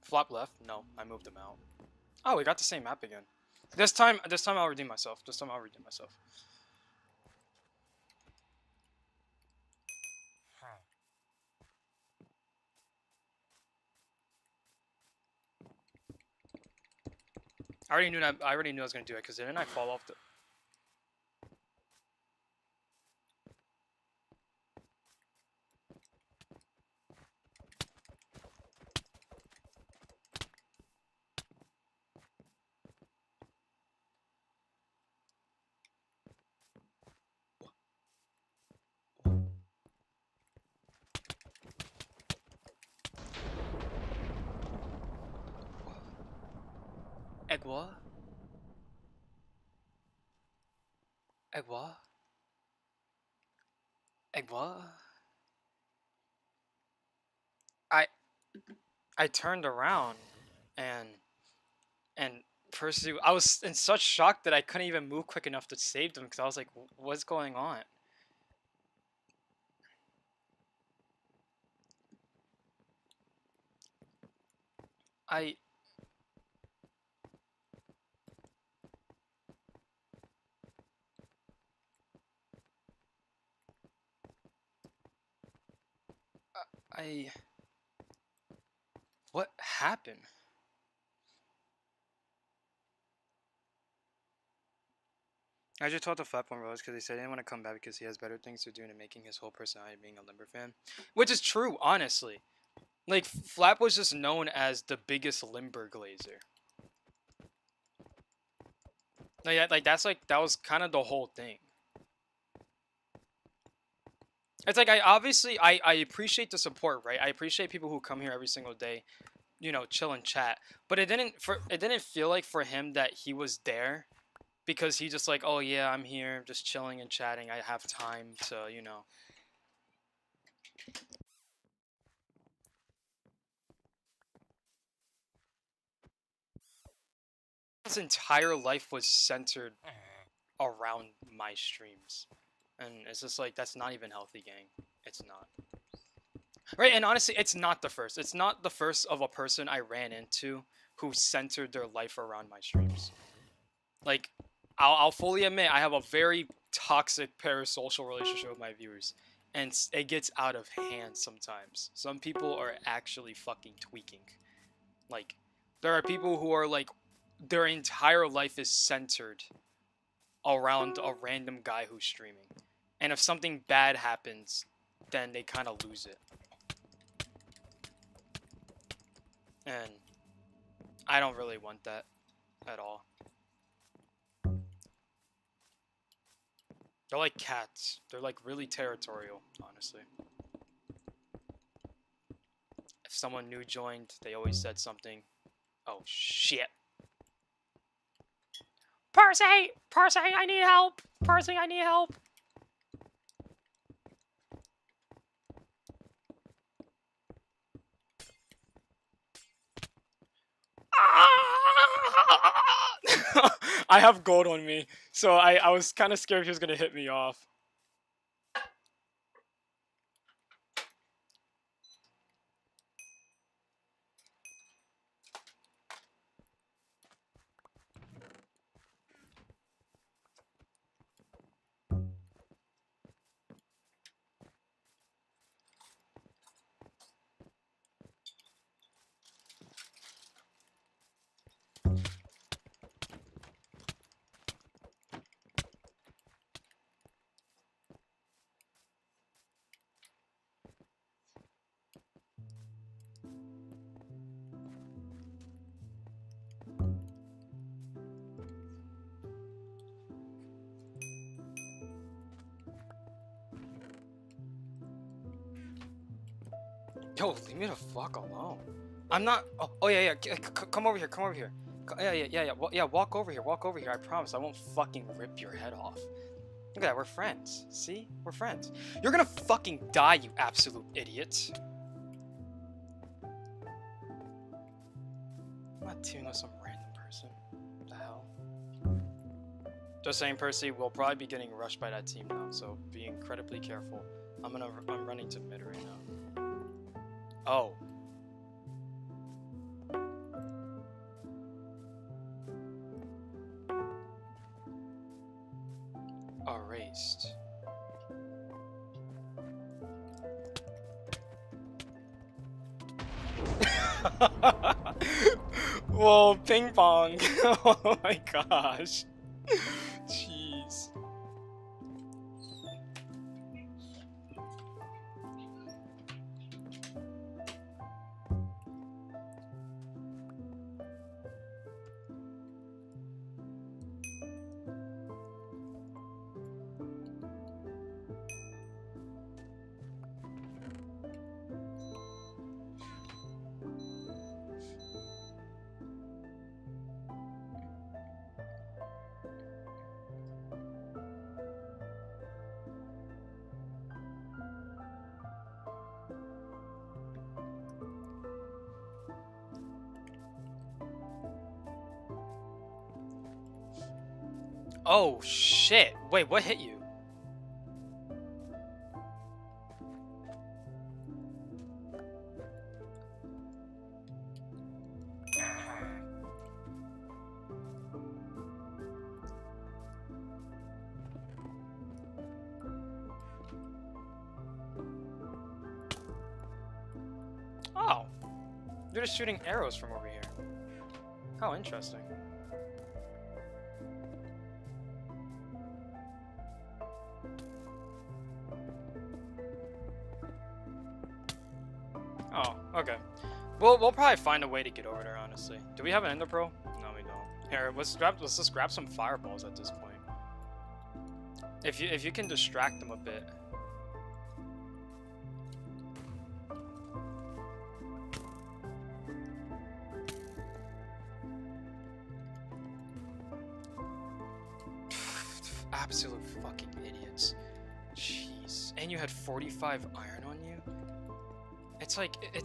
Flop left? No, I moved him out. Oh, we got the same map again. This time I'll redeem myself. This time I'll redeem myself. I already knew I was gonna do it because didn't I fall off the? Egwa? Egwa? Egwa? I turned around and Percy, I was in such shock that I couldn't even move quick enough to save them because I was like, what's going on? I what happened? I just talked to Flatbone Rose because he said he didn't want to come back because he has better things to do than making his whole personality being a Limber fan. Which is true, honestly. Like, Flap was just known as the biggest Limber glazer. That was kind of the whole thing. It's like, I appreciate the support, right? I appreciate people who come here every single day, you know, chill and chat. But it didn't feel like for him that he was there because he just like, oh yeah, I'm here, just chilling and chatting. I have time to, you know. His entire life was centered around my streams. And it's just like, that's not even healthy, gang. It's not. Right, and honestly, it's not the first. It's not the first of a person I ran into who centered their life around my streams. Like, I'll fully admit, I have a very toxic parasocial relationship with my viewers. And it gets out of hand sometimes. Some people are actually fucking tweaking. Like, there are people who are like, their entire life is centered around a random guy who's streaming. And if something bad happens, then they kind of lose it. And I don't really want that at all. They're like cats. They're like really territorial, honestly. If someone new joined, they always said something. Oh shit. Percy! Percy, I need help! Percy, I need help! I have gold on me, so I was kind of scared he was gonna hit me off. Yo, leave me the fuck alone. I'm not. Oh yeah, yeah. Come over here. Come over here. Yeah. Walk over here. Walk over here. I promise I won't fucking rip your head off. Look at that. We're friends. See? We're friends. You're gonna fucking die, you absolute idiot. I'm not teaming with some random person. What the hell? Just saying, Percy. We'll probably be getting rushed by that team now, so be incredibly careful. I'm running to mid right now. Oh. Erased. Whoa, ping pong. Oh my gosh. Jeez. Oh shit. Wait, what hit you? Oh. You're just shooting arrows from over here. How interesting. Oh, okay. We'll probably find a way to get over there, honestly. Do we have an Ender Pearl? No, we don't. Here, let's just grab some fireballs at this point. If you can distract them a bit. Absolute fucking idiots. Jeez. And you had 45 iron on you? It's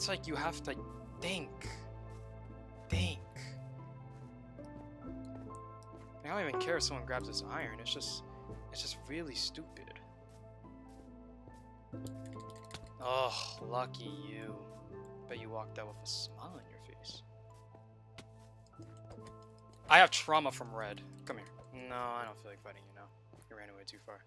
like you have to think. Think. I don't even care if someone grabs this iron. It's just really stupid. Oh, lucky you. Bet you walked out with a smile on your face. I have trauma from red. Come here. No, I don't feel like fighting you now. You ran away too far.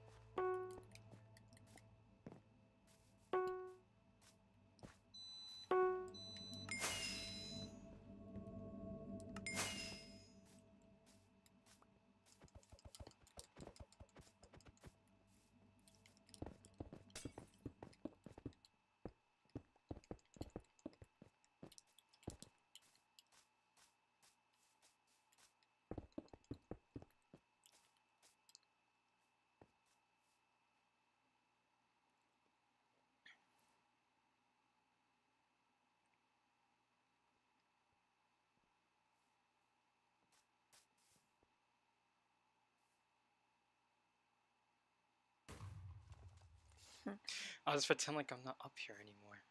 I'll just pretend like I'm not up here anymore.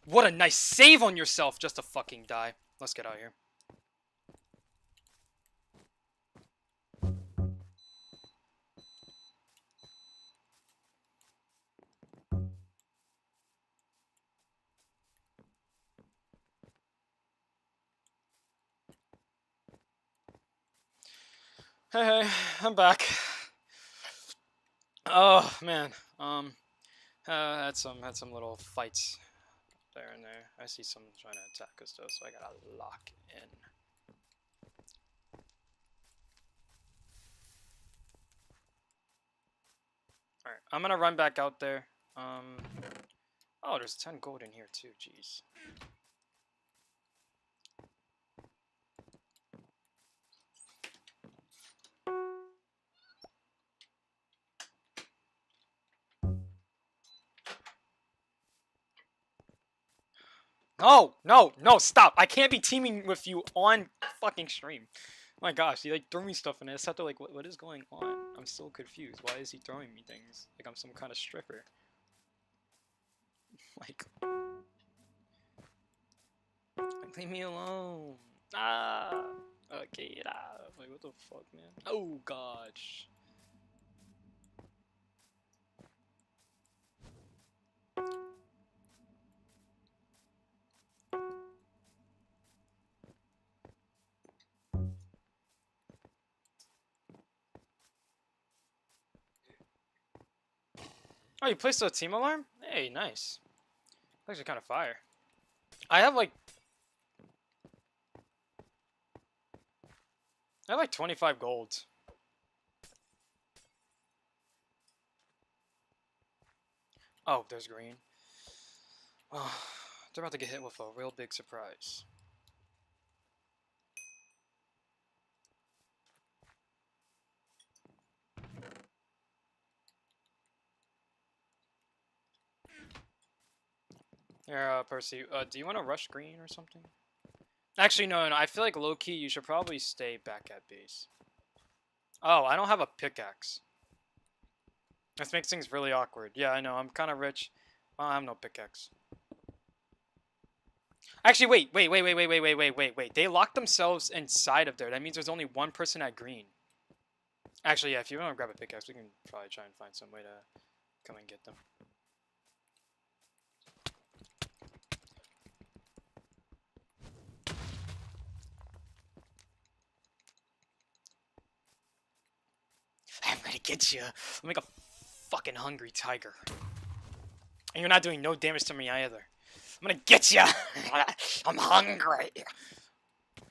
What a nice save on yourself just to fucking die. Let's get out of here. Hey, I'm back. Oh man, had some little fights there and there. I see someone trying to attack us though, so I gotta lock in. All right, I'm gonna run back out there. Oh, there's 10 gold in here too. Jeez. No, no, no, stop. I can't be teaming with you on fucking stream. My gosh, he like threw me stuff and I just have to like, what is going on? I'm so confused. Why is he throwing me things? Like I'm some kind of stripper. Like, leave me alone. Ah, okay, get out. Like, what the fuck, man? Oh, gosh. Oh, you placed a team alarm? Hey, nice. Actually kind of fire. I have like 25 gold. Oh, there's green. Oh, they're about to get hit with a real big surprise. Here, Percy, do you want to rush green or something? Actually, no, I feel like low-key you should probably stay back at base. Oh, I don't have a pickaxe. This makes things really awkward. Yeah, I know, I'm kind of rich. I have no pickaxe. Actually, wait. They locked themselves inside of there. That means there's only one person at green. Actually, yeah, if you want to grab a pickaxe, we can probably try and find some way to come and get them. I'm gonna get you. I'm like a fucking hungry tiger. And you're not doing no damage to me either. I'm gonna get you. I'm hungry.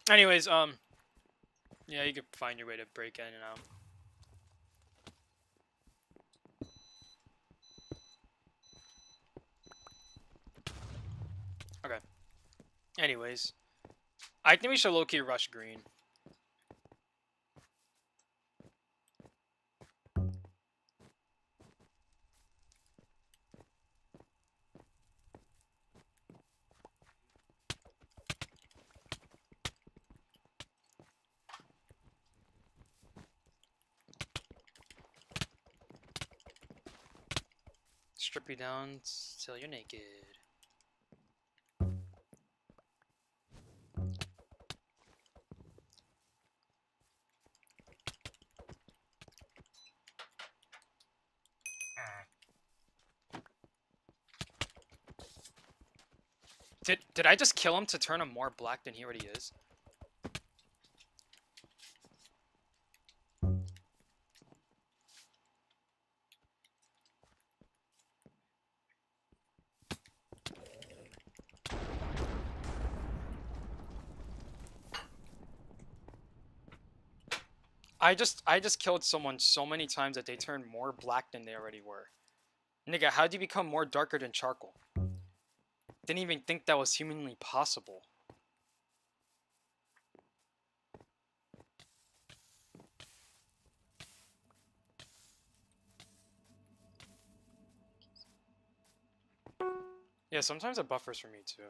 Anyways, yeah, you could find your way to break in and out. Okay. Anyways, I think we should low-key rush green. Strip you down till you're naked. Did I just kill him to turn him more black than he already is? I just killed someone so many times that they turned more black than they already were. Nigga, how'd you become more darker than charcoal? Didn't even think that was humanly possible. Yeah, sometimes it buffers for me too.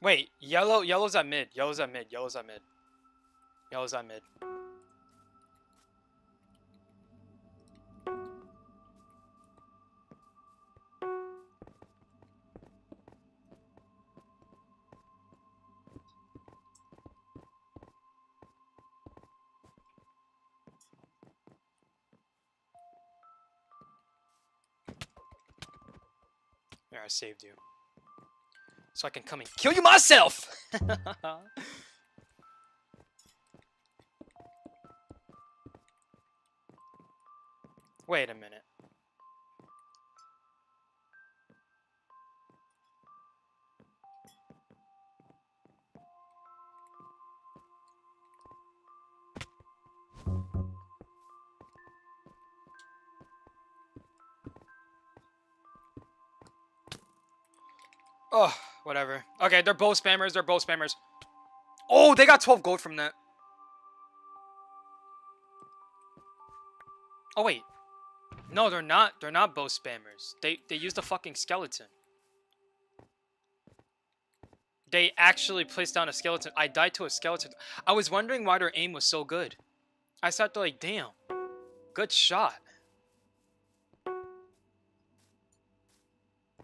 Wait, yellow's at mid, yellow's at mid. Yellow's at mid. There, I saved you. So I can come and kill you myself! Wait a minute. Oh, whatever. Okay, they're both spammers. They're both spammers. Oh, they got 12 gold from that. Oh, wait. No, they're not. They're not both spammers. They used a fucking skeleton. They actually placed down a skeleton. I died to a skeleton. I was wondering why their aim was so good. I sat there like, damn. Good shot.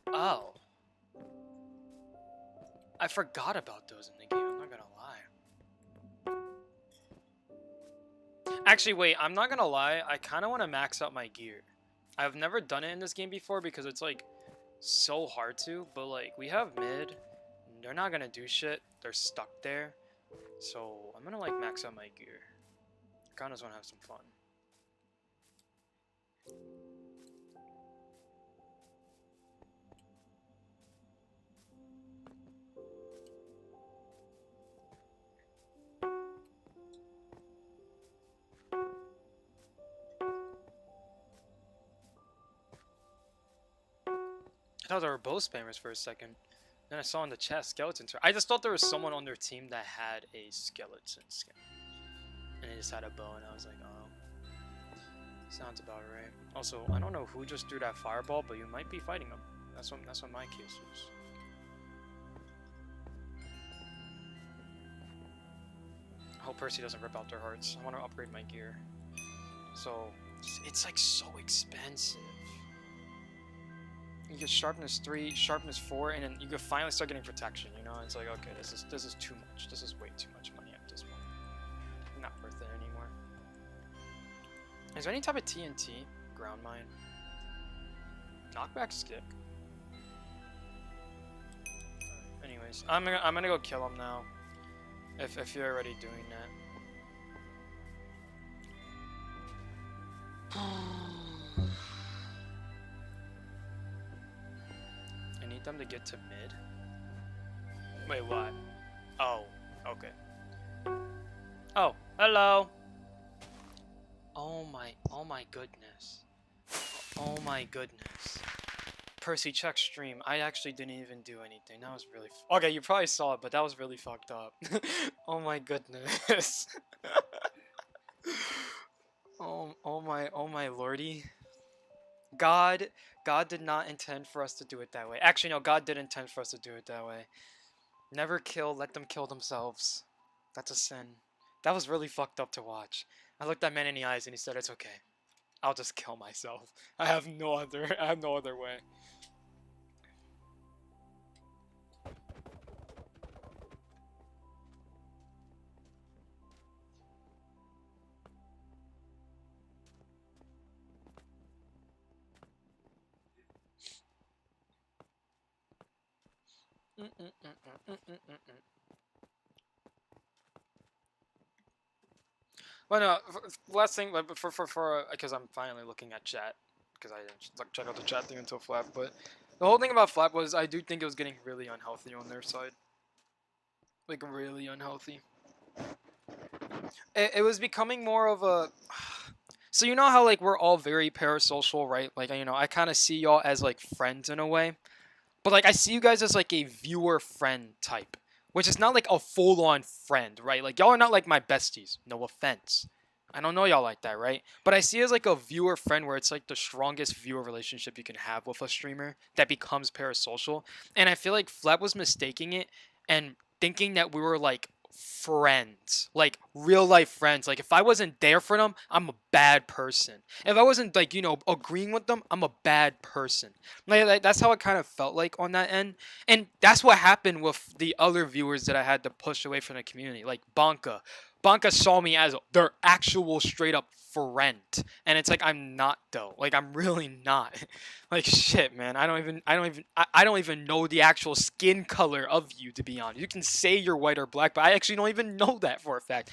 Oh. I forgot about those in the game, I'm not gonna lie. Actually, wait, I'm not gonna lie. I kind of want to max out my gear. I've never done it in this game before because it's like so hard to, but like we have mid. They're not gonna do shit. They're stuck there. So I'm gonna like max out my gear. I kind of just want to have some fun. I thought they were both spammers for a second. Then I saw in the chat skeletons. I just thought there was someone on their team that had a skeleton skin. And they just had a bow, and I was like, oh. Sounds about right. Also, I don't know who just threw that fireball, but you might be fighting them. That's what my case was. I hope Percy doesn't rip out their hearts. I want to upgrade my gear. So, it's like so expensive. You get sharpness 3, sharpness 4, and then you can finally start getting protection, you know? It's like, okay, this is too much. This is way too much money at this point. Not worth it anymore. Is there any type of TNT? Ground mine? Knockback stick? Anyways, I'm gonna go kill him now. If you're already doing that. I need them to get to mid. Wait, what? Oh, okay. Oh, hello. Oh my goodness. Oh my goodness. Percy, check stream. I actually didn't even do anything. That was really okay, you probably saw it, but that was really fucked up. Oh my goodness. oh my lordy. God did not intend for us to do it that way. Actually, no, God did intend for us to do it that way. Never kill, let them kill themselves. That's a sin. That was really fucked up to watch. I looked that man in the eyes and he said, it's okay. I'll just kill myself. I have no other way. Well, no, last thing, for because I'm finally looking at chat, because I didn't check out the chat thing until Flap, but the whole thing about Flap was I do think it was getting really unhealthy on their side. Like, really unhealthy. It was becoming more of a... So you know how, like, we're all very parasocial, right? Like, you know, I kind of see y'all as, like, friends in a way. But, like, I see you guys as, like, a viewer-friend type. Which is not, like, a full-on friend, right? Like, y'all are not, like, my besties. No offense. I don't know y'all like that, right? But I see it as, like, a viewer-friend where it's, like, the strongest viewer relationship you can have with a streamer that becomes parasocial. And I feel like Flap was mistaking it and thinking that we were, like, friends, like real life friends. Like if I wasn't there for them, I'm a bad person. If I wasn't like, you know, agreeing with them, I'm a bad person. Like that's how it kind of felt like on that end. And that's what happened with the other viewers that I had to push away from the community, like Banka. Banka saw me as their actual straight up friend. And it's like I'm not though. Like I'm really not. Like shit, man. I don't even know the actual skin color of you, to be honest. You can say you're white or black, but I actually don't even know that for a fact.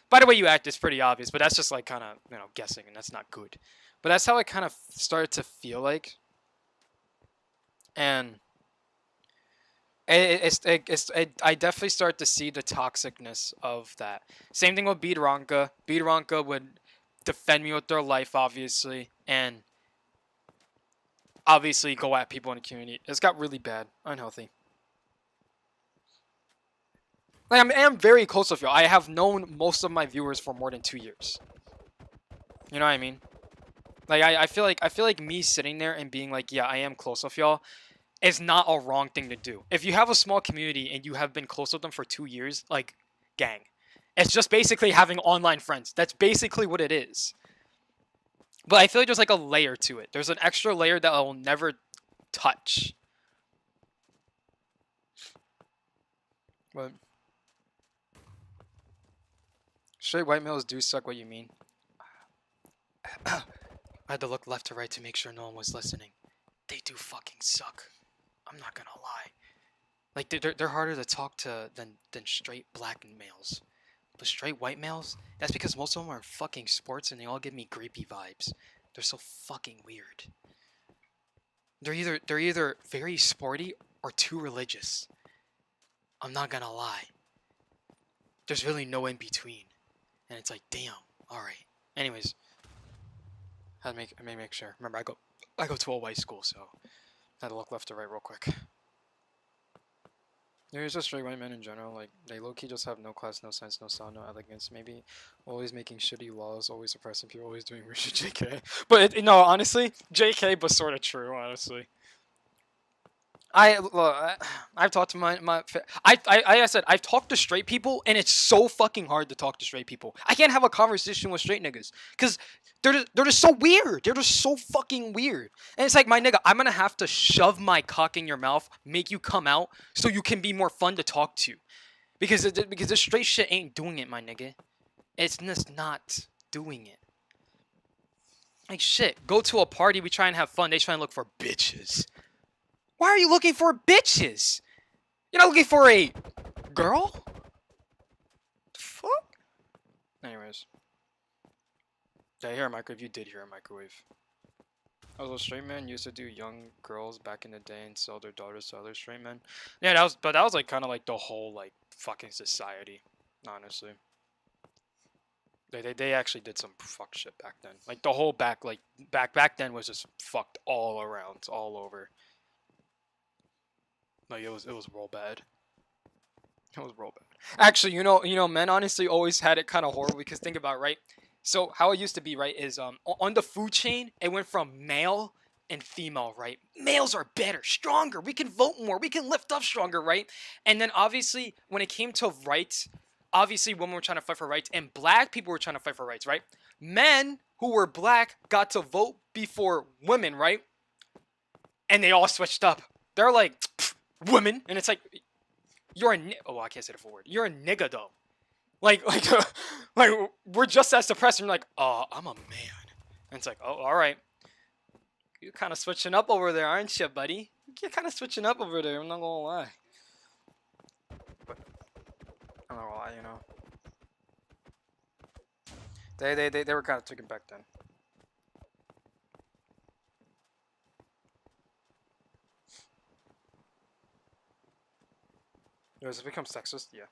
By the way you act, it's pretty obvious, but that's just like kind of, you know, guessing, and that's not good. But that's how it kind of started to feel like. And I definitely start to see the toxicness of that. Same thing with Beatranka. Beatranka would defend me with their life, obviously, and obviously go at people in the community. It's got really bad, unhealthy. Like I'm very close with y'all. I have known most of my viewers for more than 2 years. You know what I mean? Like I feel like me sitting there and being like, yeah, I am close with y'all, is not a wrong thing to do. If you have a small community and you have been close with them for 2 years, like, gang, it's just basically having online friends. That's basically what it is. But I feel like there's like a layer to it. There's an extra layer that I will never touch. But straight white males do suck. What you mean? I had to look left to right to make sure no one was listening. They do fucking suck. I'm not gonna lie. Like they're harder to talk to than straight black males. But straight white males, that's because most of them are in fucking sports and they all give me creepy vibes. They're so fucking weird. They're either very sporty or too religious. I'm not gonna lie. There's really no in between. And it's like, damn, alright. Anyways. I may make sure. Remember I go to a white school, so I had to look left to right real quick. There's just straight white men in general, like, they low-key just have no class, no sense, no style, no elegance, maybe always making shitty laws, always suppressing people, always doing weird shit, JK. But, no, honestly, JK, but sort of true, honestly. I've talked to I said, I've talked to straight people, and it's so fucking hard to talk to straight people. I can't have a conversation with straight niggas, because they're just so weird. They're just so fucking weird. And it's like, my nigga, I'm gonna have to shove my cock in your mouth, make you come out, so you can be more fun to talk to. Because this straight shit ain't doing it, my nigga. It's just not doing it. Like, shit, go to a party, we try and have fun, they try and look for bitches. Why are you looking for bitches? You're not looking for a girl? The fuck? Anyways. Did I hear a microwave? You did hear a microwave. Also, straight men used to do young girls back in the day and sell their daughters to other straight men. Yeah, that was like kind of like the whole like fucking society, honestly. They actually did some fuck shit back then. Like the whole back then was just fucked all around, all over. Like it was real bad. It was real bad. Actually, you know, men honestly always had it kind of horrible because think about it, right? So how it used to be, right, is on the food chain, it went from male and female, right? Males are better, stronger. We can vote more. We can lift up stronger, right? And then obviously when it came to rights, obviously women were trying to fight for rights and black people were trying to fight for rights, right? Men who were black got to vote before women, right? And they all switched up. They're like, women, and it's like, you're a oh, I can't say the full word. You're a nigga though. Like like we're just as suppressed. And you're like, oh, I'm a man. And it's like, oh, all right. You're kind of switching up over there, aren't you, buddy? You're kind of switching up over there. I'm not gonna lie. But I'm not gonna lie, you know. They were kind of taken back then. Does it become sexist? Yeah.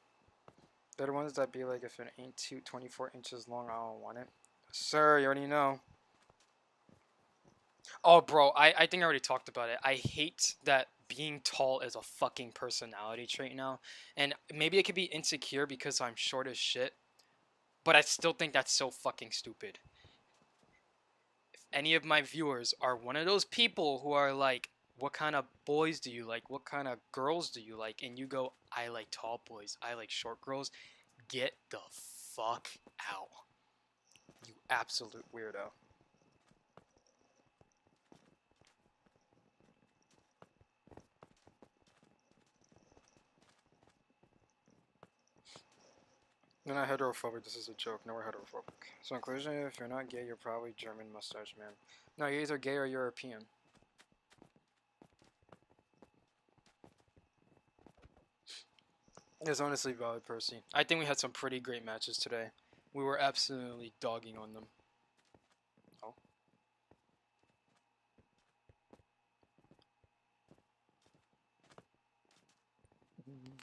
They're the ones that be like, if it ain't 24 inches long, I don't want it. Sir, you already know. Oh, bro, I think I already talked about it. I hate that being tall is a fucking personality trait now. And maybe it could be insecure because I'm short as shit. But I still think that's so fucking stupid. If any of my viewers are one of those people who are like, what kind of boys do you like? What kind of girls do you like? And you go, I like tall boys. I like short girls. Get the fuck out. You absolute weirdo. You're not heterophobic, this is a joke. No, we're heterophobic. So in conclusion, if you're not gay, you're probably German mustache man. No, you're either gay or European. It's honestly valid, Percy. I think we had some pretty great matches today. We were absolutely dogging on them. Oh.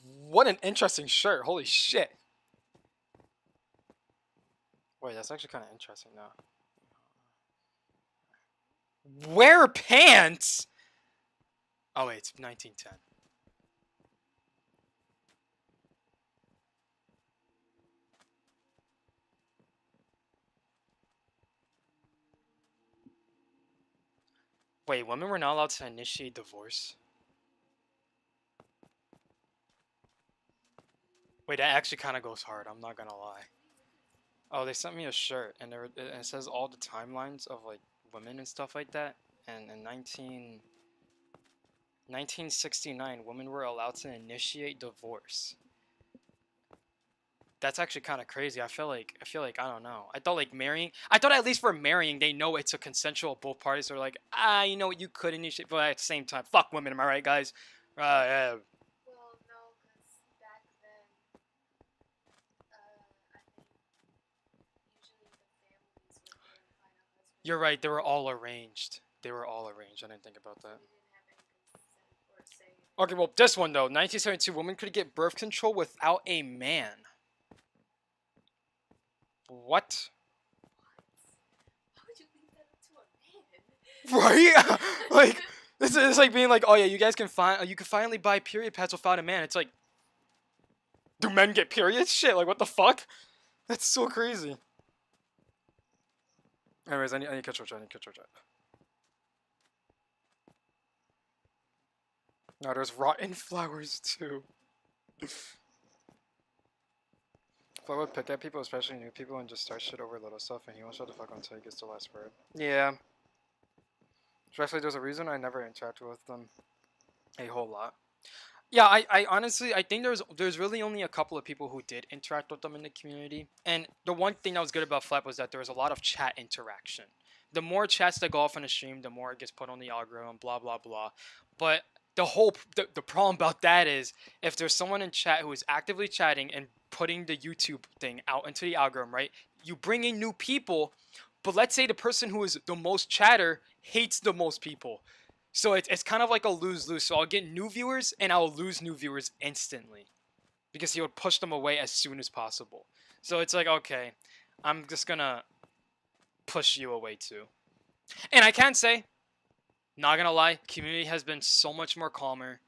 What an interesting shirt. Holy shit. Wait, that's actually kind of interesting now. Wear pants? Oh wait, it's 1910. Wait, women were not allowed to initiate divorce? Wait, that actually kind of goes hard, I'm not gonna lie. Oh, they sent me a shirt, and it says all the timelines of, like, women and stuff like that. And in 1969, women were allowed to initiate divorce. That's actually kind of crazy. I feel like I don't know. I thought like marrying. I thought at least for marrying, they know it's a consensual. Both parties are like, you know what, you could initiate, but at the same time, fuck women. Am I right, guys? Yeah. Well, no, because back then, I think usually the families would go and find a husband. You're right. They were all arranged. They were all arranged. I didn't think about that. They didn't have any consent or say. Okay, well, this one though, 1972, women could get birth control without a man. What? Why would you leave that up to a man? Right? Like, this is like being like, oh yeah, you guys can you can finally buy period pads without a man. It's like, do men get periods? Shit, like what the fuck? That's so crazy. Anyways, I need to catch your chat. No, there's rotten flowers too. Flo would pick at people, especially new people, and just start shit over little stuff, and he won't shut the fuck up until he gets the last word. Yeah. Especially, there's a reason I never interact with them a whole lot. Yeah, I honestly, I think there's really only a couple of people who did interact with them in the community. And the one thing that was good about Flap was that there was a lot of chat interaction. The more chats that go off on a stream, the more it gets put on the algorithm, blah, blah, blah. But the problem about that is if there's someone in chat who is actively chatting and putting the YouTube thing out into the algorithm, right? You bring in new people, but let's say the person who is the most chatter hates the most people. So it's kind of like a lose-lose. So I'll get new viewers and I'll lose new viewers instantly because he would push them away as soon as possible. So it's like, okay, I'm just gonna push you away too. And I can say, not gonna lie, community has been so much more calmer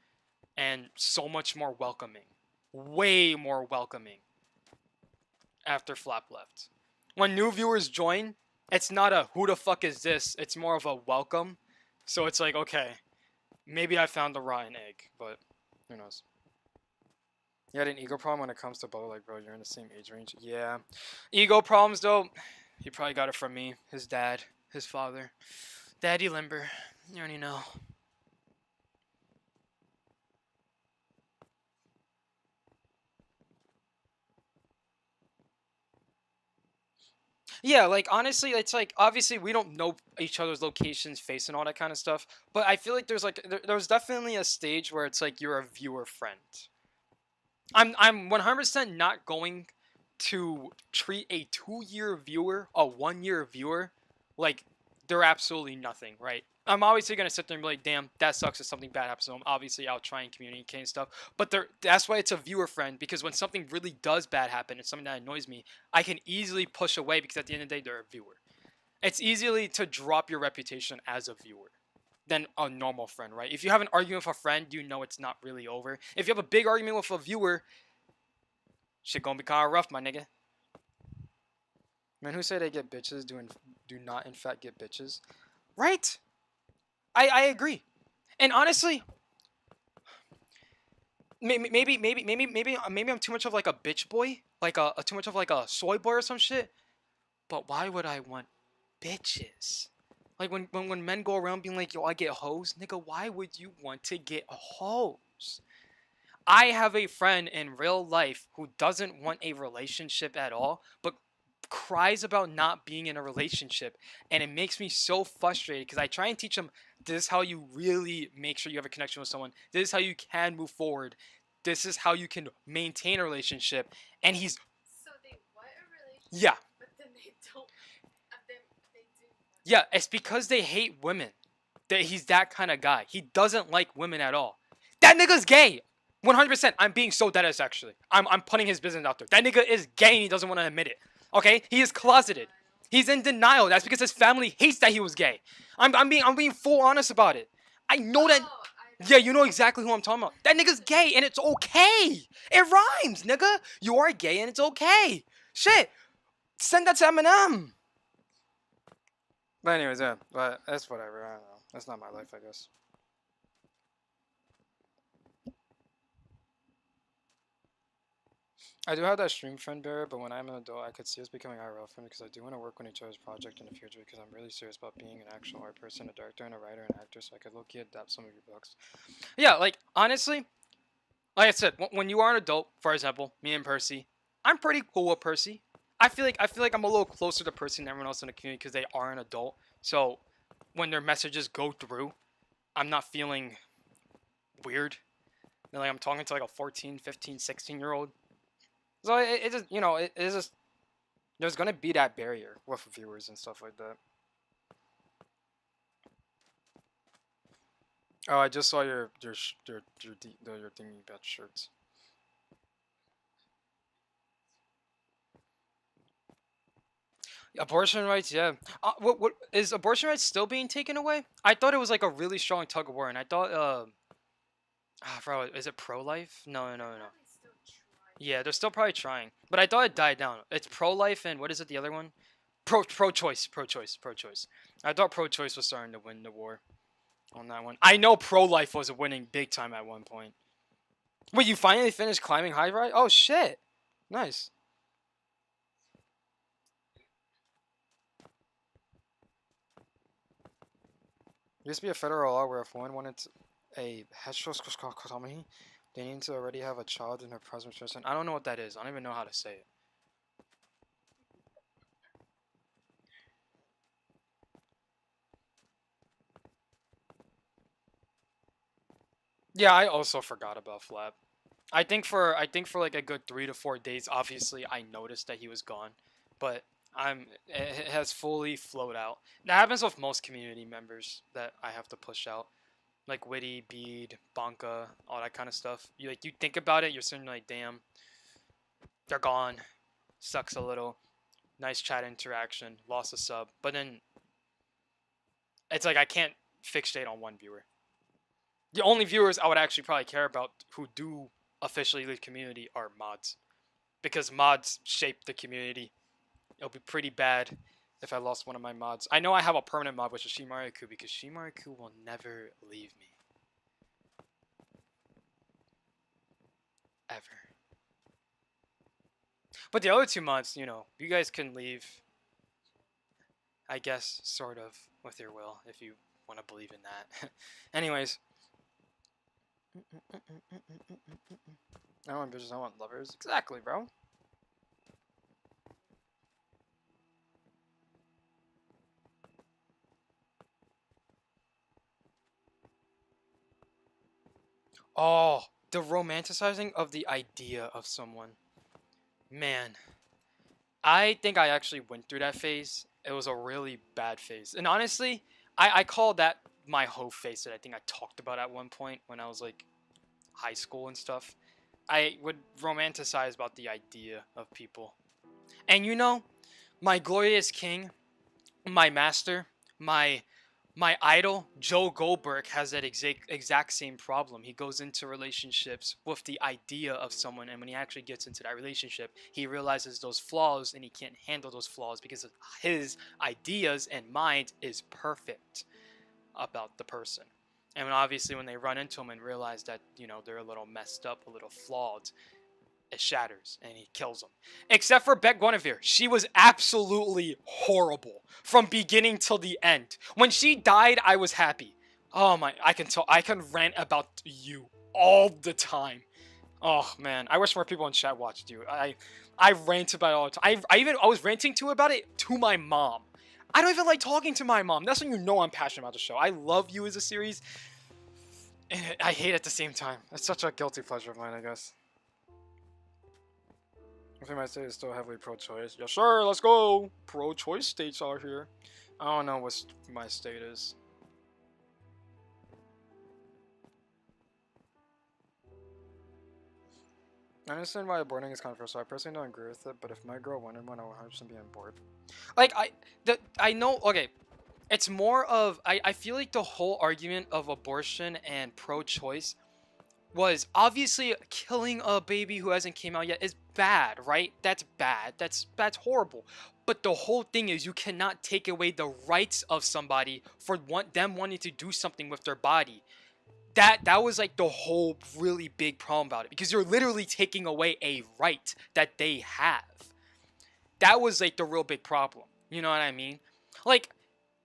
and so much more welcoming. Way more welcoming after Flap left. When new viewers join, it's not a who the fuck is this, it's more of a welcome. So it's like, okay, maybe I found the rotten egg, but who knows. You had an ego problem when it comes to Bubba, like, bro, you're in the same age range. Yeah. Ego problems, though, he probably got it from me, his dad, his father. Daddy Limber, you already know. Yeah, like, honestly, it's like, obviously, we don't know each other's locations, face, and all that kind of stuff, but I feel like there's, like, there's definitely a stage where it's like you're a viewer friend. I'm 100% not going to treat a 2-year viewer, a 1-year viewer, like they're absolutely nothing, right? I'm obviously gonna sit there and be like, damn, that sucks if something bad happens to them. Obviously, I'll try and communicate and stuff. But that's why it's a viewer friend, because when something really does bad happen and something that annoys me, I can easily push away because at the end of the day, they're a viewer. It's easily to drop your reputation as a viewer than a normal friend, right? If you have an argument with a friend, you know it's not really over. If you have a big argument with a viewer, shit gonna be kind of rough, my nigga. Men who say they get bitches do not in fact get bitches, right? I agree, and honestly, maybe I'm too much of like a bitch boy, like a too much of like a soy boy or some shit. But why would I want bitches? Like when men go around being like, yo, I get hoes, nigga, why would you want to get hoes? I have a friend in real life who doesn't want a relationship at all, but cries about not being in a relationship. And it makes me so frustrated because I try and teach him this is how you really make sure you have a connection with someone. This is how you can move forward. This is how you can maintain a relationship. And he's, So they want a relationship, yeah, but then they don't. They do. yeah, it's because they hate women. That he's that kind of guy. He doesn't like women at all. That nigga's gay. 100%. I'm being so deadass actually. I'm putting his business out there. That nigga is gay and he doesn't want to admit it. Okay? He is closeted. He's in denial. That's because his family hates that he was gay. I'm being full honest about it. I know that. Oh, I know. Yeah, you know exactly who I'm talking about. That nigga's gay and it's okay. It rhymes, nigga. You are gay and it's okay. Shit. Send that to Eminem. But anyways, yeah. But that's whatever. I don't know. That's not my life, I guess. I do have that stream friend bearer, but when I'm an adult, I could see us becoming IRL friends because I do want to work on each other's project in the future because I'm really serious about being an actual art person, a director, and a writer and actor, so I could low-key adapt some of your books. Yeah, like, honestly, like I said, when you are an adult, for example, me and Percy, I'm pretty cool with Percy. I feel like I'm a little closer to Percy than everyone else in the community because they are an adult. So when their messages go through, I'm not feeling weird. Like I'm talking to like a 14, 15, 16-year-old. So it just, it's just, there's gonna be that barrier with viewers and stuff like that. Oh, I just saw your thingy about shirts. Abortion rights, yeah. What is abortion rights still being taken away? I thought it was like a really strong tug of war, and I thought, bro, is it pro life? No, no, no, no. Probably still trying. Yeah, they're still probably trying, but I thought it died down. It's pro life and what is it? The other one? Pro choice. I thought pro choice was starting to win the war on that one. I know pro life was winning big time at one point. Wait, you finally finished climbing high rise? Oh shit, nice. There used to be a federal law where if one wanted a heterostomy, they need to already have a child in her present person. I don't know what that is. I don't even know how to say it. Yeah, I also forgot about Flap. I think for like a good 3 to 4 days, obviously I noticed that he was gone, but it has fully flowed out. That happens with most community members that I have to push out, like Witty, Bede, Bonka, all that kind of stuff. You think about it, you're sitting like, damn, they're gone. Sucks a little. Nice chat interaction. Lost a sub, but then it's like I can't fixate on one viewer. The only viewers I would actually probably care about who do officially leave community are mods, because mods shape the community. It'll be pretty bad if I lost one of my mods. I know I have a permanent mod, which is Shimariku, because Shimariku will never leave me. Ever. But the other two mods, you guys can leave, I guess, sort of, with your will, if you want to believe in that. Anyways. I don't want bitches, I want lovers. Exactly, bro. Oh, the romanticizing of the idea of someone. Man, I think I actually went through that phase. It was a really bad phase. And honestly, I call that my hoe phase that I think I talked about at one point when I was like high school and stuff. I would romanticize about the idea of people. And my glorious king, my master, my idol, Joe Goldberg, has that exact same problem. He goes into relationships with the idea of someone, and when he actually gets into that relationship, he realizes those flaws, and he can't handle those flaws because his ideas and mind is perfect about the person. And obviously, when they run into him and realize that they're a little messed up, a little flawed, it shatters and he kills him. Except for Bette Guinevere, she was absolutely horrible from beginning till the end. When she died, I was happy. Oh my, I can rant about you all the time. Oh man, I wish more people in chat watched you. I rant about it all the time. I was ranting about it to my mom. I don't even like talking to my mom. That's when you know I'm passionate about the show. I love you as a series, and I hate it at the same time. It's such a guilty pleasure of mine, I guess. I think my state is still heavily pro-choice. Yes, sir. Let's go. Pro-choice states are here. I don't know what my state is. I understand why aborting is controversial. I personally don't agree with it, but if my girl wanted one, I would 100% be on board. Like, I know, okay, it's more of, I feel like the whole argument of abortion and pro-choice was obviously killing a baby who hasn't came out yet is bad, right? That's bad. That's horrible. But the whole thing is you cannot take away the rights of somebody for them wanting to do something with their body. That was like the whole really big problem about it, because you're literally taking away a right that they have. That was like the real big problem. You know what I mean? Like,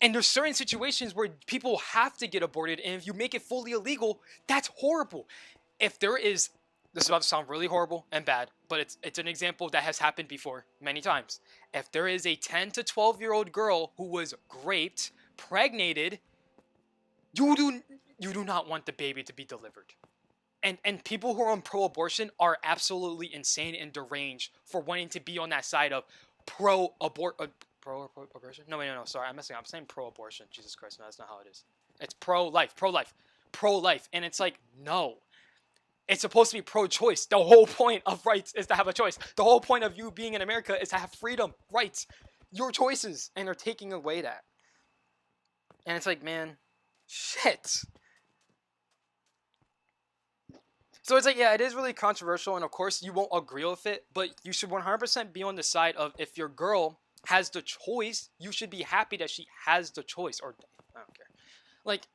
and there's certain situations where people have to get aborted, and if you make it fully illegal, that's horrible. If there is, this is about to sound really horrible and bad, but it's an example that has happened before many times. If there is a 10 to 12-year-old girl who was raped, pregnated, you do not want the baby to be delivered. And people who are on pro-abortion are absolutely insane and deranged for wanting to be on that side of pro-abortion. No, sorry, I'm messing up. I'm saying pro-abortion. Jesus Christ, no, that's not how it is. It's pro-life. And it's like, no. It's supposed to be pro-choice. The whole point of rights is to have a choice. The whole point of you being in America is to have freedom, rights, your choices, and they're taking away that. And it's like, man, shit. So it's like, yeah, it is really controversial, and of course you won't agree with it, but you should 100% be on the side of, if your girl has the choice, you should be happy that she has the choice, or I don't care. Like,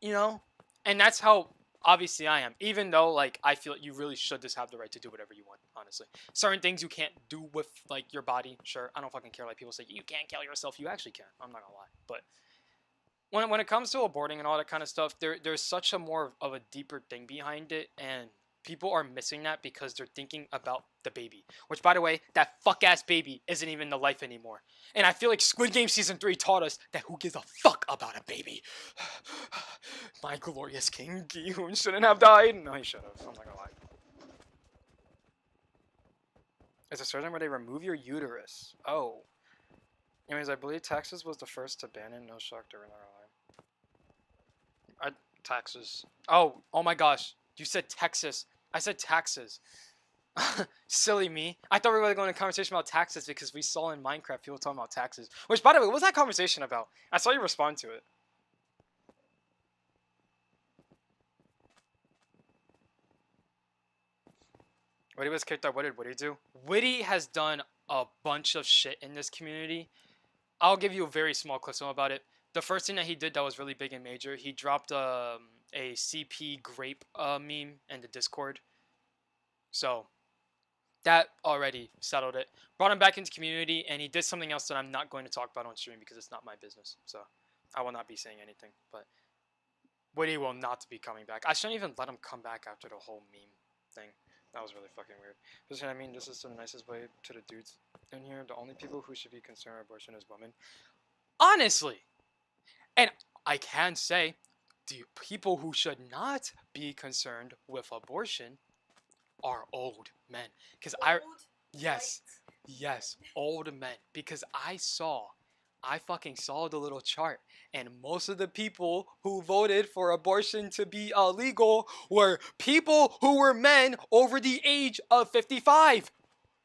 you know, and that's how obviously I am, even though, like, I feel you really should just have the right to do whatever you want, honestly. Certain things you can't do with, like, your body, sure, I don't fucking care. Like, people say, you can't kill yourself. You actually can. I'm not gonna lie. But when it comes to aborting and all that kind of stuff, there's such a more of a deeper thing behind it, and people are missing that because they're thinking about the baby. Which, by the way, that fuck-ass baby isn't even the life anymore. And I feel like Squid Game Season 3 taught us that who gives a fuck about a baby? My glorious King Gi-hoon shouldn't have died. No, he should have. I'm not gonna lie. It's a surgery where they remove your uterus. Oh. Anyways, I believe Texas was the first to ban it. No shock during our life. Texas. Oh my gosh. You said Texas. I said taxes. Silly me. I thought we were going to conversation about taxes because we saw in Minecraft people talking about taxes. Which, by the way, what was that conversation about? I saw you respond to it. Witty was kicked out. What did Witty do? Witty has done a bunch of shit in this community. I'll give you a very small clip about it. The first thing that he did that was really big and major, he dropped a CP grape meme in the Discord. So that already settled it. Brought him back into community, and he did something else that I'm not going to talk about on stream because it's not my business. So I will not be saying anything. But Witty will not be coming back. I shouldn't even let him come back after the whole meme thing. That was really fucking weird. But I mean, this is the nicest way to the dudes in here. The only people who should be concerned with abortion is women. Honestly. And I can say, the people who should not be concerned with abortion are old men. Because yes, old men. Because I fucking saw the little chart, and most of the people who voted for abortion to be illegal were people who were men over the age of 55.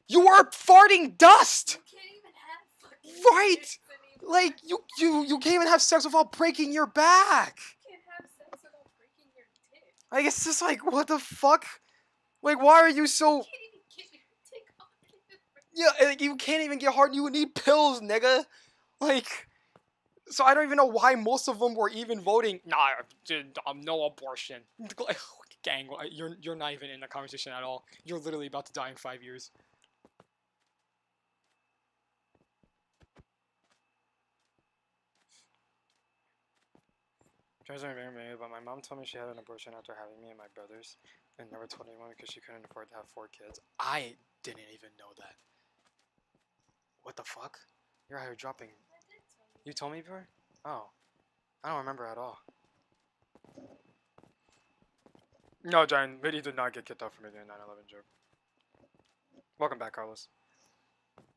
You are farting dust! You can't even have fucking right! sex anymore. Like, you can't even have sex without breaking your back! You can't have sex without breaking your dick. Like, it's just like, what the fuck? Like, why are you so... You can't even get your dick off. Yeah, like, you can't even get hard. You would need pills, nigga. Like, so I don't even know why most of them were even voting. Nah, no abortion. Gang, you're not even in the conversation at all. You're literally about to die in 5 years. But my mom told me she had an abortion after having me and my brothers, and never told anyone because she couldn't afford to have 4 kids. I didn't even know that. What the fuck? You're out here dropping. I did tell you. You told me before? Oh, I don't remember at all. No, John, Mitty did not get kicked out for making a 9/11 joke. Welcome back, Carlos.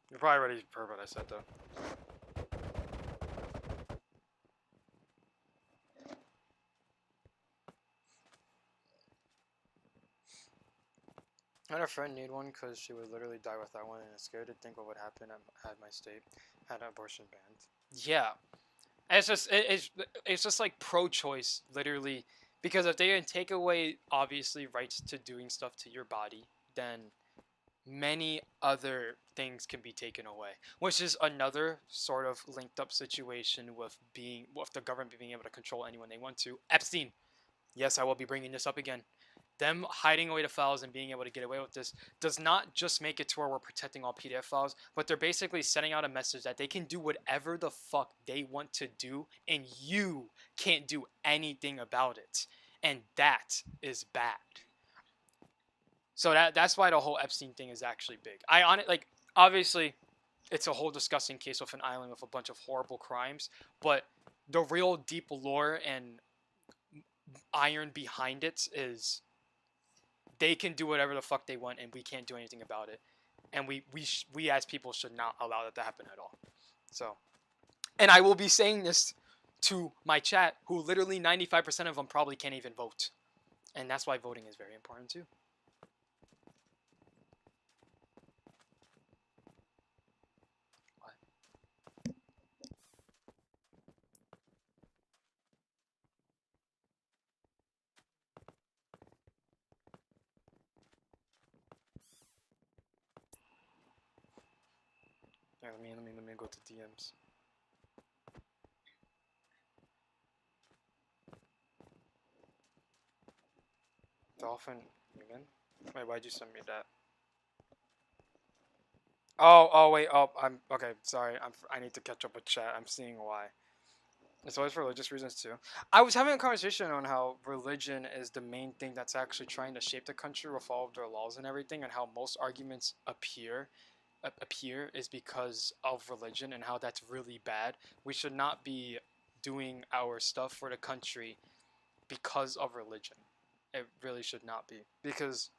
You probably already heard what I said, though. I had a friend need one because she would literally die without one and is scared to think what would happen had my state had an abortion banned. Yeah. It's just like pro-choice, literally, because if they can take away obviously rights to doing stuff to your body, then many other things can be taken away, which is another sort of linked up situation with the government being able to control anyone they want to. Epstein. Yes, I will be bringing this up again. Them hiding away the files and being able to get away with this does not just make it to where we're protecting all PDF files, but they're basically sending out a message that they can do whatever the fuck they want to do, and you can't do anything about it. And that is bad. So that's why the whole Epstein thing is actually big. Obviously, it's a whole disgusting case with an island with a bunch of horrible crimes, but the real deep lore and iron behind it is they can do whatever the fuck they want, and we can't do anything about it. And we as people should not allow that to happen at all. So, and I will be saying this to my chat, who literally 95% of them probably can't even vote, and that's why voting is very important too. Yeah, let me go to DMs. Dolphin human? Wait, why'd you send me that? Oh, wait, I'm okay. Sorry, I need to catch up with chat. I'm seeing why. It's always for religious reasons too. I was having a conversation on how religion is the main thing that's actually trying to shape the country with all of their laws and everything, and how most arguments appear is because of religion, and how that's really bad. We should not be doing our stuff for the country because of religion. It really should not be, because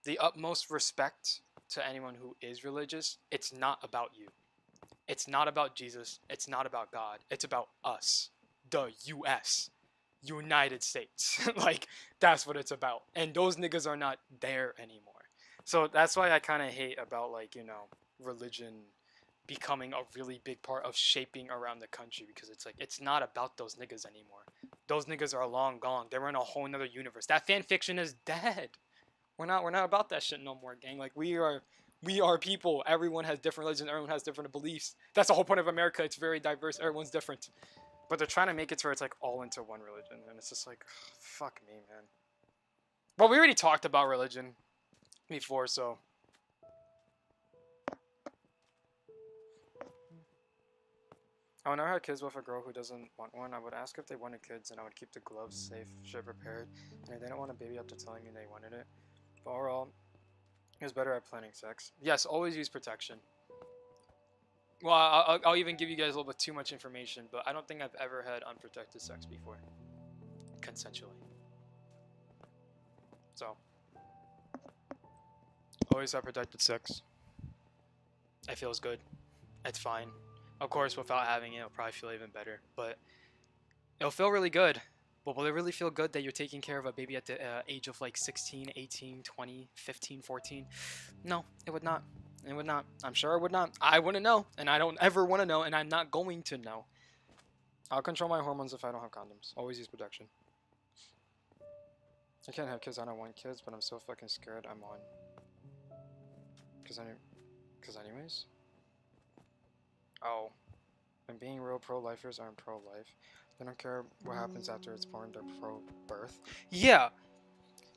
the utmost respect to anyone who is religious, it's not about you. It's not about Jesus. It's not about God. It's about us, the U.S., United States. Like, that's what it's about. And those niggas are not there anymore. So that's why I kind of hate about, like, religion becoming a really big part of shaping around the country, because it's like, it's not about those niggas anymore. Those niggas are long gone. They're in a whole nother universe. That fan fiction is dead. We're not about that shit no more, gang. Like, we are people. Everyone has different religions. Everyone has different beliefs. That's the whole point of America. It's very diverse. Everyone's different. But they're trying to make it to where it's like all into one religion, and it's just like, fuck me, man. Well, we already talked about religion before, so. I would never have kids with a girl who doesn't want one. I would ask if they wanted kids, and I would keep the gloves safe, shit prepared. And if they don't want a baby after telling me they wanted it. But overall, it was better at planning sex. Yes, always use protection. Well, I'll even give you guys a little bit too much information, but I don't think I've ever had unprotected sex before. Consensually. So, always have protected sex. It feels good. It's fine. Of course, without having it, it'll probably feel even better. But it'll feel really good. But will it really feel good that you're taking care of a baby at the age of like 16, 18, 20, 15, 14? No, it would not. It would not. I'm sure it would not. I wouldn't know. And I don't ever want to know. And I'm not going to know. I'll control my hormones if I don't have condoms. Always use protection. I can't have kids. I don't want kids, but I'm so fucking scared I'm on. Because anyways. Oh. And being real pro-lifers aren't pro-life. They don't care what happens after it's born. They're pro-birth. Yeah.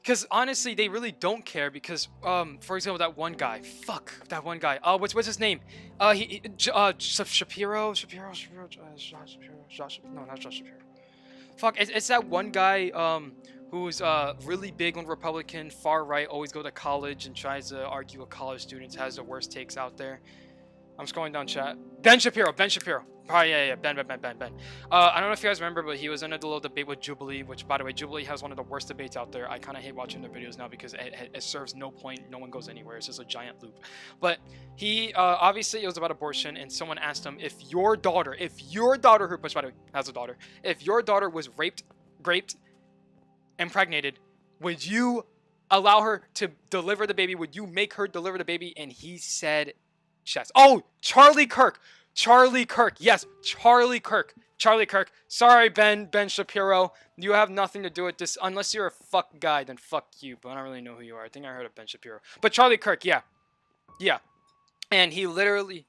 Because honestly, they really don't care. Because for example, that one guy, fuck that one guy. What's his name? Josh. No, not Josh Shapiro. Fuck, it's that one guy who's really big on Republican, far right, always go to college and tries to argue with college students, has the worst takes out there. I'm scrolling down chat. Ben Shapiro. Oh, yeah, Ben. I don't know if you guys remember, but he was in a little debate with Jubilee, which, by the way, Jubilee has one of the worst debates out there. I kind of hate watching their videos now because it serves no point. No one goes anywhere. It's just a giant loop. But he, obviously, it was about abortion, and someone asked him, if your daughter, which, by the way, has a daughter, if your daughter was raped, impregnated, would you allow her to deliver the baby? Would you make her deliver the baby? And he said, yes. Oh, Charlie Kirk. Yes, Charlie Kirk. Sorry, Ben Shapiro. You have nothing to do with this. Unless you're a fuck guy, then fuck you. But I don't really know who you are. I think I heard of Ben Shapiro. But Charlie Kirk, yeah. And he literally...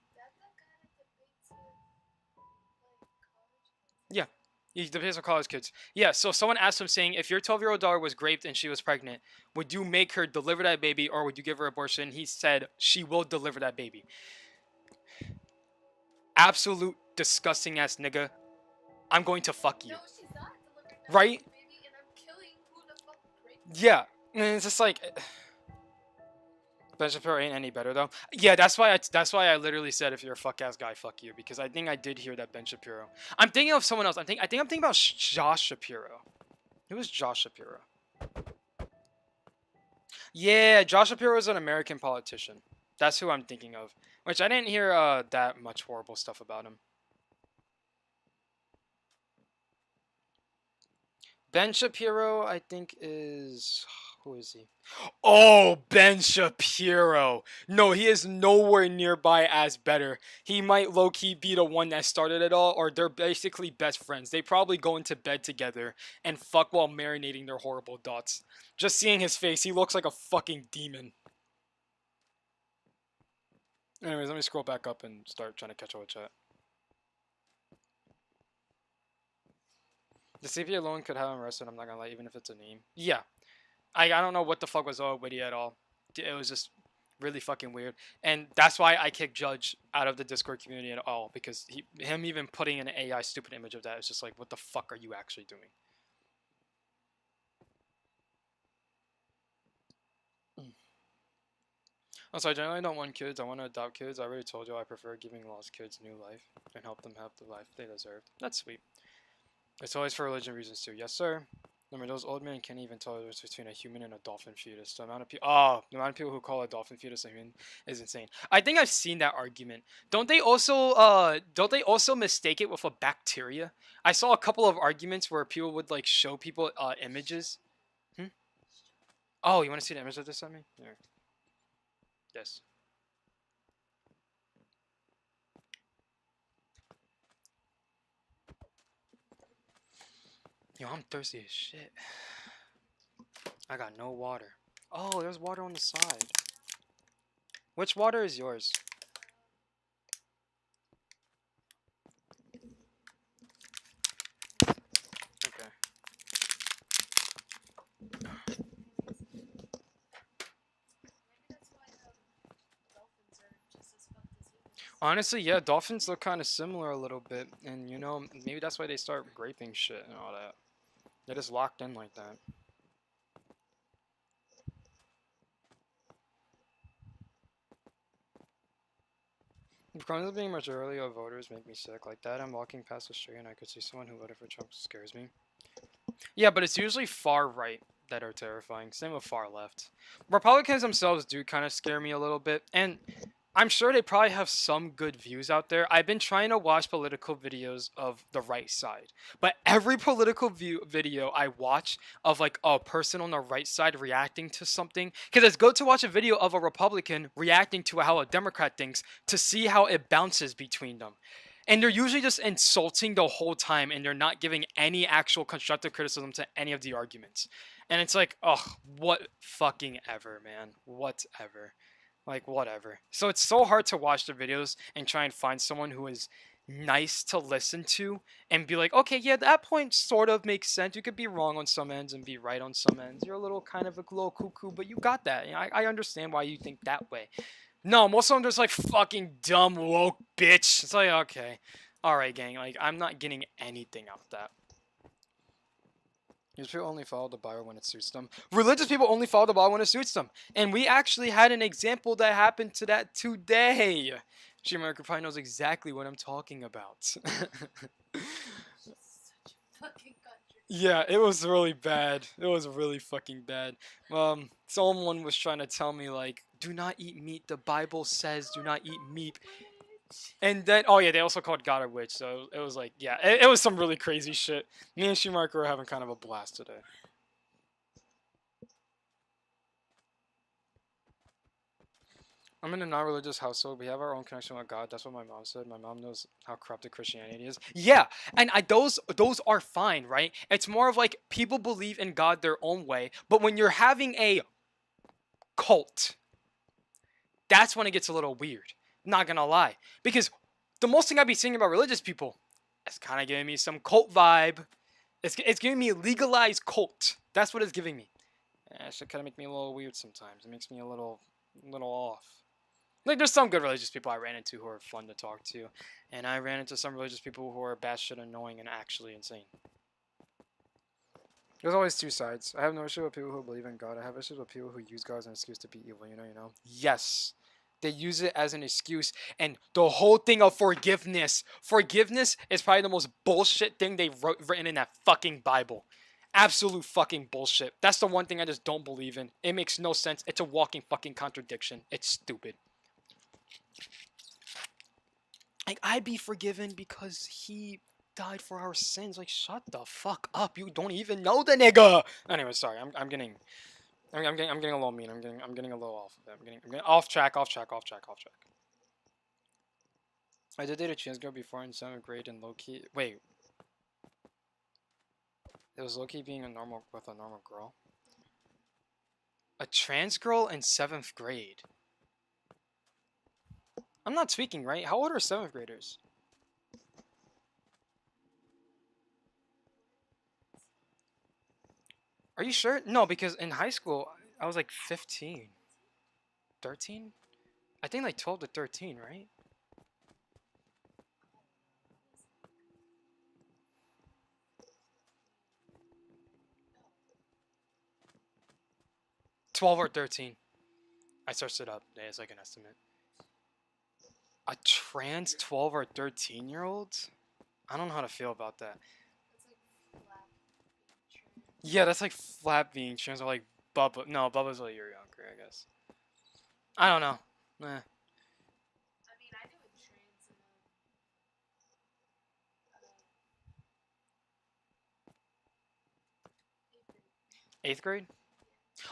Yeah. He debates with college kids. Yeah, so someone asked him saying, if your 12-year-old daughter was raped and she was pregnant, would you make her deliver that baby or would you give her abortion? He said, she will deliver that baby. Absolute disgusting ass nigga. I'm going to fuck you. No, she's not delivering that Right? baby, and I'm killing who the fuck raped her. Yeah. And it's just like... Ben Shapiro ain't any better though. Yeah, that's why I literally said, if you're a fuck ass guy, fuck you, because I think I did hear that Ben Shapiro. I'm thinking of someone else. I think I'm thinking about Josh Shapiro. Who was Josh Shapiro? Yeah, Josh Shapiro is an American politician. That's who I'm thinking of. Which I didn't hear that much horrible stuff about him. Ben Shapiro, I think, is... Who is he? Oh, Ben Shapiro. No, he is nowhere nearby as better. He might low-key be the one that started it all, or they're basically best friends. They probably go into bed together and fuck while marinating their horrible thoughts. Just seeing his face, he looks like a fucking demon. Anyways, let me scroll back up and start trying to catch up with chat. The CP alone could have him arrested, I'm not gonna lie, even if it's a name. Yeah. I don't know what the fuck was all witty at all. It was just really fucking weird. And that's why I kicked Judge out of the Discord community at all. Because him even putting an AI stupid image of that is just like, what the fuck are you actually doing? Also, I generally don't want kids. I want to adopt kids. I already told you I prefer giving lost kids new life and help them have the life they deserve. That's sweet. It's always for religion reasons too. Yes, sir. Remember, those old men can't even tell the difference between a human and a dolphin fetus. The amount of people who call a dolphin fetus a human is insane. I think I've seen that argument. Don't they also mistake it with a bacteria? I saw a couple of arguments where people would like show people images. Oh, you want to see the image of this on me? Here. Yes. Yo, I'm thirsty as shit. I got no water. Oh, there's water on the side. Which water is yours? Okay. Honestly, yeah, dolphins look kind of similar a little bit, and you know, maybe that's why they start raping shit and all that. They're just locked in like that. Because of being majority of voters make me sick. Like that, I'm walking past the street and I could see someone who voted for Trump. Scares me. Yeah, but it's usually far right that are terrifying. Same with far left. Republicans themselves do kind of scare me a little bit, and I'm sure they probably have some good views out there. I've been trying to watch political videos of the right side, but every political video I watch of like a person on the right side reacting to something, because it's good to watch a video of a Republican reacting to how a Democrat thinks to see how it bounces between them. And they're usually just insulting the whole time, and they're not giving any actual constructive criticism to any of the arguments. And it's like, oh, what fucking ever, man. Whatever. Like, whatever. So it's so hard to watch the videos and try and find someone who is nice to listen to and be like, okay, yeah, that point sort of makes sense. You could be wrong on some ends and be right on some ends. You're a little kind of a little cuckoo, but you got that. I understand why you think that way. No, most of them just like fucking dumb woke bitch. It's like, okay, all right, gang. Like, I'm not getting anything out of that. These people only follow the Bible when it suits them. Religious people only follow the Bible when it suits them. And we actually had an example that happened to that today. America probably knows exactly what I'm talking about. Such a fucking country. Yeah, it was really bad. It was really fucking bad. Someone was trying to tell me like, do not eat meat. The Bible says do not eat meat. And then, oh yeah, they also called God a witch. So it was like, yeah, it was some really crazy shit. Me and Schumacher were having kind of a blast today. I'm in a non-religious household. We have our own connection with God. That's what my mom said. My mom knows how corrupted Christianity is. Yeah, and those are fine, right? It's more of like people believe in God their own way, but when you're having a cult, that's when it gets a little weird. Not gonna lie, because the most thing I be seeing about religious people, it's kind of giving me some cult vibe. It's giving me a legalized cult. That's what it's giving me. It should kind of make me a little weird sometimes. It makes me a little off. Like, there's some good religious people I ran into who are fun to talk to, and I ran into some religious people who are batshit annoying and actually insane. There's always two sides. I have no issue with people who believe in God. I have issues with people who use God as an excuse to be evil. You know. Yes, they use it as an excuse, and the whole thing of forgiveness. Forgiveness is probably the most bullshit thing they've written in that fucking Bible. Absolute fucking bullshit. That's the one thing I just don't believe in. It makes no sense. It's a walking fucking contradiction. It's stupid. Like, I'd be forgiven because he died for our sins. Like, shut the fuck up. You don't even know the nigga. Anyway, sorry. I'm getting a little mean. I'm getting a little off of it. I'm getting off track. I did date a trans girl before in 7th grade and low key. Wait. It was low key being with a normal girl. A trans girl in 7th grade. I'm not speaking, right? How old are 7th graders? Are you sure? No, because in high school, I was like 15. 13? I think like 12 to 13, right? $12 or 13. I searched it up. Yeah, it's like an estimate. A trans 12 or 13-year-old? I don't know how to feel about that. Yeah, that's like flat being trans or like Bubba. No, Bubba's like you're younger, I guess. I don't know. I mean, I knew a trans in 8th grade? They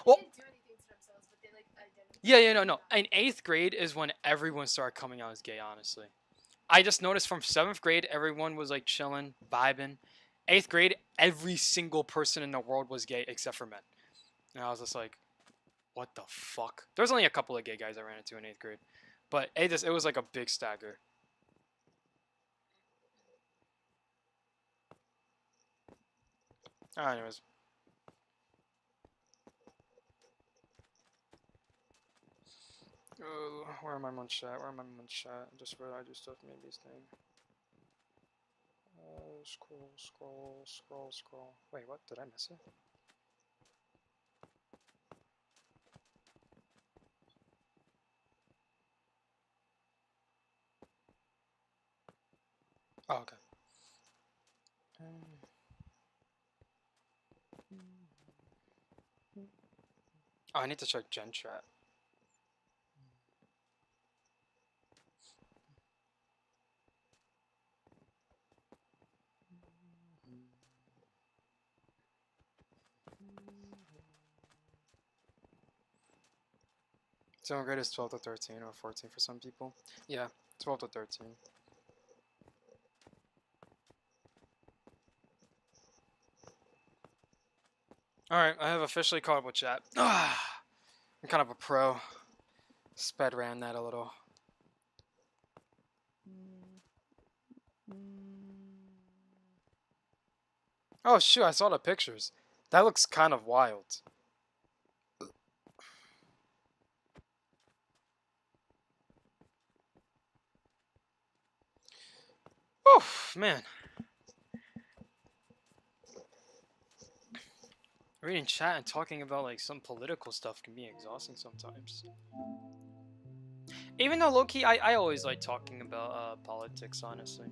Well, didn't do anything to themselves, but they like identified. yeah, no. In 8th grade is when everyone started coming out as gay, honestly. I just noticed from 7th grade, everyone was like chilling, vibing. 8th grade, every single person in the world was gay except for men. And I was just like, what the fuck? There's only a couple of gay guys I ran into in 8th grade. But it was like a big stagger. Anyways. Where am I on chat? I just realized I do stuff made this thing. Scroll. Wait, what? Did I miss it? Oh, okay. Oh, I need to check Gen Chat. So grade is 12 to 13 or 14 for some people. Yeah, 12 to 13. Alright, I have officially caught up with chat. I'm kind of a pro. Sped ran that a little. Oh shoot, I saw the pictures. That looks kind of wild. Oh man. Reading chat and talking about like some political stuff can be exhausting sometimes. Even though low-key, I always like talking about politics, honestly.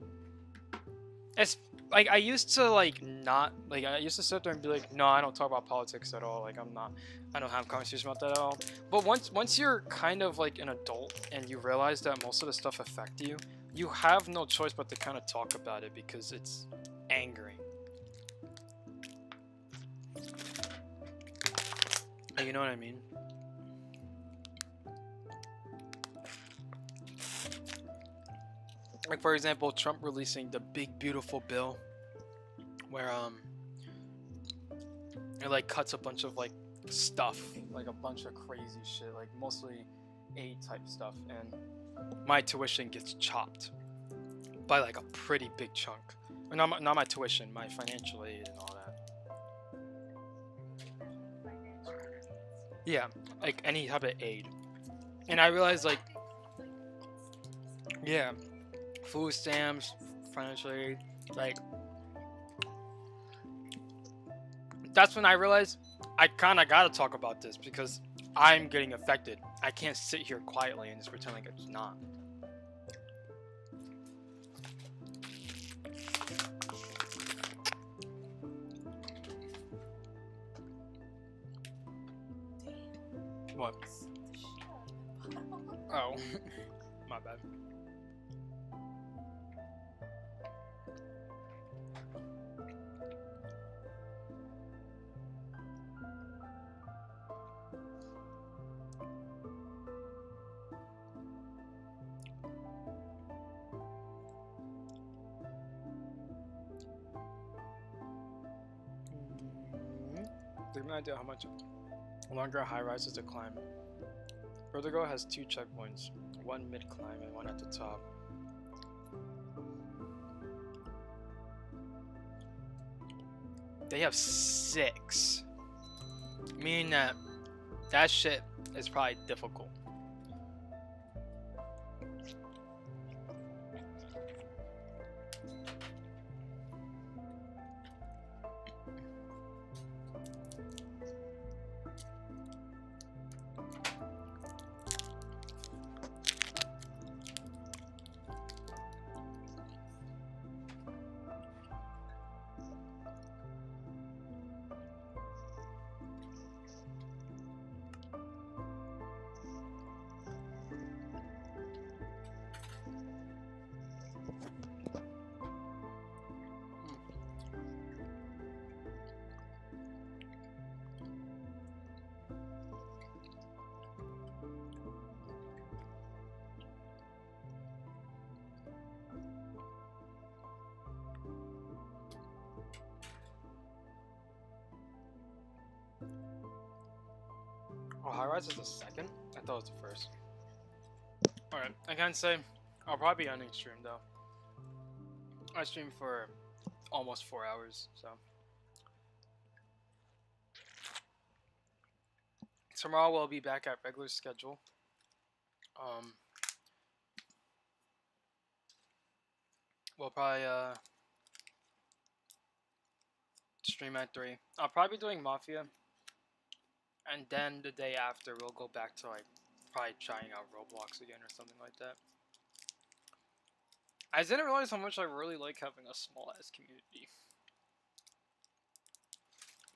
It's like I used to like not like I used to sit there and be like, no, I don't talk about politics at all. Like I don't have conversations about that at all. But once you're kind of like an adult and you realize that most of the stuff affect you, you have no choice but to kind of talk about it because it's angering. You know what I mean? Like for example, Trump releasing the big beautiful bill where it like cuts a bunch of like stuff, like a bunch of crazy shit, like mostly aid type stuff, and my tuition gets chopped by like a pretty big chunk. Or not my tuition, my financial aid and all that. Yeah, like any type of aid. And I realized like, yeah, food stamps, financial aid, like that's when I realized I kind of gotta talk about this because I'm getting affected. I can't sit here quietly and just pretend like it's not. What? Oh, my bad. Give me an idea how much longer high rises to climb. Vertigo has 2 checkpoints, one mid climb and one at the top. They have 6, meaning that shit is probably difficult. Oh, high rise is the second? I thought it was the first. Alright, I can't say. I'll probably be ending stream though. I streamed for almost 4 hours, so. Tomorrow we'll be back at regular schedule. We'll probably stream at 3. I'll probably be doing Mafia. And then the day after we'll go back to like probably trying out Roblox again or something like that. I didn't realize how much I really like having a small ass community.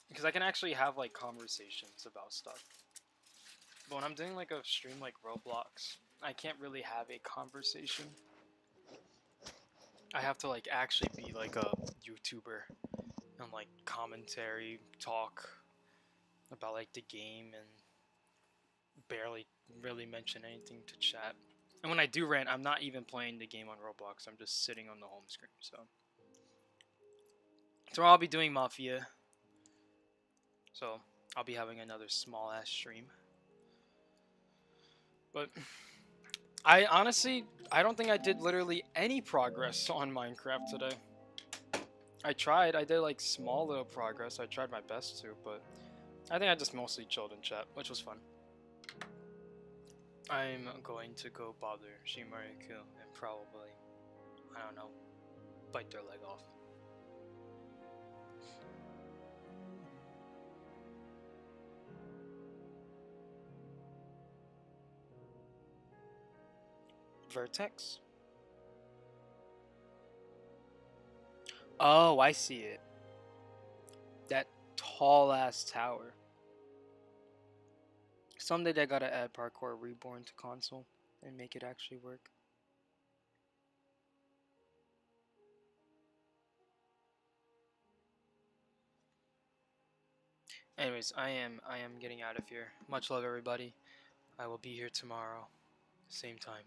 Because I can actually have like conversations about stuff. But when I'm doing like a stream like Roblox, I can't really have a conversation. I have to like actually be like a YouTuber and like commentary, talk about like the game and barely really mention anything to chat. And when I do rant, I'm not even playing the game on Roblox. I'm just sitting on the home screen. So tomorrow I'll be doing Mafia. So I'll be having another small ass stream. But I honestly, I don't think I did literally any progress on Minecraft today. I tried. I did like small little progress. I tried my best to, but I think I just mostly chilled in chat, which was fun. I'm going to go bother Shimariku and probably, I don't know, bite their leg off. Vertex? Oh, I see it. That tall ass tower. Someday they gotta add Parkour Reborn to console and make it actually work. Anyways, I am getting out of here. Much love, everybody. I will be here tomorrow, same time.